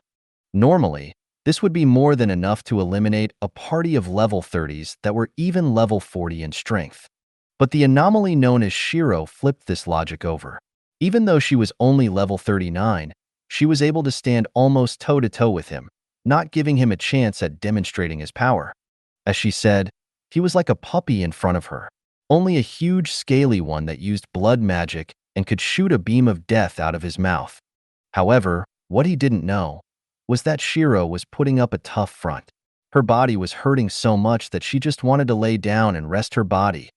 Normally, this would be more than enough to eliminate a party of level 30s that were even level 40 in strength. But the anomaly known as Shiro flipped this logic over. Even though she was only level 39, she was able to stand almost toe-to-toe with him, not giving him a chance at demonstrating his power. As she said, he was like a puppy in front of her, only a huge scaly one that used blood magic and could shoot a beam of death out of his mouth. However, what he didn't know was that Shiro was putting up a tough front. Her body was hurting so much that she just wanted to lay down and rest her body.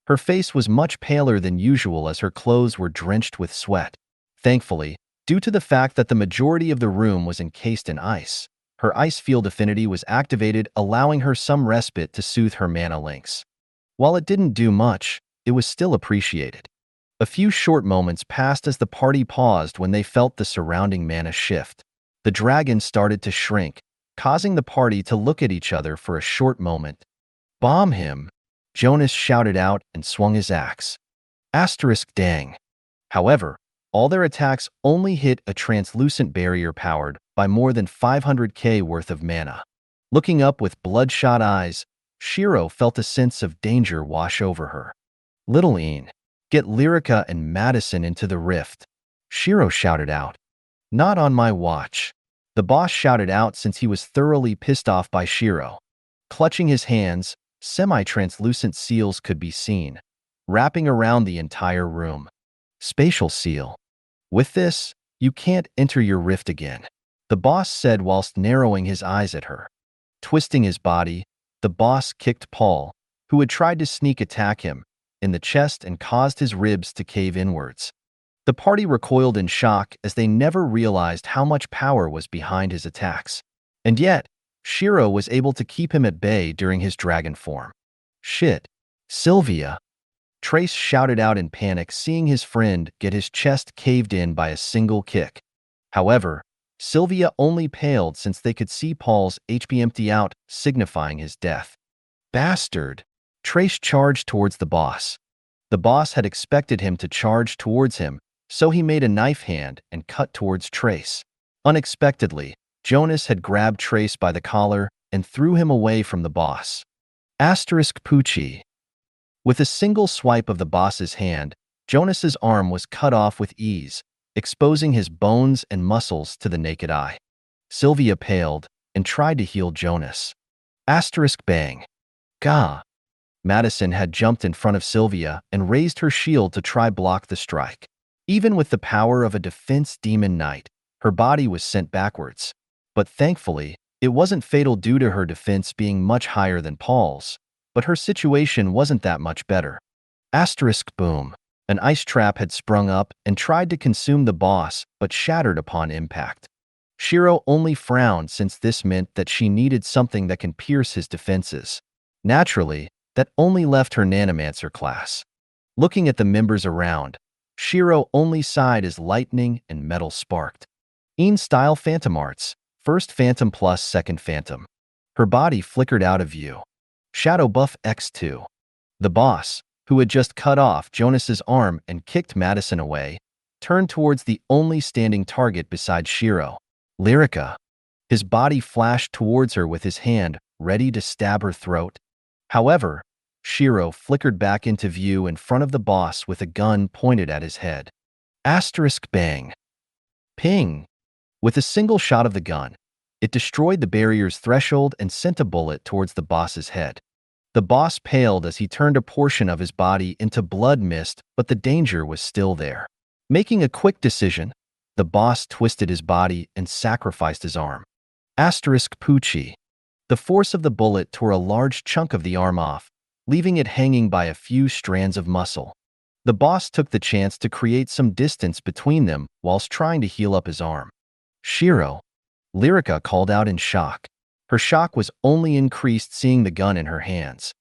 Her face was much paler than usual as her clothes were drenched with sweat. Thankfully, due to the fact that the majority of the room was encased in ice, her ice field affinity was activated, allowing her some respite to soothe her mana links. While it didn't do much, it was still appreciated. A few short moments passed as the party paused when they felt the surrounding mana shift. The dragon started to shrink, causing the party to look at each other for a short moment. "Bomb him!" Jonas shouted out and swung his axe. Dang. However, all their attacks only hit a translucent barrier powered by more than 500k worth of mana. Looking up with bloodshot eyes, Shiro felt a sense of danger wash over her. "Little Een, get Lyrica and Madison into the rift," Shiro shouted out. "Not on my watch," the boss shouted out since he was thoroughly pissed off by Shiro. Clutching his hands, semi-translucent seals could be seen, wrapping around the entire room. "Spatial seal. With this, you can't enter your rift again," the boss said whilst narrowing his eyes at her. Twisting his body, the boss kicked Paul, who had tried to sneak attack him, in the chest and caused his ribs to cave inwards. The party recoiled in shock as they never realized how much power was behind his attacks. And yet, Shiro was able to keep him at bay during his dragon form. "Shit. Sylvia!" Trace shouted out in panic, seeing his friend get his chest caved in by a single kick. However, Sylvia only paled since they could see Paul's HP empty out, signifying his death. "Bastard!" Trace charged towards the boss. The boss had expected him to charge towards him, so he made a knife hand and cut towards Trace. Unexpectedly, Jonas had grabbed Trace by the collar and threw him away from the boss. Poochie. With a single swipe of the boss's hand, Jonas's arm was cut off with ease, exposing his bones and muscles to the naked eye. Sylvia paled and tried to heal Jonas. Bang. Gah. Madison had jumped in front of Sylvia and raised her shield to try block the strike. Even with the power of a defense demon knight, her body was sent backwards. But thankfully, it wasn't fatal due to her defense being much higher than Paul's, but her situation wasn't that much better. Boom. An ice trap had sprung up and tried to consume the boss, but shattered upon impact. Shiro only frowned since this meant that she needed something that can pierce his defenses. Naturally, that only left her Nanomancer class. Looking at the members around, Shiro only sighed as lightning and metal sparked. Style Phantom Arts, first Phantom plus second Phantom. Her body flickered out of view. Shadow Buff X2. The boss, who had just cut off Jonas's arm and kicked Madison away, turned towards the only standing target beside Shiro, Lyrica. His body flashed towards her with his hand, ready to stab her throat. However, Shiro flickered back into view in front of the boss with a gun pointed at his head. Bang. Ping. With a single shot of the gun, it destroyed the barrier's threshold and sent a bullet towards the boss's head. The boss paled as he turned a portion of his body into blood mist, but the danger was still there. Making a quick decision, the boss twisted his body and sacrificed his arm. Poochie. The force of the bullet tore a large chunk of the arm off, leaving it hanging by a few strands of muscle. The boss took the chance to create some distance between them whilst trying to heal up his arm. Shiro. Lyrica called out in shock. Her shock was only increased seeing the gun in her hands.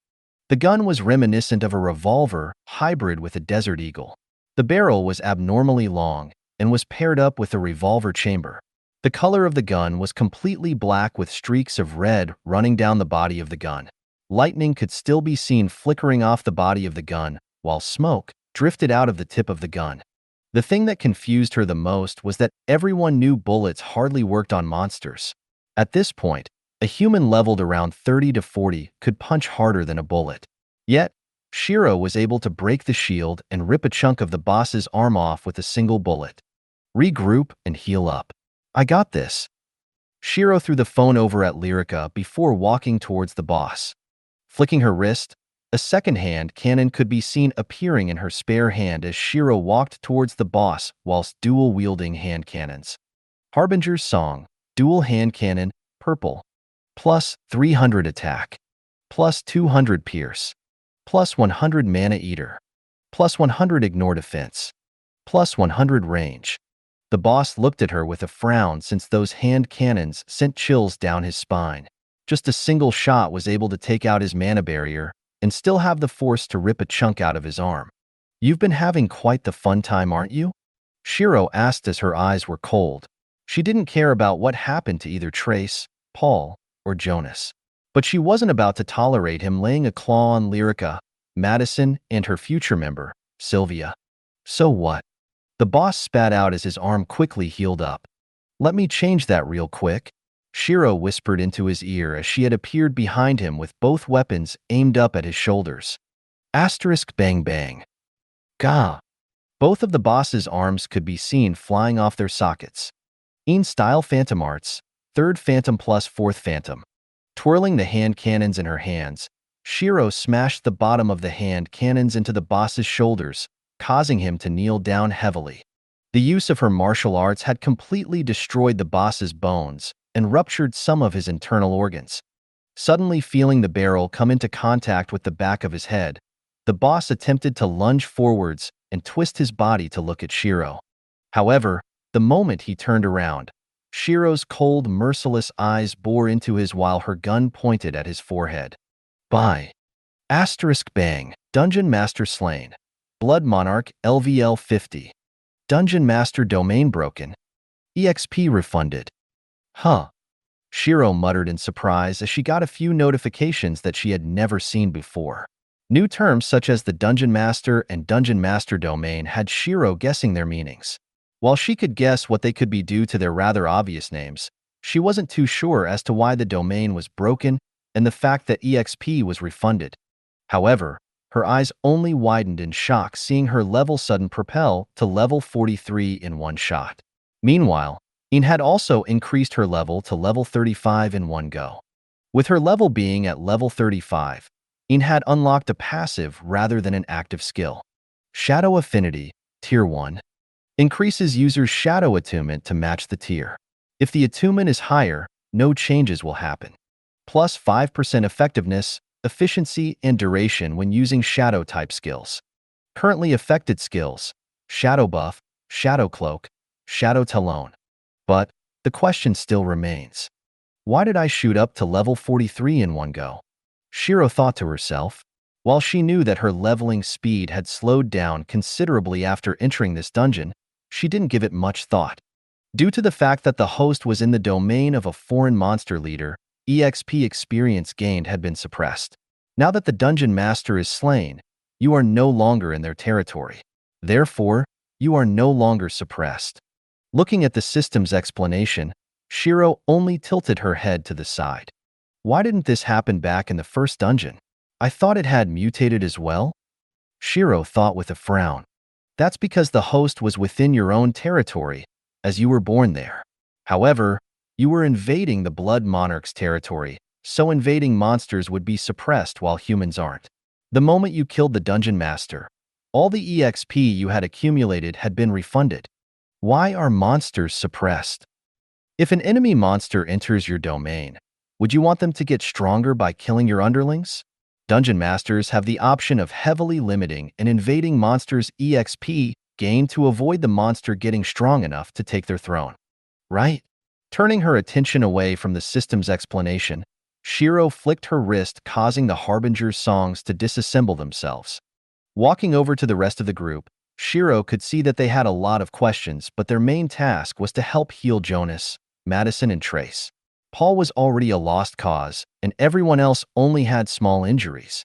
The gun was reminiscent of a revolver hybrid with a Desert Eagle. The barrel was abnormally long and was paired up with a revolver chamber. The color of the gun was completely black with streaks of red running down the body of the gun. Lightning could still be seen flickering off the body of the gun, while smoke drifted out of the tip of the gun. The thing that confused her the most was that everyone knew bullets hardly worked on monsters. At this point, a human leveled around 30 to 40 could punch harder than a bullet. Yet, Shiro was able to break the shield and rip a chunk of the boss's arm off with a single bullet. Regroup and heal up. I got this. Shiro threw the phone over at Lyrica before walking towards the boss. Flicking her wrist, a second-hand cannon could be seen appearing in her spare hand as Shiro walked towards the boss whilst dual-wielding hand cannons. Harbinger's Song, dual hand cannon, purple. Plus 300 attack. Plus 200 pierce. Plus 100 mana eater. Plus 100 ignore defense. Plus 100 range. The boss looked at her with a frown since those hand cannons sent chills down his spine. Just a single shot was able to take out his mana barrier, and still have the force to rip a chunk out of his arm. "You've been having quite the fun time, aren't you?" Shiro asked as her eyes were cold. She didn't care about what happened to either Trace, Paul, or Jonas. But she wasn't about to tolerate him laying a claw on Lyrica, Madison, and her future member, Sylvia. "So what?" The boss spat out as his arm quickly healed up. "Let me change that real quick," Shiro whispered into his ear as she had appeared behind him with both weapons aimed up at his shoulders. Asterisk bang bang. Gah! Both of the boss's arms could be seen flying off their sockets. In-style Phantom Arts, third Phantom plus fourth Phantom. Twirling the hand cannons in her hands, Shiro smashed the bottom of the hand cannons into the boss's shoulders, causing him to kneel down heavily. The use of her martial arts had completely destroyed the boss's bones and ruptured some of his internal organs. Suddenly feeling the barrel come into contact with the back of his head, the boss attempted to lunge forwards and twist his body to look at Shiro. However, the moment he turned around, Shiro's cold, merciless eyes bore into his while her gun pointed at his forehead. Bye. Asterisk bang. Dungeon Master slain. Blood Monarch LVL 50. Dungeon Master domain broken. EXP refunded. Huh. Shiro muttered in surprise as she got a few notifications that she had never seen before. New terms such as the Dungeon Master and Dungeon Master domain had Shiro guessing their meanings. While she could guess what they could be due to their rather obvious names, she wasn't too sure as to why the domain was broken and the fact that EXP was refunded. However, her eyes only widened in shock seeing her level sudden propel to level 43 in one shot. Meanwhile, In had also increased her level to level 35 in one go. With her level being at level 35, In had unlocked a passive rather than an active skill. Shadow Affinity, Tier 1. Increases users' shadow attunement to match the tier. If the attunement is higher, no changes will happen. Plus 5% effectiveness, efficiency, and duration when using shadow-type skills. Currently affected skills: Shadow Buff, Shadow Cloak, Shadow Talon. But the question still remains. Why did I shoot up to level 43 in one go? Shiro thought to herself. While she knew that her leveling speed had slowed down considerably after entering this dungeon, she didn't give it much thought. Due to the fact that the host was in the domain of a foreign monster leader, EXP experience gained had been suppressed. Now that the Dungeon Master is slain, you are no longer in their territory. Therefore, you are no longer suppressed. Looking at the system's explanation, Shiro only tilted her head to the side. Why didn't this happen back in the first dungeon? I thought it had mutated as well? Shiro thought with a frown. That's because the host was within your own territory, as you were born there. However, you were invading the Blood Monarch's territory, so invading monsters would be suppressed while humans aren't. The moment you killed the Dungeon Master, all the EXP you had accumulated had been refunded. Why are monsters suppressed? If an enemy monster enters your domain, would you want them to get stronger by killing your underlings? Dungeon Masters have the option of heavily limiting and invading monsters' EXP gain to avoid the monster getting strong enough to take their throne. Right? Turning her attention away from the system's explanation, Shiro flicked her wrist, causing the Harbinger's songs to disassemble themselves. Walking over to the rest of the group, Shiro could see that they had a lot of questions, but their main task was to help heal Jonas, Madison, and Trace. Paul was already a lost cause, and everyone else only had small injuries.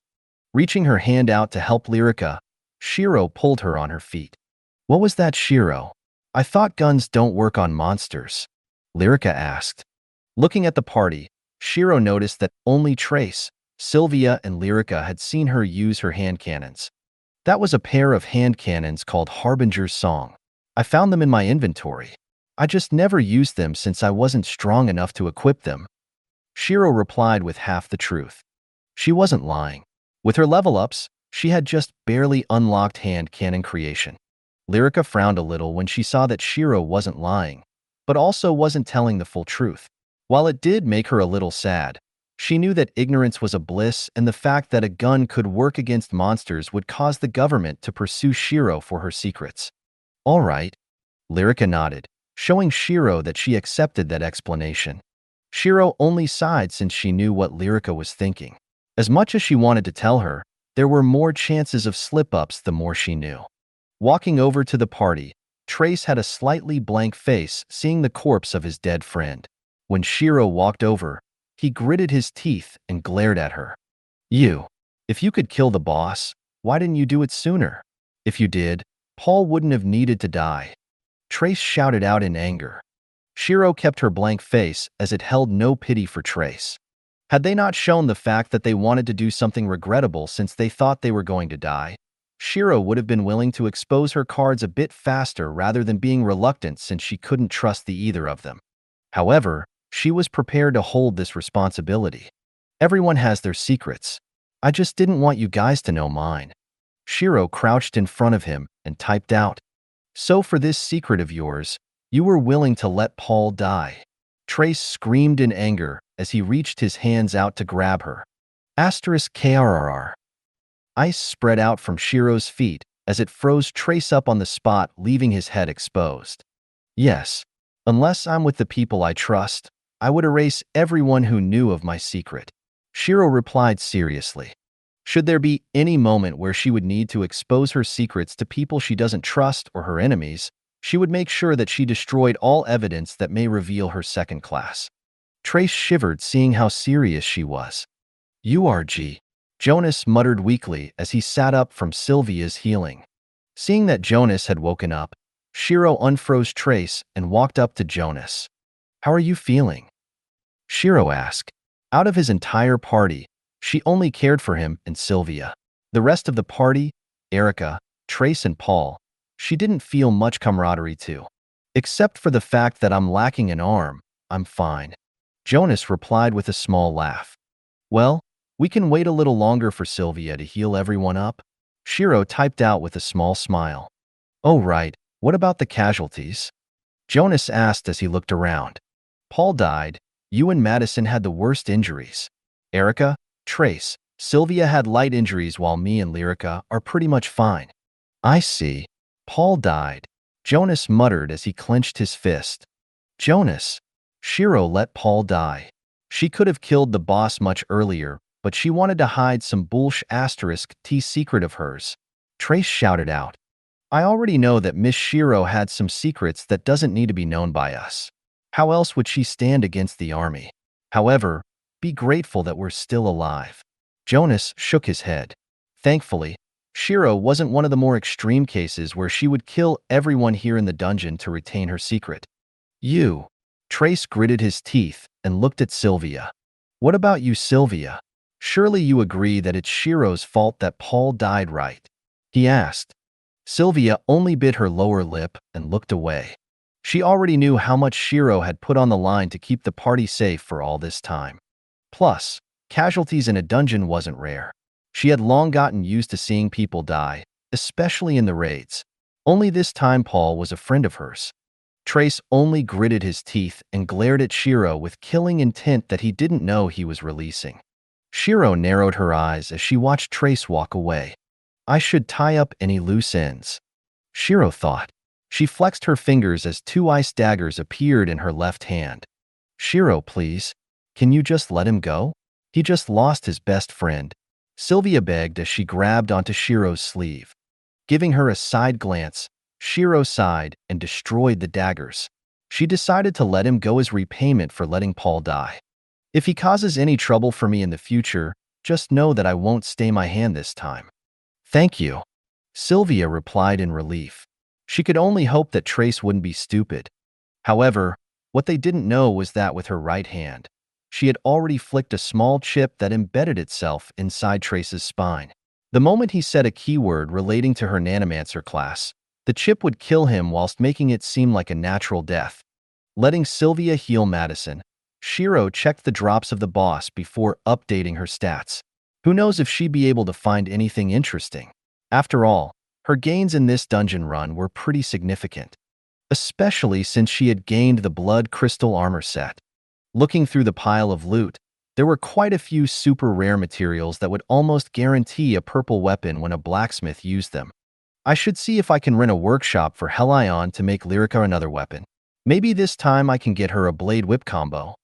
Reaching her hand out to help Lyrica, Shiro pulled her on her feet. What was that, Shiro? I thought guns don't work on monsters, Lyrica asked. Looking at the party, Shiro noticed that only Trace, Sylvia, and Lyrica had seen her use her hand cannons. That was a pair of hand cannons called Harbinger's Song. I found them in my inventory. I just never used them since I wasn't strong enough to equip them. Shiro replied with half the truth. She wasn't lying. With her level-ups, she had just barely unlocked hand cannon creation. Lyrica frowned a little when she saw that Shiro wasn't lying, but also wasn't telling the full truth. While it did make her a little sad, she knew that ignorance was a bliss and the fact that a gun could work against monsters would cause the government to pursue Shiro for her secrets. All right, Lyrica nodded, showing Shiro that she accepted that explanation. Shiro only sighed since she knew what Lyrica was thinking. As much as she wanted to tell her, there were more chances of slip-ups the more she knew. Walking over to the party, Trace had a slightly blank face seeing the corpse of his dead friend. When Shiro walked over, he gritted his teeth and glared at her. If you could kill the boss, why didn't you do it sooner? If you did, Paul wouldn't have needed to die. Trace shouted out in anger. Shiro kept her blank face as it held no pity for Trace. Had they not shown the fact that they wanted to do something regrettable since they thought they were going to die, Shiro would have been willing to expose her cards a bit faster rather than being reluctant since she couldn't trust the either of them. However, she was prepared to hold this responsibility. Everyone has their secrets. I just didn't want you guys to know mine. Shiro crouched in front of him and typed out, "So for this secret of yours, you were willing to let Paul die." Trace screamed in anger as he reached his hands out to grab her. *KRRR. Ice spread out from Shiro's feet as it froze Trace up on the spot, leaving his head exposed. Yes, unless I'm with the people I trust, I would erase everyone who knew of my secret. Shiro replied seriously. Should there be any moment where she would need to expose her secrets to people she doesn't trust or her enemies, she would make sure that she destroyed all evidence that may reveal her second class. Trace shivered seeing how serious she was. "URG," Jonas muttered weakly as he sat up from Sylvia's healing. Seeing that Jonas had woken up, Shiro unfroze Trace and walked up to Jonas. "How are you feeling?" Shiro asked. Out of his entire party, she only cared for him and Sylvia. The rest of the party, Erica, Trace and Paul, she didn't feel much camaraderie to. "Except for the fact that I'm lacking an arm, I'm fine," Jonas replied with a small laugh. "Well, we can wait a little longer for Sylvia to heal everyone up," Shiro typed out with a small smile. "Oh right, what about the casualties?" Jonas asked as he looked around. "Paul died. You and Madison had the worst injuries. Erica, Trace, Sylvia had light injuries while me and Lyrica are pretty much fine." "I see. Paul died," Jonas muttered as he clenched his fist. "Jonas." Shiro let Paul die. She could have killed the boss much earlier, but she wanted to hide some *T secret of hers. Trace shouted out, "I already know that Miss Shiro had some secrets that doesn't need to be known by us. How else would she stand against the army? However, be grateful that we're still alive." Jonas shook his head. Thankfully, Shiro wasn't one of the more extreme cases where she would kill everyone here in the dungeon to retain her secret. "You." Trace gritted his teeth and looked at Sylvia. "What about you, Sylvia? Surely you agree that it's Shiro's fault that Paul died, right?" he asked. Sylvia only bit her lower lip and looked away. She already knew how much Shiro had put on the line to keep the party safe for all this time. Plus, casualties in a dungeon wasn't rare. She had long gotten used to seeing people die, especially in the raids. Only this time Paul was a friend of hers. Trace only gritted his teeth and glared at Shiro with killing intent that he didn't know he was releasing. Shiro narrowed her eyes as she watched Trace walk away. "I should tie up any loose ends," Shiro thought. She flexed her fingers as 2 ice daggers appeared in her left hand. "Shiro, please. Can you just let him go? He just lost his best friend," Sylvia begged as she grabbed onto Shiro's sleeve. Giving her a side glance, Shiro sighed and destroyed the daggers. She decided to let him go as repayment for letting Paul die. "If he causes any trouble for me in the future, just know that I won't stay my hand this time." "Thank you," Sylvia replied in relief. She could only hope that Trace wouldn't be stupid. However, what they didn't know was that with her right hand, she had already flicked a small chip that embedded itself inside Trace's spine. The moment he said a keyword relating to her Snowmancer class, the chip would kill him whilst making it seem like a natural death. Letting Sylvia heal Madison, Shiro checked the drops of the boss before updating her stats. Who knows if she'd be able to find anything interesting. After all, her gains in this dungeon run were pretty significant, especially since she had gained the Blood Crystal armor set. Looking through the pile of loot, there were quite a few super rare materials that would almost guarantee a purple weapon when a blacksmith used them. I should see if I can rent a workshop for Helion to make Lyrica another weapon. Maybe this time I can get her a blade whip combo.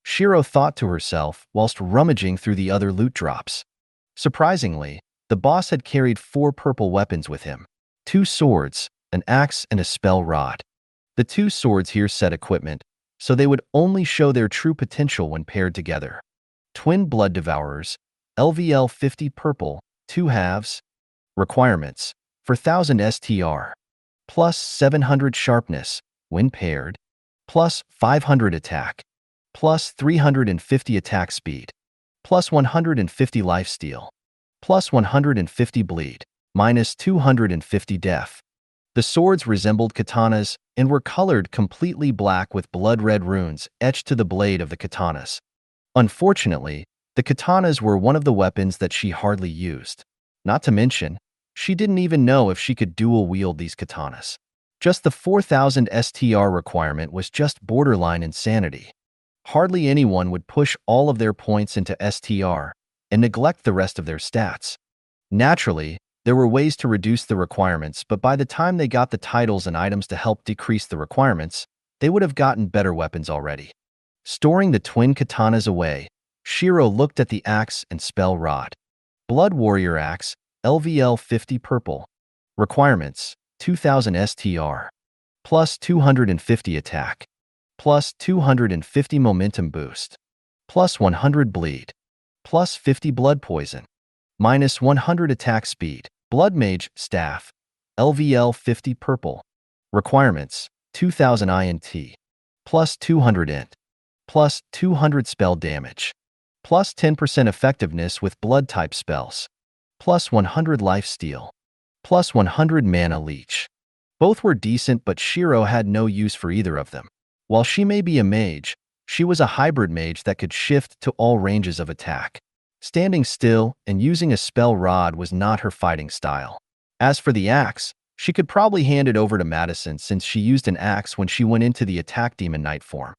Shiro thought to herself whilst rummaging through the other loot drops. Surprisingly, the boss had carried 4 purple weapons with him. 2 swords, an axe, and a spell rod. The 2 swords here set equipment, so they would only show their true potential when paired together. Twin Blood Devourers, LVL 50 purple, 2 halves. Requirements: for 1000 STR, plus 700 sharpness, when paired, plus 500 attack, plus 350 attack speed, plus 150 lifesteal, plus 150 bleed, minus 250 def. The swords resembled katanas and were colored completely black with blood-red runes etched to the blade of the katanas. Unfortunately, the katanas were one of the weapons that she hardly used. Not to mention, she didn't even know if she could dual-wield these katanas. Just the 4000 STR requirement was just borderline insanity. Hardly anyone would push all of their points into STR and neglect the rest of their stats. Naturally, there were ways to reduce the requirements, but by the time they got the titles and items to help decrease the requirements, they would have gotten better weapons already. Storing the twin katanas away, Shiro looked at the axe and spell rod. Blood Warrior Axe, LVL 50 purple. Requirements: 2000 STR, plus 250 attack, plus 250 momentum boost, plus 100 bleed, plus 50 blood poison, minus 100 attack speed. Blood Mage Staff, LVL 50 purple. Requirements: 2000 INT, plus 200 int, plus 200 spell damage, plus 10% effectiveness with blood type spells, plus 100 lifesteal, plus 100 mana leech. Both were decent, but Shiro had no use for either of them. While she may be a mage, she was a hybrid mage that could shift to all ranges of attack. Standing still and using a spell rod was not her fighting style. As for the axe, she could probably hand it over to Madison since she used an axe when she went into the attack demon knight form.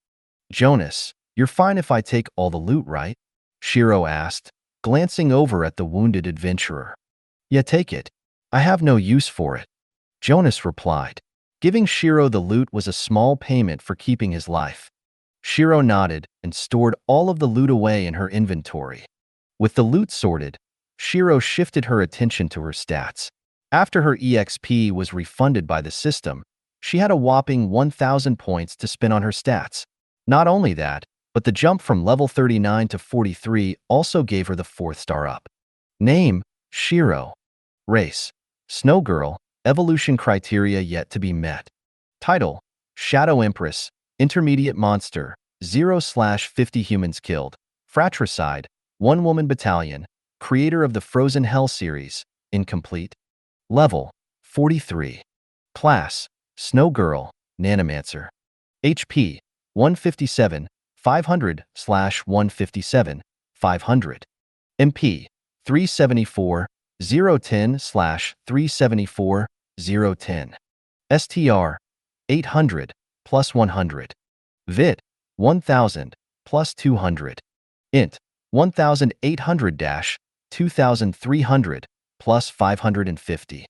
"Jonas, you're fine if I take all the loot, right?" Shiro asked, glancing over at the wounded adventurer. "Yeah, take it. I have no use for it," Jonas replied. Giving Shiro the loot was a small payment for keeping his life. Shiro nodded and stored all of the loot away in her inventory. With the loot sorted, Shiro shifted her attention to her stats. After her EXP was refunded by the system, she had a whopping 1000 points to spend on her stats. Not only that, but the jump from level 39 to 43 also gave her the 4th star up. Name: Shiro. Race: Snow Girl. Evolution criteria yet to be met. Title: Shadow Empress. Intermediate monster. 0/50 humans killed. Fratricide. 1 woman battalion. Creator of the Frozen Hell series. Incomplete. Level: 43. Class: Snow Girl. Snowmancer. HP: 157, 500/157, 500. MP: 374, 010/374, 010. STR: 800, plus 100. VIT: 1000, plus 200. INT: 1800-2300, plus 550.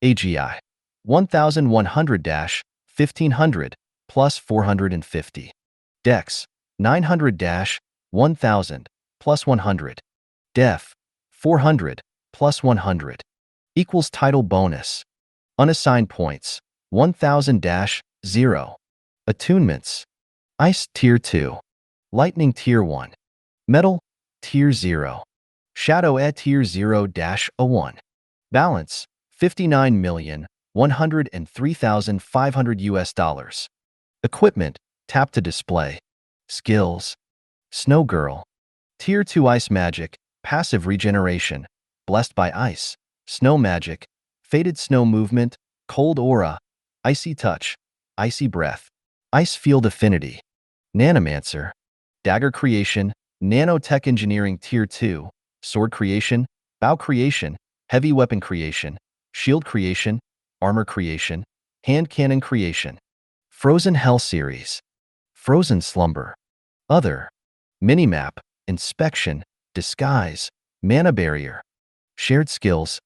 AGI: 1100-1500, plus 450. Dex: 900-1000, plus 100. Def: 400, plus 100. Equals title bonus. Unassigned points: 1000-0. Attunements: Ice Tier 2. Lightning Tier 1. Metal Tier 0. Shadow Tier 0-01. Balance: 59,103,500 US. Equipment: tap to display. Skills: Snow Girl. Tier 2 Ice Magic, passive regeneration, blessed by ice. Snow Magic, faded snow movement, cold aura, icy touch, icy breath, ice field affinity. Nanomancer, dagger creation, nanotech engineering Tier 2, sword creation, bow creation, heavy weapon creation, shield creation, armor creation, hand cannon creation. Frozen Hell series. Frozen Slumber. Other. Minimap, inspection, disguise, mana barrier. Shared skills,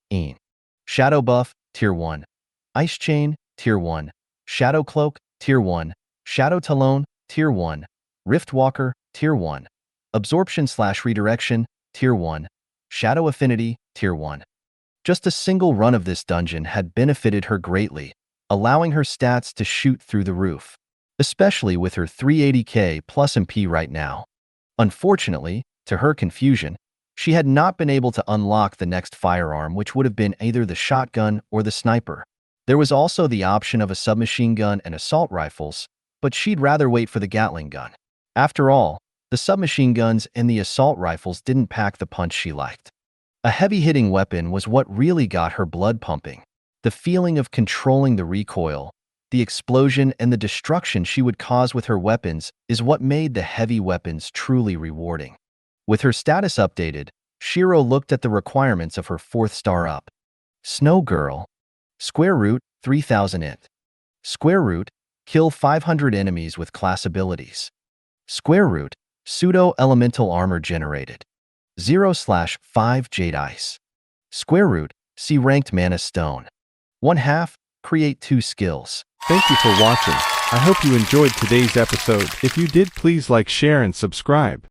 Shadow Buff, Tier 1. Ice Chain, Tier 1. Shadow Cloak, Tier 1. Shadow Talon, Tier 1. Rift Walker, Tier 1. Absorption/redirection, Tier 1. Shadow affinity, Tier 1. Just a single run of this dungeon had benefited her greatly, allowing her stats to shoot through the roof, especially with her 380k plus MP right now. Unfortunately, to her confusion, she had not been able to unlock the next firearm, which would have been either the shotgun or the sniper. There was also the option of a submachine gun and assault rifles, but she'd rather wait for the Gatling gun. After all, the submachine guns and the assault rifles didn't pack the punch she liked. A heavy-hitting weapon was what really got her blood pumping. The feeling of controlling the recoil, the explosion, and the destruction she would cause with her weapons is what made the heavy weapons truly rewarding. With her status updated, Shiro looked at the requirements of her 4th star up. Snow Girl. Square root, 3000 int. Square root, kill 500 enemies with class abilities. Square root, pseudo-elemental armor generated. 0/5 Jade Ice. Square root, see ranked mana stone. 1/2, create 2 skills. Thank you for watching. I hope you enjoyed today's episode. If you did, please like, share, and subscribe.